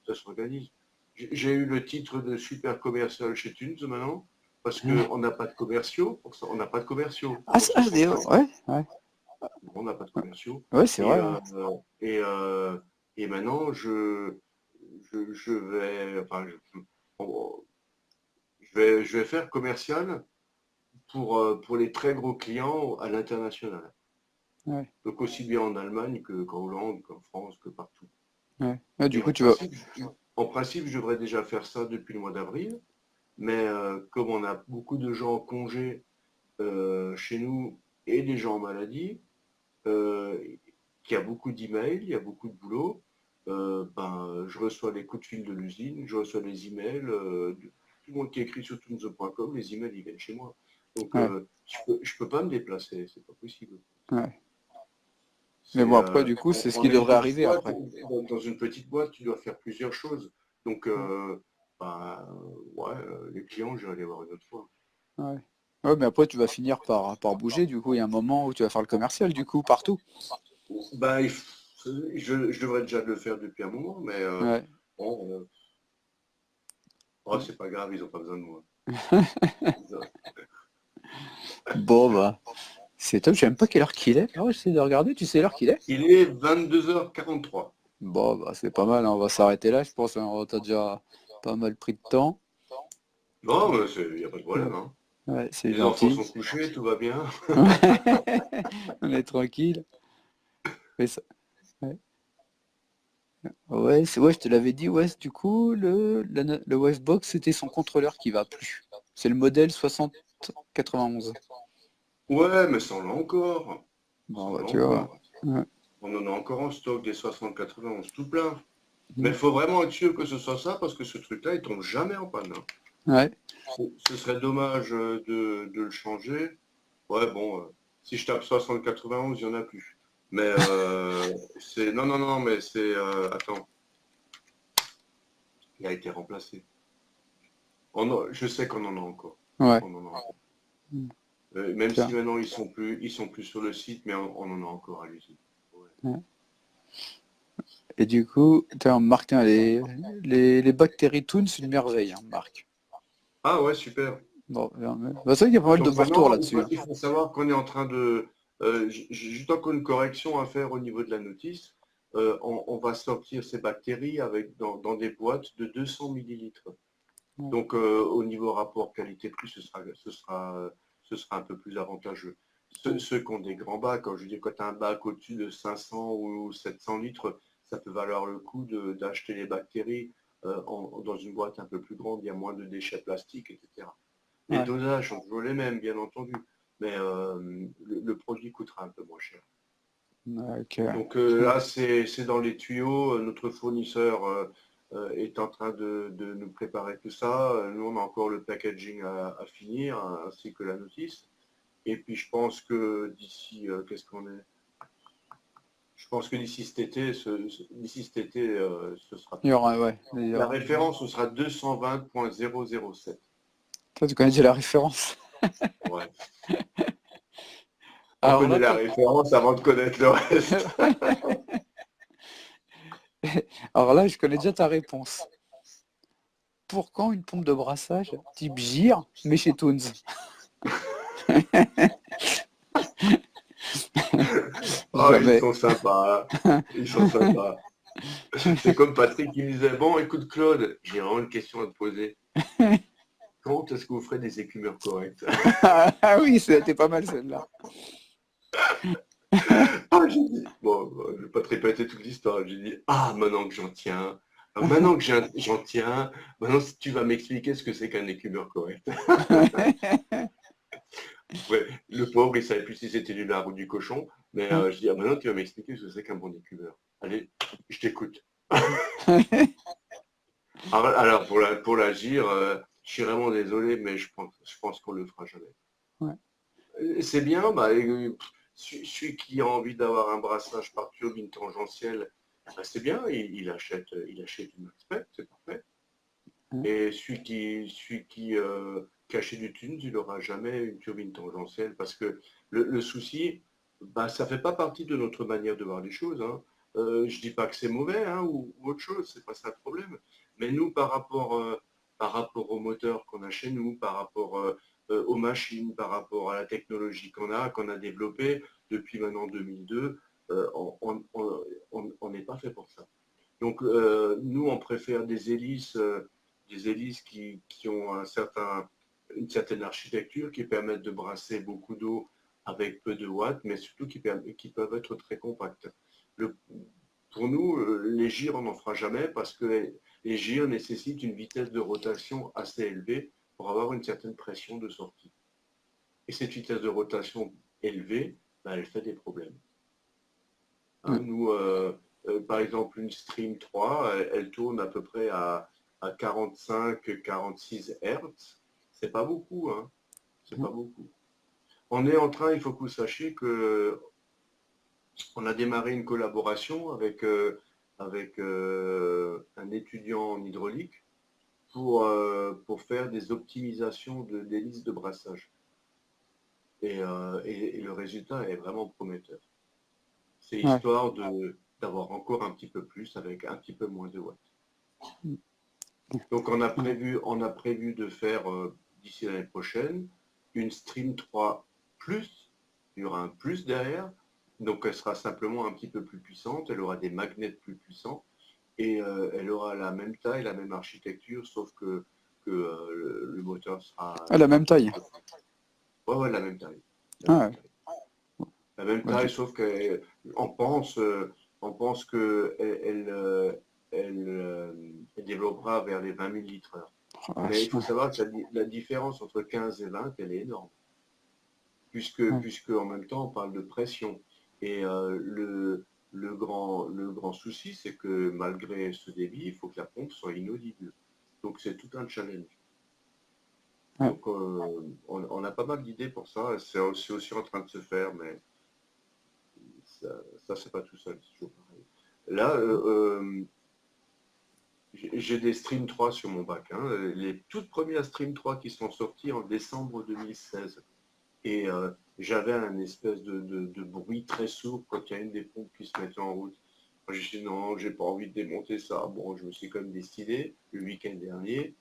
S2: Ça s'organise. J'ai eu le titre de super commercial chez Tunes maintenant, parce qu'on n'a pas de commerciaux, on n'a pas de commerciaux
S1: Ah,
S2: pour ce centre-là.
S1: ouais, ouais.
S2: On n'a pas de commerciaux.
S1: Ouais, c'est
S2: Et,
S1: vrai,
S2: euh,
S1: ouais.
S2: et, euh, et maintenant, je vais, enfin, je vais faire commercial pour les très gros clients à l'international.
S1: Ouais,
S2: Donc aussi bien en Allemagne qu'en Hollande, qu'en France, que partout.
S1: ouais. Ouais, du
S2: Et
S1: coup, tu vas.
S2: en principe, je devrais déjà faire ça depuis le mois d'avril. Mais comme on a beaucoup de gens en congé chez nous et des gens en maladie, euh, qu'il y a beaucoup d'emails, il y a beaucoup de boulot, je reçois les coups de fil de l'usine, je reçois les emails, tout le monde qui écrit sur tunzo.com, les emails ils viennent chez moi. Donc
S1: Ouais,
S2: je peux pas me déplacer, c'est pas possible.
S1: ouais. Mais bon, après, du coup, c'est ce qui
S2: On est une
S1: devrait
S2: petite
S1: arriver
S2: boîte,
S1: après.
S2: dans une petite boîte, tu dois faire plusieurs choses. Donc
S1: Ouais,
S2: ben, ouais, les clients, j'irai les voir une autre fois.
S1: ouais. Ouais, mais après, tu vas finir par bouger. Du coup, il y a un moment où tu vas faire le commercial, du coup, partout.
S2: Ben, je devrais déjà le faire depuis un moment, mais
S1: Ouais.
S2: bon, oh, c'est pas grave, ils ont pas besoin de moi.
S1: Bon, bah, c'est top. Je sais même pas quelle heure qu'il est. Ah ouais, j'essaie de regarder. Tu sais l'heure qu'il est?
S2: Il est 22h43.
S1: Bon, bah, c'est pas mal, hein. On va s'arrêter là, je pense, hein. T'as déjà pas mal pris de temps.
S2: Non, mais il n'y a pas de
S1: Ouais.
S2: problème, hein.
S1: Ouais, c'est
S2: Les enfants
S1: gentil.
S2: sont couchés, tout va bien.
S1: On est tranquille. Mais ça- ouais, ouais, ouais, je te l'avais dit, ouais, du coup, le Wavebox, c'était son contrôleur qui va plus. C'est le modèle 6091.
S2: Ouais, mais ça en a encore. Ça
S1: Bon,
S2: en
S1: bah,
S2: a
S1: tu vois.
S2: encore.
S1: Ouais.
S2: On en a encore en stock des 60-91, tout plein. Mais
S1: Mm.
S2: il faut vraiment être sûr que ce soit ça parce que ce truc-là, il tombe jamais en panne, hein.
S1: Ouais.
S2: Ce serait dommage de le changer. Ouais, bon, si je tape 60-91, il n'y en a plus. Mais c'est. Non, non, non, mais c'est. Attends, il a été remplacé. Je sais qu'on en a encore.
S1: Ouais.
S2: On en a encore.
S1: Mm.
S2: Même si
S1: Tiens.
S2: maintenant ils sont plus sur le site, mais on en a encore à l'usine. Ouais.
S1: Ouais. Et du coup, Martin, les bactéries Toon, c'est une merveille, hein, Marc.
S2: Ah ouais, super.
S1: Bon, bah, c'est vrai qu'il y a pas mal de
S2: Donc
S1: bons retours
S2: maintenant,
S1: là-dessus, hein.
S2: il faut savoir qu'on est en train de... j'ai juste encore une correction à faire au niveau de la notice. On va sortir ces bactéries dans des boîtes de 200 millilitres.
S1: Ouais.
S2: Donc au niveau rapport qualité-prix, ce sera un peu plus avantageux.
S1: Ouais.
S2: Ceux qui ont des grands bacs, quand je dis quand tu as un bac au-dessus de 500 ou 700 litres, ça peut valoir le coup d'acheter les bactéries dans une boîte un peu plus grande, il y a moins de déchets plastiques, etc. Les
S1: Ouais.
S2: dosages sont toujours les mêmes, bien entendu, mais le produit coûtera un peu moins cher.
S1: Ok.
S2: Donc
S1: Tiens.
S2: là, c'est dans les tuyaux. Notre fournisseur est en train de nous préparer tout ça. Nous, on a encore le packaging à finir, hein, ainsi que la notice. Et puis, je pense que d'ici, qu'est-ce qu'on est? Je pense que d'ici cet été, ce sera
S1: Il y
S2: prêt.
S1: aura, ouais.
S2: La
S1: D'ailleurs.
S2: référence, ce sera 220.007.
S1: Toi, tu connais déjà la référence.
S2: Ouais. On
S1: Alors
S2: connaît
S1: là,
S2: la référence avant de connaître le reste.
S1: alors là, je connais déjà ta réponse. Pour quand une pompe de brassage type GIR, mais chez Toons?
S2: Oh, ils
S1: Jamais.
S2: sont sympas. Ils sont sympas. C'est comme Patrick qui me disait, bon, écoute Claude, j'ai vraiment une question à te poser. Quand est-ce que vous ferez des écumeurs corrects?
S1: Ah oui, c'était pas mal celle-là.
S2: Ah, j'ai dit, bon, je vais pas te répéter toute l'histoire. J'ai dit, ah, maintenant que j'en tiens, maintenant que j'en tiens, maintenant si tu vas m'expliquer ce que c'est qu'un écumeur correct. Ouais, le pauvre, il savait plus si c'était du lard ou du cochon, mais je dis, ah, maintenant tu vas m'expliquer ce que c'est qu'un bon écumeur. Allez, je t'écoute. Alors, pour la gire, je suis vraiment désolé, mais je pense qu'on le fera jamais.
S1: Ouais.
S2: C'est bien, bah, celui qui a envie d'avoir un brassage par turbine tangentielle, bah, c'est bien, il achète une Maxpec, c'est parfait. Et qui achète du Thunes, il n'aura jamais une turbine tangentielle parce que le souci, bah, ça ne fait pas partie de notre manière de voir les choses, hein. Je ne dis pas que c'est mauvais, hein, ou autre chose, c'est pas ça le problème. Mais nous, par rapport au moteur qu'on a chez nous, par rapport aux machines, par rapport à la technologie qu'on a développée depuis maintenant 2002, on n'est pas fait pour ça. Donc, nous, on préfère des hélices qui ont une certaine architecture, qui permettent de brasser beaucoup d'eau avec peu de watts, mais surtout qui peuvent être très compactes. Le- pour nous, les gyres, on n'en fera jamais parce que les gyres nécessitent une vitesse de rotation assez élevée pour avoir une certaine pression de sortie. Et cette vitesse de rotation élevée, ben, elle fait des problèmes. Hein, nous, par exemple, une Stream 3, elle tourne à peu près à 45-46 Hz. C'est pas beaucoup, hein. C'est pas beaucoup. On est en train, il faut que vous sachiez que on a démarré une collaboration avec un étudiant en hydraulique pour faire des optimisations d'hélices de brassage. Et le résultat est vraiment prometteur. C'est
S1: Ouais.
S2: histoire d'avoir encore un petit peu plus avec un petit peu moins de watts. Donc
S1: Ouais.
S2: on a prévu de faire d'ici l'année prochaine une Stream 3 Plus. Il y aura un plus derrière. Donc elle sera simplement un petit peu plus puissante. Elle aura des magnets plus puissants. Et elle aura la même taille, la même architecture, sauf que que le moteur
S1: Ah, la
S2: sera un
S1: même
S2: petit
S1: taille.
S2: peu... Ouais, ouais, la même taille. La
S1: Ah,
S2: même
S1: ouais.
S2: taille. La même
S1: Moi,
S2: taille, sauf on pense que elle développera vers les 20 000 litres heure.
S1: ah,
S2: Mais il faut savoir que la différence entre 15 et 20, elle est énorme,
S1: ouais.
S2: puisque en même temps, on parle de pression. Et le grand souci, c'est que malgré ce débit, il faut que la pompe soit inaudible. Donc c'est tout un challenge.
S1: Ouais.
S2: Donc on a pas mal d'idées pour ça. C'est aussi en train de se faire, mais ça c'est pas tout seul, c'est toujours pareil. Là, j'ai des Stream 3 sur mon bac, hein. Les toutes premières Stream 3 qui sont sorties en décembre 2016. Et j'avais un espèce de bruit très sourd quand il y a une des pompes qui se mettait en route. Moi, j'ai dit non, j'ai pas envie de démonter ça. Bon, je me suis quand même décidé, le week-end dernier,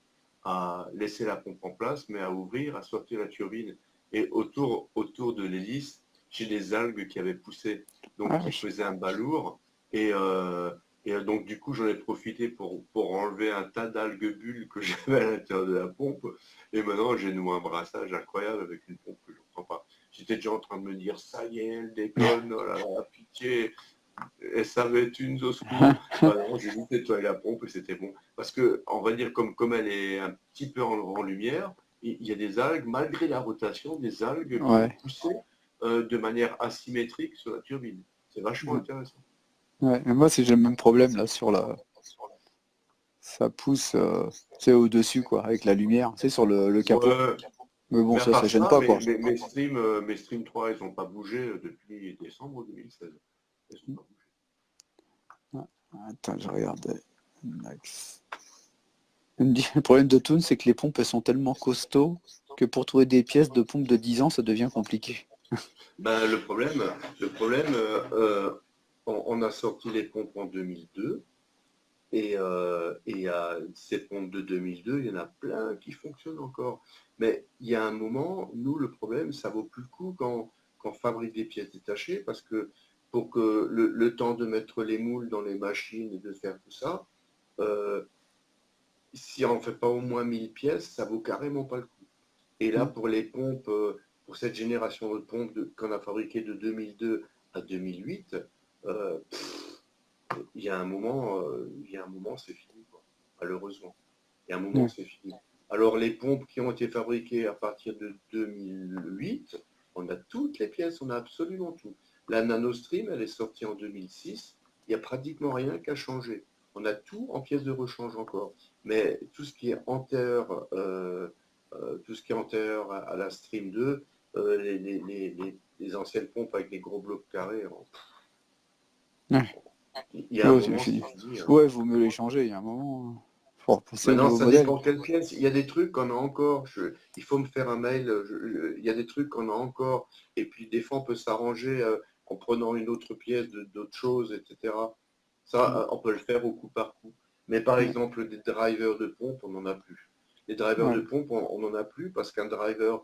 S2: à laisser la pompe en place, mais à ouvrir, à sortir la turbine. Et autour de l'hélice, j'ai des algues qui avaient poussé, donc
S1: Ah,
S2: qui
S1: oui.
S2: faisaient un balourd. Et, euh, et donc, du coup, j'en ai profité pour enlever un tas d'algues bulles que j'avais à l'intérieur de la pompe. Et maintenant, j'ai noué un brassage incroyable avec une pompe que je ne comprends pas. J'étais déjà en train de me dire, ça y est, elle déconne, oh là là, pitié, et ça va être une au secours. Bah non, j'ai juste nettoyé la pompe et c'était bon. Parce que, on va dire, comme elle est un petit peu en lumière, il y a des algues, malgré la rotation, des algues qui ont
S1: Ouais.
S2: poussé de manière asymétrique sur la turbine. C'est vachement intéressant.
S1: Ouais. Mais moi, c'est j'ai le même problème là sur la. Ça pousse, tu sais, au-dessus, quoi, avec la lumière, c'est sur le capot.
S2: Ouais,
S1: Mais bon,
S2: mais à
S1: ça
S2: part
S1: gêne
S2: ça,
S1: pas, quoi.
S2: mes streams 3, ils n'ont pas bougé depuis décembre 2016. Ils n'ont pas bougé.
S1: Ouais. Attends, je regarde. Max. Il me dit, le problème de Toon, c'est que les pompes, elles sont tellement costauds que pour trouver des pièces de pompes de 10 ans, ça devient compliqué.
S2: Ben, le problème on a sorti les pompes en 2002 et à ces pompes de 2002, il y en a plein qui fonctionnent encore. Mais il y a un moment, nous, le problème, ça vaut plus le coup quand on fabrique des pièces détachées parce que pour que le temps de mettre les moules dans les machines et de faire tout ça, euh, si on ne fait pas au moins 1000 pièces, ça vaut carrément pas le coup. Et là,
S1: Mm.
S2: pour les pompes, pour cette génération de pompes qu'on a fabriquées de 2002 à 2008, euh, il y a un moment, c'est fini, quoi. Malheureusement. Il y a un moment,
S1: Ouais.
S2: c'est fini. Alors, les pompes qui ont été fabriquées à partir de 2008, on a toutes les pièces, on a absolument tout. La NanoStream, elle est sortie en 2006. Il n'y a pratiquement rien qui a changé. On a tout en pièces de rechange encore. Mais tout ce qui est antérieur, tout ce qui est antérieur à la Stream 2, les anciennes pompes avec les gros blocs carrés,
S1: Ouais.
S2: il y a un
S1: Ouais,
S2: moment, c'est fini, hein.
S1: ouais, vaut mieux les changer, il y a un moment. Faut repasser au
S2: Maintenant,
S1: nouveau
S2: ça
S1: modèle.
S2: dépend quelle pièce. Il y a des trucs qu'on a encore. Il faut me faire un mail. Il y a des trucs qu'on a encore. Et puis, des fois, on peut s'arranger en prenant une autre pièce d'autre chose, etc. Ça,
S1: Mm.
S2: on peut le faire au coup par coup. Mais par
S1: Ouais.
S2: exemple, des drivers de pompe, on n'en a plus. Les drivers de
S1: Ouais.
S2: pompe, on n'en a plus parce qu'un driver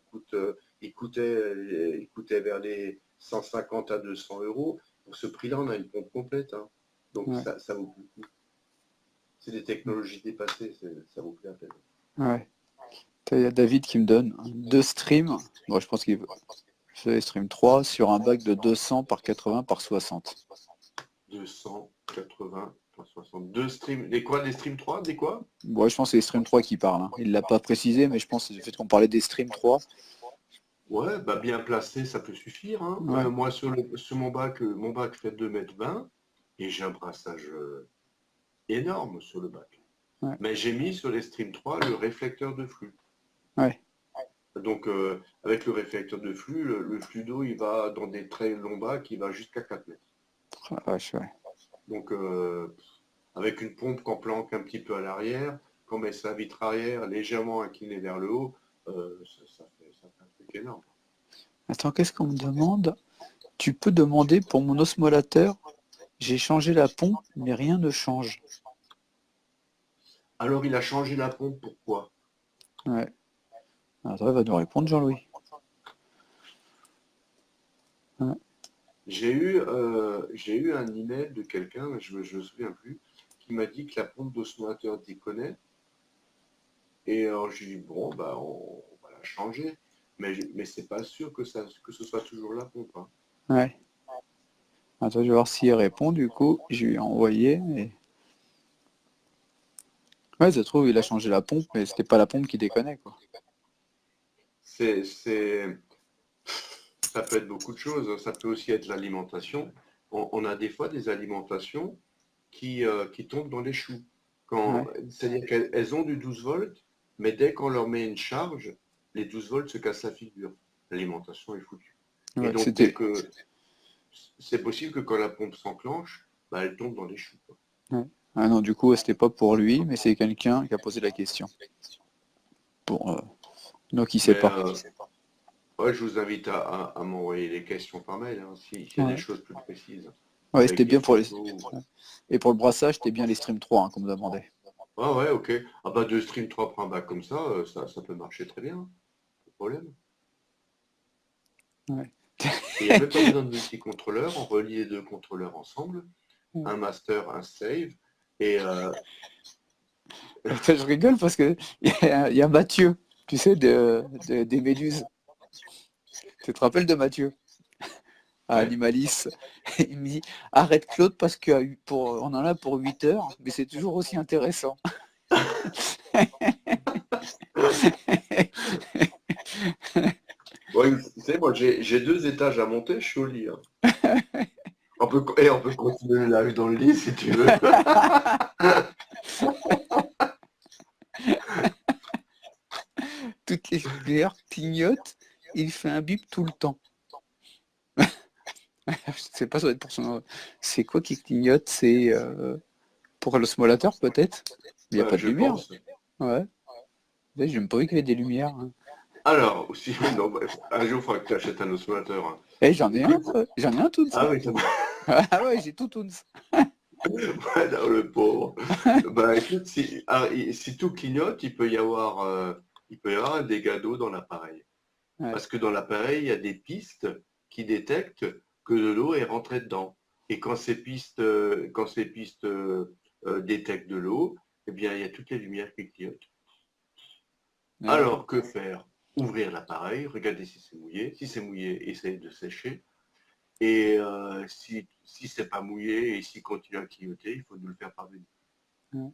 S2: il coûtait vers les 150 à 200 euros. Pour ce prix-là, on a une pompe complète, hein. Donc,
S1: Ouais.
S2: ça vaut plus le coup. C'est des technologies dépassées, ça vaut plus la peine.
S1: Ouais. Il y a David qui me donne deux streams. Bon, je pense qu'il fait stream 3 sur un bac de 200 par 80 par 60.
S2: 280 par 62 streams. Des quoi? Des streams 3? Des quoi?
S1: Bon, ouais, je pense que c'est les stream 3 qui parlent, hein. Il ne l'a pas précisé, mais je pense que c'est le fait qu'on parlait des stream 3.
S2: Ouais, bah bien placé, ça peut suffire, hein.
S1: Ouais.
S2: Moi, sur mon bac fait 2,20 m et j'ai un brassage énorme sur le bac.
S1: Ouais.
S2: Mais j'ai mis sur les stream 3 le réflecteur de flux.
S1: Ouais.
S2: Donc, avec le réflecteur de flux, le flux d'eau, il va dans des très longs bacs, il va jusqu'à 4 mètres.
S1: Ah, vache, ouais.
S2: Donc, avec une pompe qu'on planque un petit peu à l'arrière, qu'on met sa vitre arrière légèrement inclinée vers le haut, ça fait un truc énorme.
S1: Attends, qu'est-ce qu'on me demande? Tu peux demander pour mon osmolateur, j'ai changé la pompe, mais rien ne change.
S2: Alors, il a changé la pompe, pourquoi?
S1: Ouais. Attends, il va nous répondre, Jean-Louis. Ouais.
S2: J'ai eu un email de quelqu'un, je me souviens plus, qui m'a dit que la pompe d'osmolateur déconnait Et alors j'ai dit, bon, bah, on va la changer. Mais c'est pas sûr que ce soit toujours la pompe, hein.
S1: Ouais. Attends, je vais voir s'il répond, du coup. Je lui ai envoyé. Ouais, ça se trouve, il a changé la pompe, mais c'était pas la pompe qui déconnait, quoi.
S2: C'est, ça peut être beaucoup de choses. Ça peut aussi être l'alimentation. On a des fois des alimentations qui tombent dans les choux.
S1: Ouais.
S2: C'est-à-dire qu'elles ont du 12 volts, mais dès qu'on leur met une charge, les 12 volts se cassent la figure. L'alimentation est foutue. Et
S1: Ouais,
S2: donc, dès
S1: c'était.
S2: que c'est possible que quand la pompe s'enclenche, bah, elle tombe dans les choux, quoi.
S1: Ouais. Ah non, du coup, c'était pas pour lui, mais c'est quelqu'un qui a posé la question. Pour, donc, il sait
S2: Mais
S1: pas.
S2: ouais, je vous invite à m'envoyer les questions par mail, hein, s'il y a des
S1: Ouais.
S2: choses plus précises,
S1: Ouais,
S2: avec
S1: c'était
S2: des
S1: bien pour les.
S2: photos.
S1: Ouais. Et pour le brassage, c'était bien les Stream 3, hein, qu'on me demandait.
S2: Ah ouais, ok. Ah bah de Stream 3 prend un bac comme ça peut marcher très bien, pas de problème.
S1: Ouais.
S2: Et il n'y a même pas besoin de multicontrôleur, on relie les deux contrôleurs ensemble, un master, un save, et
S1: Attends, je rigole parce que il y a Mathieu, tu sais, des Méduses. Tu te rappelles de Mathieu à
S2: ouais.
S1: Animalis? Il me dit arrête Claude parce on en a pour 8 heures, mais c'est toujours aussi intéressant.
S2: Bon, tu sais, moi j'ai 2 étages à monter, je suis au lit, hein. On peut continuer la vue dans le lit si tu veux.
S1: Toutes les lumières clignotent, il fait un bip tout le temps. Je sais pas, ça doit être pour son. C'est quoi qui clignote? C'est pour l'osmolateur peut-être? Il n'y a pas de
S2: Je
S1: lumière.
S2: pense.
S1: Ouais. J'ai même pas vu qu'il y avait des lumières, hein.
S2: Alors, si, non, un jour, il faudra que tu achètes un oscillateur, hein.
S1: Eh, j'en ai un,
S2: Écoute,
S1: j'en ai un Toons,
S2: ah
S1: hein.
S2: oui, ça va.
S1: Ah ouais, j'ai tout Toons.
S2: Ouais, non, le pauvre. Bah écoute, si tout clignote, il peut y avoir un dégât d'eau dans l'appareil.
S1: Ouais.
S2: Parce que dans l'appareil, il y a des pistes qui détectent que de l'eau est rentrée dedans. Et quand ces pistes détectent de l'eau, eh bien, il y a toutes les lumières qui clignotent.
S1: Ouais.
S2: Alors, que faire? Ouvrir l'appareil, regarder si c'est mouillé. Si c'est mouillé, essayer de sécher. Et si c'est pas mouillé et s'il continue à clignoter, il faut nous le faire parvenir.
S1: Ouais.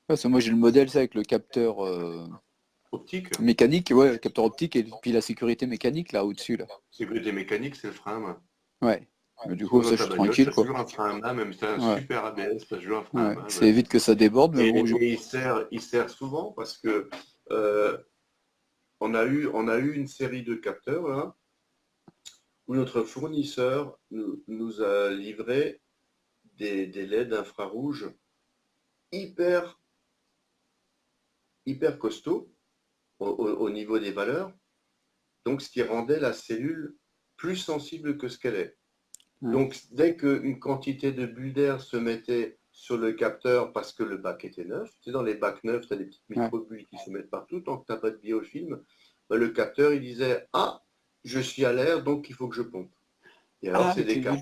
S1: Parce que moi j'ai le modèle ça, avec le capteur
S2: Optique,
S1: mécanique, ouais, le capteur optique et puis la sécurité mécanique là au-dessus là.
S2: sécurité mécanique, c'est le frein à main.
S1: Ouais. Mais du
S2: Tu vois,
S1: coup
S2: dans
S1: ça je
S2: ta
S1: suis
S2: bagnole,
S1: tranquille
S2: tu as
S1: quoi.
S2: toujours un frein à main, même si tu as un
S1: Ouais.
S2: super ABS, tu as toujours un frein à
S1: Ouais.
S2: main.
S1: Ça
S2: Voilà.
S1: évite que ça déborde, mais
S2: Et,
S1: bon.
S2: et il sert souvent parce que euh, on a eu une série de capteurs là, où notre fournisseur nous a livré des LED infrarouges hyper, hyper costauds au niveau des valeurs, donc ce qui rendait la cellule plus sensible que ce qu'elle est.
S1: Ouais.
S2: Donc, dès qu'une quantité de bulles d'air se mettait sur le capteur parce que le bac était neuf, tu sais, dans les bacs neufs, tu as des petites
S1: Ouais.
S2: micro-bulles qui se mettent partout, tant que tu n'as pas de biofilm, ben, le capteur, il disait, ah, je suis à l'air, donc il faut que je pompe. Et alors,
S1: Ah
S2: c'est des
S1: j'ai vu.
S2: cap-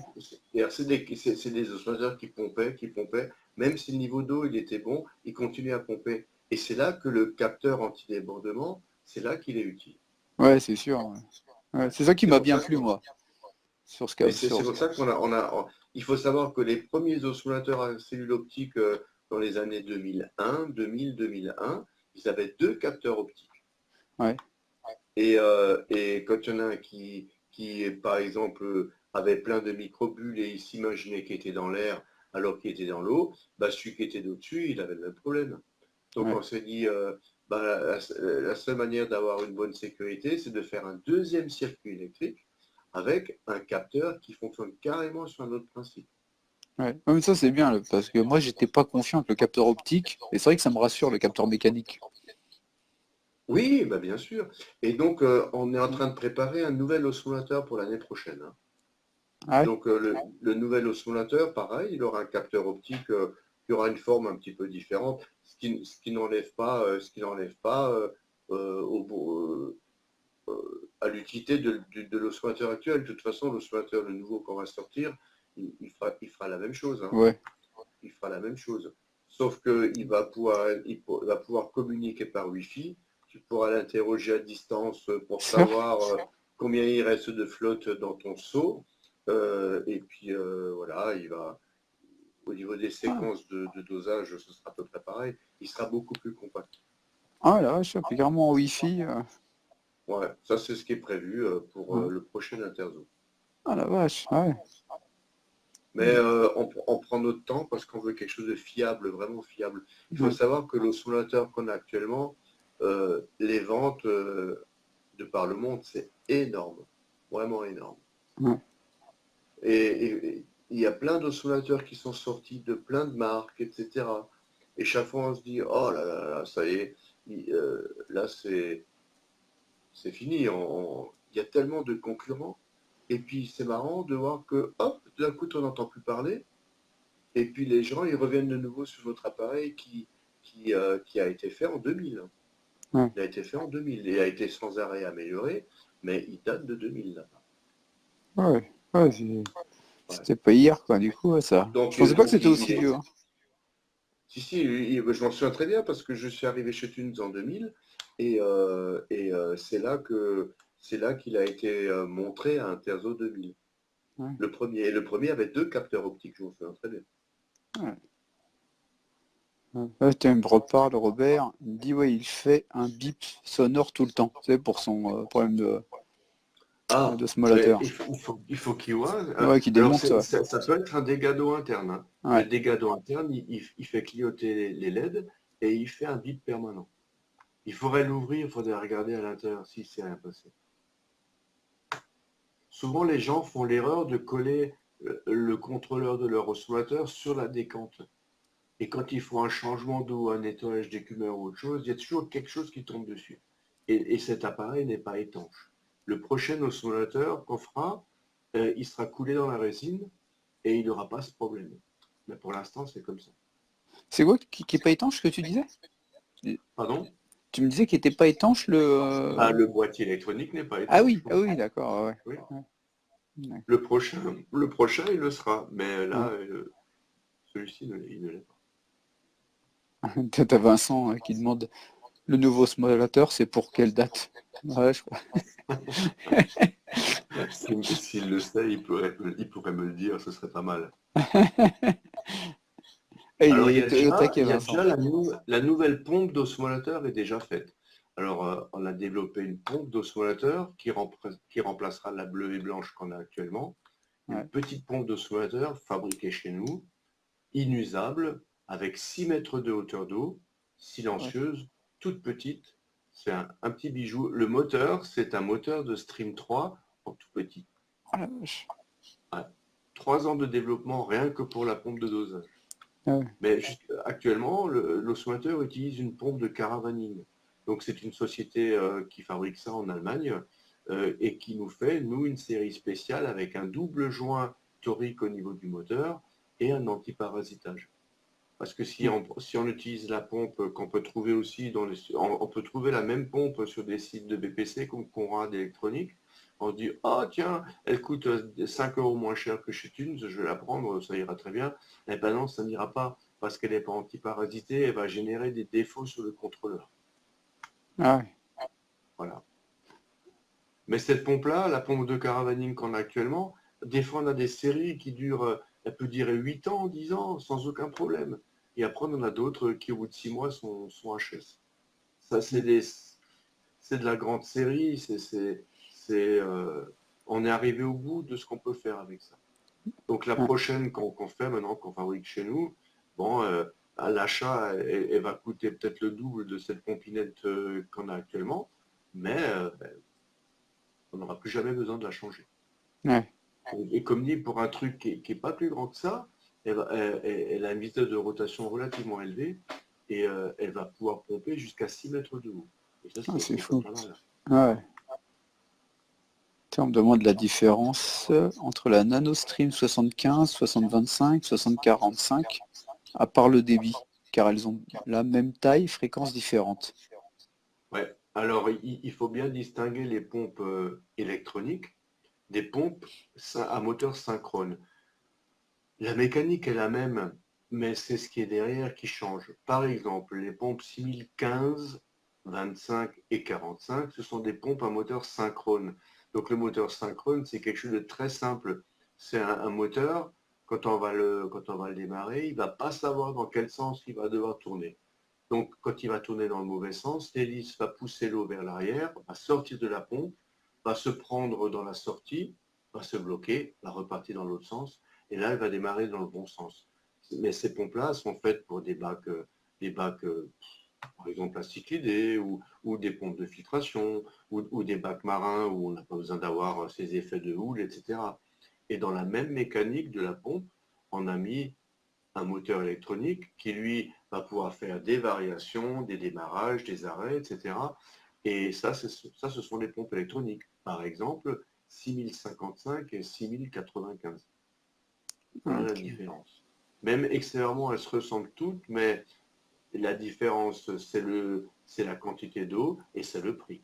S2: et alors, c'est des osmoteurs qui pompaient, même si le niveau d'eau, il était bon, il continuait à pomper. Et c'est là que le capteur anti-débordement, c'est là qu'il est utile.
S1: Ouais, c'est sûr. Ouais. Ouais, c'est ça qui
S2: C'est
S1: m'a
S2: pour
S1: bien
S2: ça
S1: plu
S2: qu'on
S1: moi. Sur ce
S2: Mais
S1: cas.
S2: c'est pour ça il faut savoir que les premiers osmoteurs à cellule optique dans les années 2001, 2000, 2001, ils avaient 2 capteurs optiques.
S1: Ouais.
S2: Et quand il y en a un qui par exemple, avait plein de microbules et il s'imaginait qu'il était dans l'air alors qu'il était dans l'eau, bah, celui qui était au-dessus, il avait le même problème. Donc
S1: Ouais.
S2: on s'est dit, bah, la seule manière d'avoir une bonne sécurité, c'est de faire un deuxième circuit électrique avec un capteur qui fonctionne carrément sur un autre principe.
S1: Ouais. Ouais, mais ça c'est bien là, parce que moi j'étais pas confiant avec le capteur optique et c'est vrai que ça me rassure le capteur mécanique.
S2: Oui, bah bien sûr. Et donc, on est en train de préparer un nouvel osmolateur pour l'année prochaine, hein.
S1: Ah ouais?
S2: Donc, le nouvel osmolateur, pareil, il aura un capteur optique qui aura une forme un petit peu différente, ce qui n'enlève pas, à l'utilité de l'osmolateur actuel. De toute façon, l'osmolateur, le nouveau qu'on va sortir, il fera la même chose, hein.
S1: Ouais.
S2: Il fera la même chose. sauf qu'il va va pouvoir communiquer par Wi-Fi. Tu pourras l'interroger à distance pour
S1: Ça.
S2: savoir combien il reste de flotte dans ton seau. Et puis voilà, au niveau des
S1: Ah,
S2: séquences de dosage, ce sera à peu près pareil. Il sera beaucoup plus compact.
S1: ah la vache, puis carrément en Wi-Fi.
S2: Ouais, ça c'est ce qui est prévu pour
S1: Ouais.
S2: le prochain Interzo.
S1: Ah la vache, ouais.
S2: Mais on prend notre temps parce qu'on veut quelque chose de fiable, vraiment fiable. Il faut
S1: Ouais.
S2: savoir que l'oscillateur qu'on a actuellement, les ventes de par le monde, c'est énorme, vraiment énorme.
S1: Ouais.
S2: Et il y a plein d'oscillateurs qui sont sortis de plein de marques, etc. Et chaque fois on se dit, oh là là là, ça y est, là c'est fini. Il y a tellement de concurrents. Et puis c'est marrant de voir que, hop, d'un coup, on n'entend plus parler. Et puis les gens, ils reviennent de nouveau sur notre appareil qui a été fait en 2000.
S1: Ouais.
S2: Il a été fait en 2000 et a été sans arrêt amélioré, mais il date de 2000 là.
S1: Ouais. Ouais,
S2: Ouais.
S1: c'était pas hier, quoi, du coup, ouais, ça. Je pensais pas que
S2: Donc
S1: c'était aussi vieux, hein.
S2: si, si, je m'en souviens très bien parce que je suis arrivé chez Tunes en 2000 et c'est là qu'il a été montré à Interzo 2000.
S1: Ouais.
S2: Le premier avait deux capteurs optiques, je m'en souviens très bien.
S1: Ouais. Ouais, tiens, il me reparle, Robert. Il me dit, ouais, il fait un bip sonore tout le temps. C'est pour son problème
S2: Ah, mais
S1: d'osmolateur.
S2: il faut qu'il voit.
S1: Ouais, qui
S2: Alors,
S1: démonte, ouais.
S2: ça peut être un dégât d'eau interne, hein. Le
S1: Ouais.
S2: dégât d'eau interne, il fait clignoter les LED et il fait un bip permanent. Il faudrait l'ouvrir, il faudrait regarder à l'intérieur si c'est rien passé. Souvent, les gens font l'erreur de coller le contrôleur de leur oscillateur sur la décante. Et quand ils font un changement d'eau, un nettoyage d'écumeur ou autre chose, il y a toujours quelque chose qui tombe dessus. Et cet appareil n'est pas étanche. Le prochain oscillateur qu'on fera, il sera coulé dans la résine et il n'aura pas ce problème. Mais pour l'instant, c'est comme ça.
S1: C'est quoi qui est pas étanche, que tu disais?
S2: Pardon?
S1: Tu me disais qu'il était pas étanche, le...
S2: Ah, le boîtier électronique n'est pas
S1: Ah
S2: étanche.
S1: oui, d'accord, ouais.
S2: Oui.
S1: Ouais. Ouais.
S2: Le prochain, il le sera. Mais là,
S1: Ouais.
S2: celui-ci, il ne l'est
S1: T'as Vincent qui demande, le nouveau osmolateur, c'est pour quelle date? Ouais, je crois.
S2: pas. S'il le sait, il pourrait me le dire, ce serait pas mal.
S1: Ah,
S2: Alors,
S1: il est au taquet,
S2: il y a
S1: Vincent.
S2: déjà la nouvelle pompe d'osmolateur est déjà faite. Alors, on a développé une pompe d'osmolateur qui remplacera la bleue et blanche qu'on a actuellement. Une
S1: Ouais,
S2: petite pompe d'osmolateur fabriquée chez nous, inusable, avec 6 mètres de hauteur d'eau,
S1: ouais.
S2: silencieuse, toute petite. C'est un petit bijou. Le moteur, c'est un moteur de Stream 3 en tout petit.
S1: Oh la vache.
S2: Ouais. 3 ans de développement rien que pour la pompe de dosage.
S1: Ah ouais,
S2: Mais actuellement, l'osmoteur utilise une pompe de Caravaning. Donc c'est une société qui fabrique ça en Allemagne et qui nous fait, nous, une série spéciale avec un double joint torique au niveau du moteur et un antiparasitage. Parce que
S1: ouais.
S2: si on utilise la pompe qu'on peut trouver aussi on peut trouver la même pompe sur des sites de BPC comme Conrad d'électronique. On se dit, oh tiens, elle coûte 5 euros moins cher que chez Thunes, je vais la prendre, ça ira très bien. Eh ben non, ça n'ira pas parce qu'elle n'est pas antiparasitée, elle va générer des défauts sur le contrôleur.
S1: Ah ouais.
S2: Voilà. Mais cette pompe-là, la pompe de caravaning qu'on a actuellement, des fois on a des séries qui durent, elle peut durer 8 ans, 10 ans, sans aucun problème. Et après, on en a d'autres qui, au bout de 6 mois, sont HS. Ça,
S1: Ouais.
S2: c'est de la grande série. On est arrivé au bout de ce qu'on peut faire avec ça. Donc, la
S1: Ouais.
S2: prochaine qu'on fait maintenant, qu'on fabrique chez nous, bon, à l'achat, elle va coûter peut-être le double de cette pompinette qu'on a actuellement, mais ben, on n'aura plus jamais besoin de la changer.
S1: Ouais.
S2: Et comme dit, pour un truc qui est pas plus grand que ça, elle a une vitesse de rotation relativement élevée et elle va pouvoir pomper jusqu'à 6 mètres de haut. Et ça,
S1: Ah, c'est
S2: c'est pas
S1: fou.
S2: mal.
S1: Ouais. Tiens, on me demande la différence entre la NanoStream 75, 6025, 6045, à part le débit, car elles ont la même taille, fréquence différente.
S2: Ouais. Alors, il faut bien distinguer les pompes électroniques des pompes à moteur synchrone. La mécanique est la même, mais c'est ce qui est derrière qui change. Par exemple, les pompes 6015, 25 et 45, ce sont des pompes à moteur synchrone. Donc le moteur synchrone, c'est quelque chose de très simple. C'est un moteur, quand on va le démarrer, il ne va pas savoir dans quel sens il va devoir tourner. Donc quand il va tourner dans le mauvais sens, l'hélice va pousser l'eau vers l'arrière, va sortir de la pompe, va se prendre dans la sortie, va se bloquer, va repartir dans l'autre sens, et là, elle va démarrer dans le bon sens. Mais ces pompes-là sont faites pour des bacs, par exemple astiquidés, ou des pompes de filtration, ou des bacs marins où on n'a pas besoin d'avoir ces effets de houle, etc. Et dans la même mécanique de la pompe, on a mis un moteur électronique qui, lui, va pouvoir faire des variations, des démarrages, des arrêts, etc. Et ça, ce sont les pompes électroniques. Par exemple, 6055 et 6095. Voilà la
S1: Ok.
S2: différence. Même extérieurement, elles se ressemblent toutes, mais la différence, c'est la quantité d'eau et c'est le prix.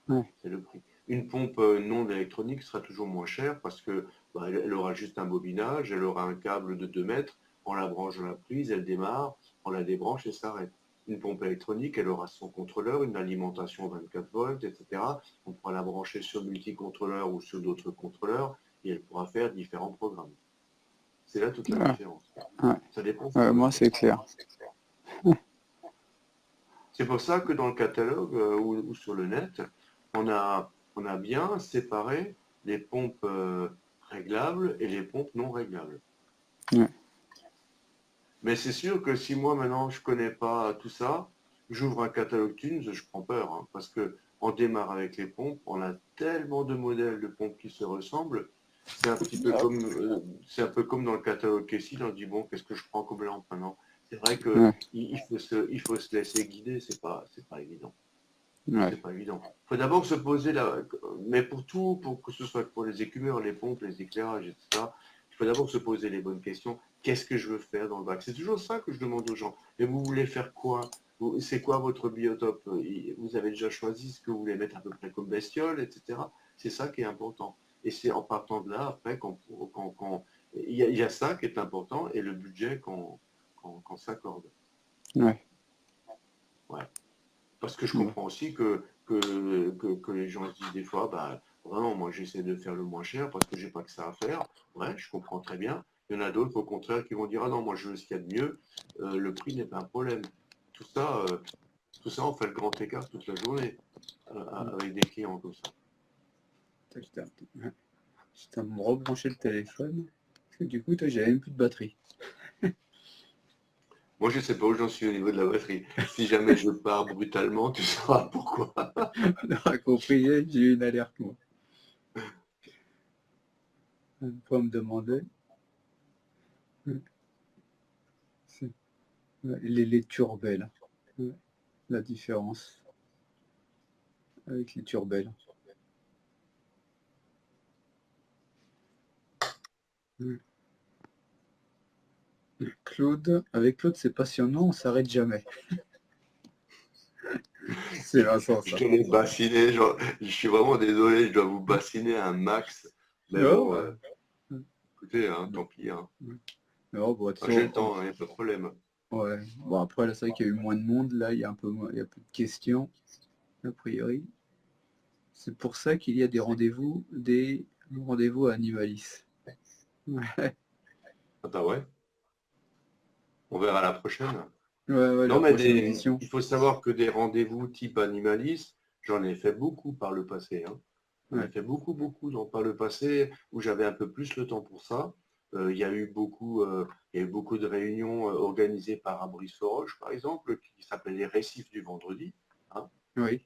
S1: Ouais.
S2: C'est le prix. Une pompe non électronique sera toujours moins chère parce que elle aura juste un bobinage, elle aura un câble de 2 mètres, on la branche dans la prise, elle démarre, on la débranche et s'arrête. Une pompe électronique, elle aura son contrôleur, une alimentation 24 volts, etc. On pourra la brancher sur multicontrôleur ou sur d'autres contrôleurs et elle pourra faire différents programmes. C'est là toute la
S1: Ah,
S2: différence.
S1: ouais.
S2: Ça dépend ce
S1: Ouais,
S2: qu'on veut
S1: moi,
S2: faire.
S1: c'est clair.
S2: C'est pour ça que dans le catalogue ou sur le net, on a bien séparé les pompes réglables et les pompes non réglables.
S1: Ouais.
S2: Mais c'est sûr que si moi maintenant je ne connais pas tout ça, j'ouvre un catalogue Tunes, je prends peur, hein, parce que on démarre avec les pompes, on a tellement de modèles de pompes qui se ressemblent. C'est un peu comme dans le catalogue Kessil, on dit bon, qu'est-ce que je prends comme lampe maintenant? C'est vrai que
S1: Ouais.
S2: il faut se laisser guider, c'est pas évident.
S1: Ouais.
S2: C'est pas évident. Il faut d'abord se poser là, mais pour tout, pour que ce soit pour les écumeurs, les pompes, les éclairages, etc., il faut d'abord se poser les bonnes questions. Qu'est-ce que je veux faire dans le bac? C'est toujours ça que je demande aux gens. Mais vous voulez faire quoi? C'est quoi votre biotope? Vous avez déjà choisi ce que vous voulez mettre à peu près comme bestiole, etc. C'est ça qui est important. Et c'est en partant de là, après, il y a ça qui est important et le budget qu'on s'accorde.
S1: Ouais.
S2: Ouais. Parce que je
S1: Bon.
S2: comprends aussi que les gens se disent des fois, bah, vraiment, moi j'essaie de faire le moins cher parce que j'ai pas que ça à faire. Ouais, je comprends très bien. Il y en a d'autres, au contraire, qui vont dire, ah non, moi je veux ce qu'il y a de mieux. Le prix n'est pas un problème. Tout ça, euh, tout ça, on fait le grand écart toute la journée avec des clients comme ça.
S1: Ouais. J'étais à me rebrancher le téléphone. Parce que du coup, toi, j'avais même plus de batterie.
S2: Moi, je sais pas où j'en suis au niveau de la batterie. Si jamais je pars brutalement, tu sauras pourquoi.
S1: On aura compris, j'ai eu une alerte, moi. Une fois, on me demandait. C'est- ouais, les turbelles. Ouais, la différence avec les turbelles. Ouais. Claude, avec Claude, c'est passionnant, on s'arrête jamais. C'est Vincent,
S2: Je
S1: ça.
S2: te l'ai bassiné, je suis vraiment désolé, je dois vous bassiner un max. Mais
S1: Non,
S2: bon,
S1: ouais.
S2: écoutez, hein, tant pis. Hein.
S1: Non, bon, de toute
S2: Ah, j'ai
S1: façon,
S2: le temps, il n'y a pas de problème.
S1: ouais. Bon, après, là, c'est vrai qu'il y a eu moins de monde. Là, il y a un peu moins, il y a plus de questions, a priori. C'est pour ça qu'il y a des rendez-vous à Animalis. Ouais,
S2: Ah bah ouais, on verra la prochaine.
S1: ouais,
S2: Non,
S1: la
S2: mais
S1: prochaine édition.
S2: il faut savoir que des rendez-vous type animaliste, j'en ai fait beaucoup par le passé. Hein. J'en ai
S1: Ouais,
S2: fait beaucoup, beaucoup par le passé où j'avais un peu plus le temps pour ça. Il y a eu beaucoup de réunions organisées par Abris Soroche, par exemple, qui s'appelaient les Récifs du vendredi. Hein.
S1: oui.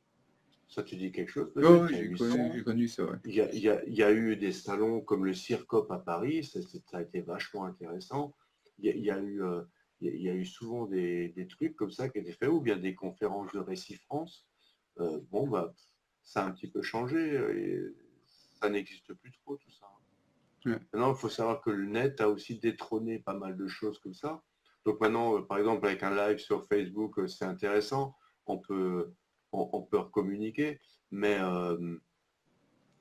S2: Ça te dit quelque chose
S1: Oh,
S2: peut-être?
S1: oui,
S2: Il y a eu ça.
S1: j'ai connu ça, ouais.
S2: Il y a eu des salons comme le Circop à Paris, ça a été vachement intéressant. Il y a eu, il y a eu souvent des trucs comme ça qui étaient faits, ou bien des conférences de Récit France. Bon, bah, ça a un petit peu changé et ça n'existe plus trop tout ça.
S1: Ouais,
S2: Maintenant, il faut savoir que le net a aussi détrôné pas mal de choses comme ça. Donc maintenant, par exemple, avec un live sur Facebook, c'est intéressant. On peut, on peut communiquer, mais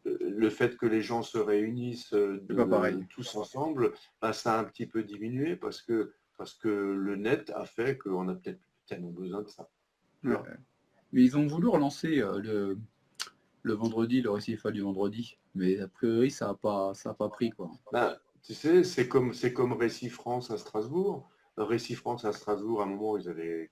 S2: le fait que les gens se réunissent
S1: c'est pas pareil.
S2: tous ensemble, bah, ça a un petit peu diminué parce que parce que le net a fait qu'on a peut-être plus tellement besoin de ça. Tu vois.
S3: Mais ils ont voulu relancer le vendredi, le récital du vendredi. Mais a priori, ça a pas pris, quoi.
S2: Ben, tu sais, c'est comme Récit France à Strasbourg. Récit France à Strasbourg, à un moment, ils avaient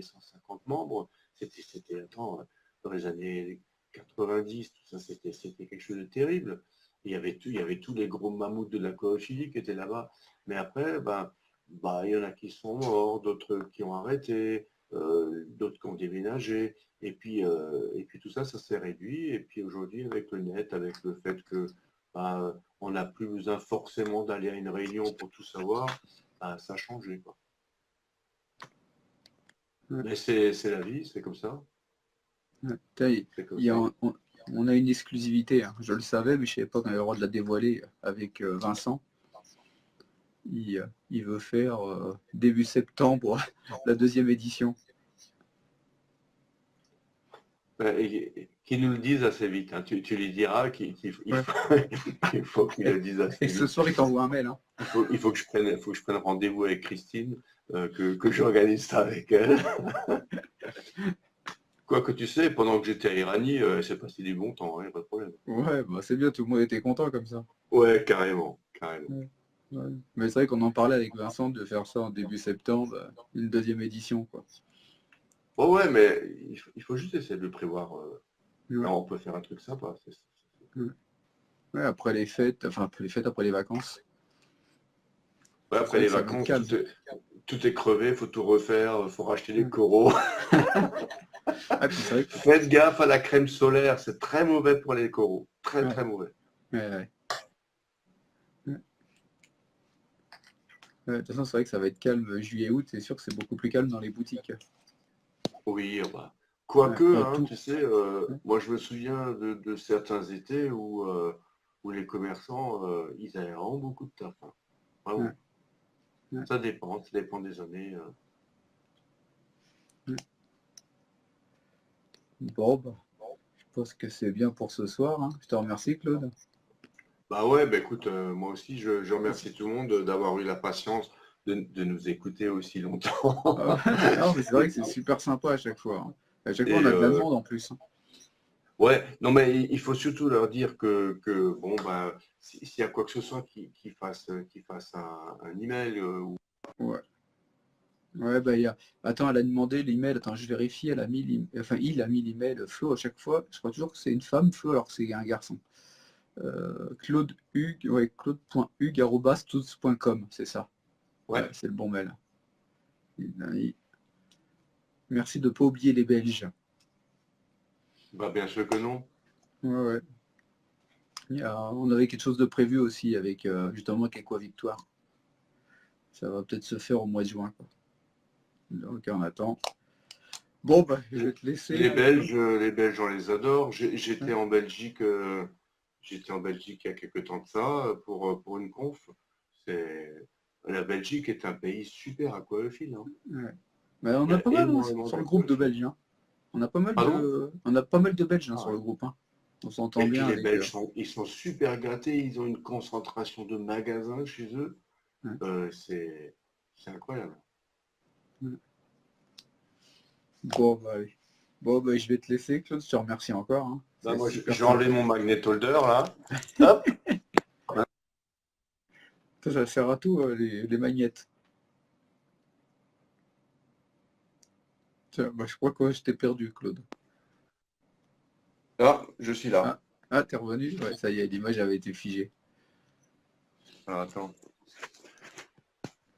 S2: 150 membres. Attends, dans les années 90, tout ça, c'était quelque chose de terrible. Il y avait tous les gros mammouths de la coophilie qui étaient là-bas. Mais après, il y en a qui sont morts, d'autres qui ont arrêté, d'autres qui ont déménagé. Et puis tout ça, ça s'est réduit. Et puis aujourd'hui, avec le net, avec le fait que on n'a plus besoin forcément d'aller à une réunion pour tout savoir, ça a changé, quoi.
S3: Ouais.
S2: Mais c'est la vie, c'est comme ça.
S3: Putain,
S2: C'est comme
S3: il y a
S2: ça.
S3: on a une exclusivité, hein. Je le savais, mais je ne savais pas qu'on avait le droit de la dévoiler avec Vincent. Il veut faire début septembre la 2e édition.
S2: Qu'il nous le dise assez vite. Hein. Tu lui diras qu'il
S3: Ouais.
S2: faut qu'il le dise assez
S3: Et
S2: vite.
S3: ce soir, il t'envoie un mail. Hein.
S2: Il faut que je prenne rendez-vous avec Christine, que j'organise ça avec elle. Quoique tu sais, pendant que j'étais à Iranie, c'est passé du bon temps, hein, pas de problème.
S3: Ouais, bah c'est bien, tout le monde était content comme ça.
S2: Ouais, carrément, carrément.
S3: Ouais. Mais c'est vrai qu'on en parlait avec Vincent de faire ça en début septembre, une 2e édition, quoi.
S2: Bon, ouais, mais il faut juste essayer de le prévoir.
S3: Ouais.
S2: Là, on peut faire un truc sympa.
S3: Ouais, après les fêtes, après les vacances.
S2: Ouais, après les vacances, tout est crevé, faut tout refaire, faut racheter des coraux.
S3: Ah, puis c'est vrai que...
S2: Faites gaffe à la crème solaire, c'est très mauvais pour les coraux. Très, très mauvais.
S3: Ouais. De toute façon, c'est vrai que ça va être calme juillet-août, c'est sûr que c'est beaucoup plus calme dans les boutiques.
S2: Oui, quoique,
S3: tout.
S2: tu sais, moi je me souviens de certains étés où les commerçants, ils avaient vraiment beaucoup de taf. Hein. Vraiment.
S3: Ouais.
S2: Ça dépend des années.
S3: Bon, je pense que c'est bien pour ce soir. Hein. Je te remercie, Claude.
S2: Bah ouais, écoute, moi aussi je remercie tout le monde d'avoir eu la patience de nous écouter aussi longtemps.
S3: Non, mais c'est vrai que c'est super sympa à chaque fois. Hein. À chaque fois, on a de la demande en plus. Hein.
S2: Ouais, non mais il faut surtout leur dire que bon s'il y a quoi que ce soit qu'ils fassent un email ou
S3: Ouais. Ouais, attends, elle a demandé l'email. Attends, je vérifie. Il a mis l'email Flo à chaque fois. Je crois toujours que c'est une femme, Flo, alors que c'est un garçon. claude.hugues@tous.com, c'est ça. Ouais, c'est le bon mail. Merci de ne pas oublier les Belges.
S2: bien sûr que non.
S3: Ouais. On avait quelque chose de prévu aussi avec justement Aqua Victoire. Ça va peut-être se faire au mois de juin, quoi. Donc on attend. Bon, je vais te laisser.
S2: Les Belges, on les adore. J'étais en Belgique il y a quelques temps de ça pour une conf. La Belgique est un pays super aquaphile. Hein.
S3: Ouais. On a pas mal sur le groupe de Belges. Hein. On a pas mal de Belges sur le groupe. Hein. On s'entend bien.
S2: Les Belges ils sont super gâtés. Ils ont une concentration de magasins chez eux. Ouais. C'est incroyable.
S3: Ouais. Bon, je vais te laisser, Claude. Je te remercie encore. Hein.
S2: Moi, je vais enlever mon magnet holder là. Hop.
S3: Ça sert à tout, les magnettes. Tiens, je crois que je t'ai perdu, Claude.
S2: Ah, je suis là.
S3: Ah, t'es revenu? Ouais, ça y est, l'image avait été figée.
S2: Alors, attends.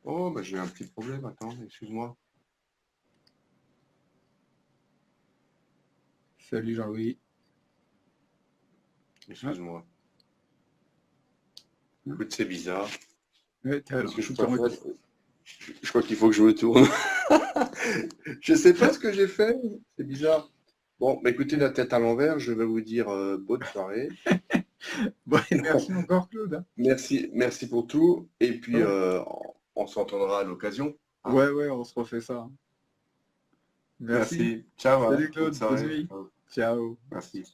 S2: Oh, j'ai eu un petit problème. Attends, excuse-moi.
S3: Salut Jean-Louis.
S2: Excuse-moi. Écoute, c'est bizarre.
S3: Ouais,
S2: parce que je crois qu'il faut que je me tourne. Je sais pas ce que j'ai fait. C'est bizarre. Bon, écoutez, la tête à l'envers, je vais vous dire bonne soirée.
S3: Merci encore, Claude. Hein.
S2: Merci pour tout. Et puis, on s'entendra à l'occasion.
S3: Hein. Ouais, on se refait ça. Hein. Merci.
S2: Ciao.
S3: Salut Claude. Bonne nuit. Ciao.
S2: Merci.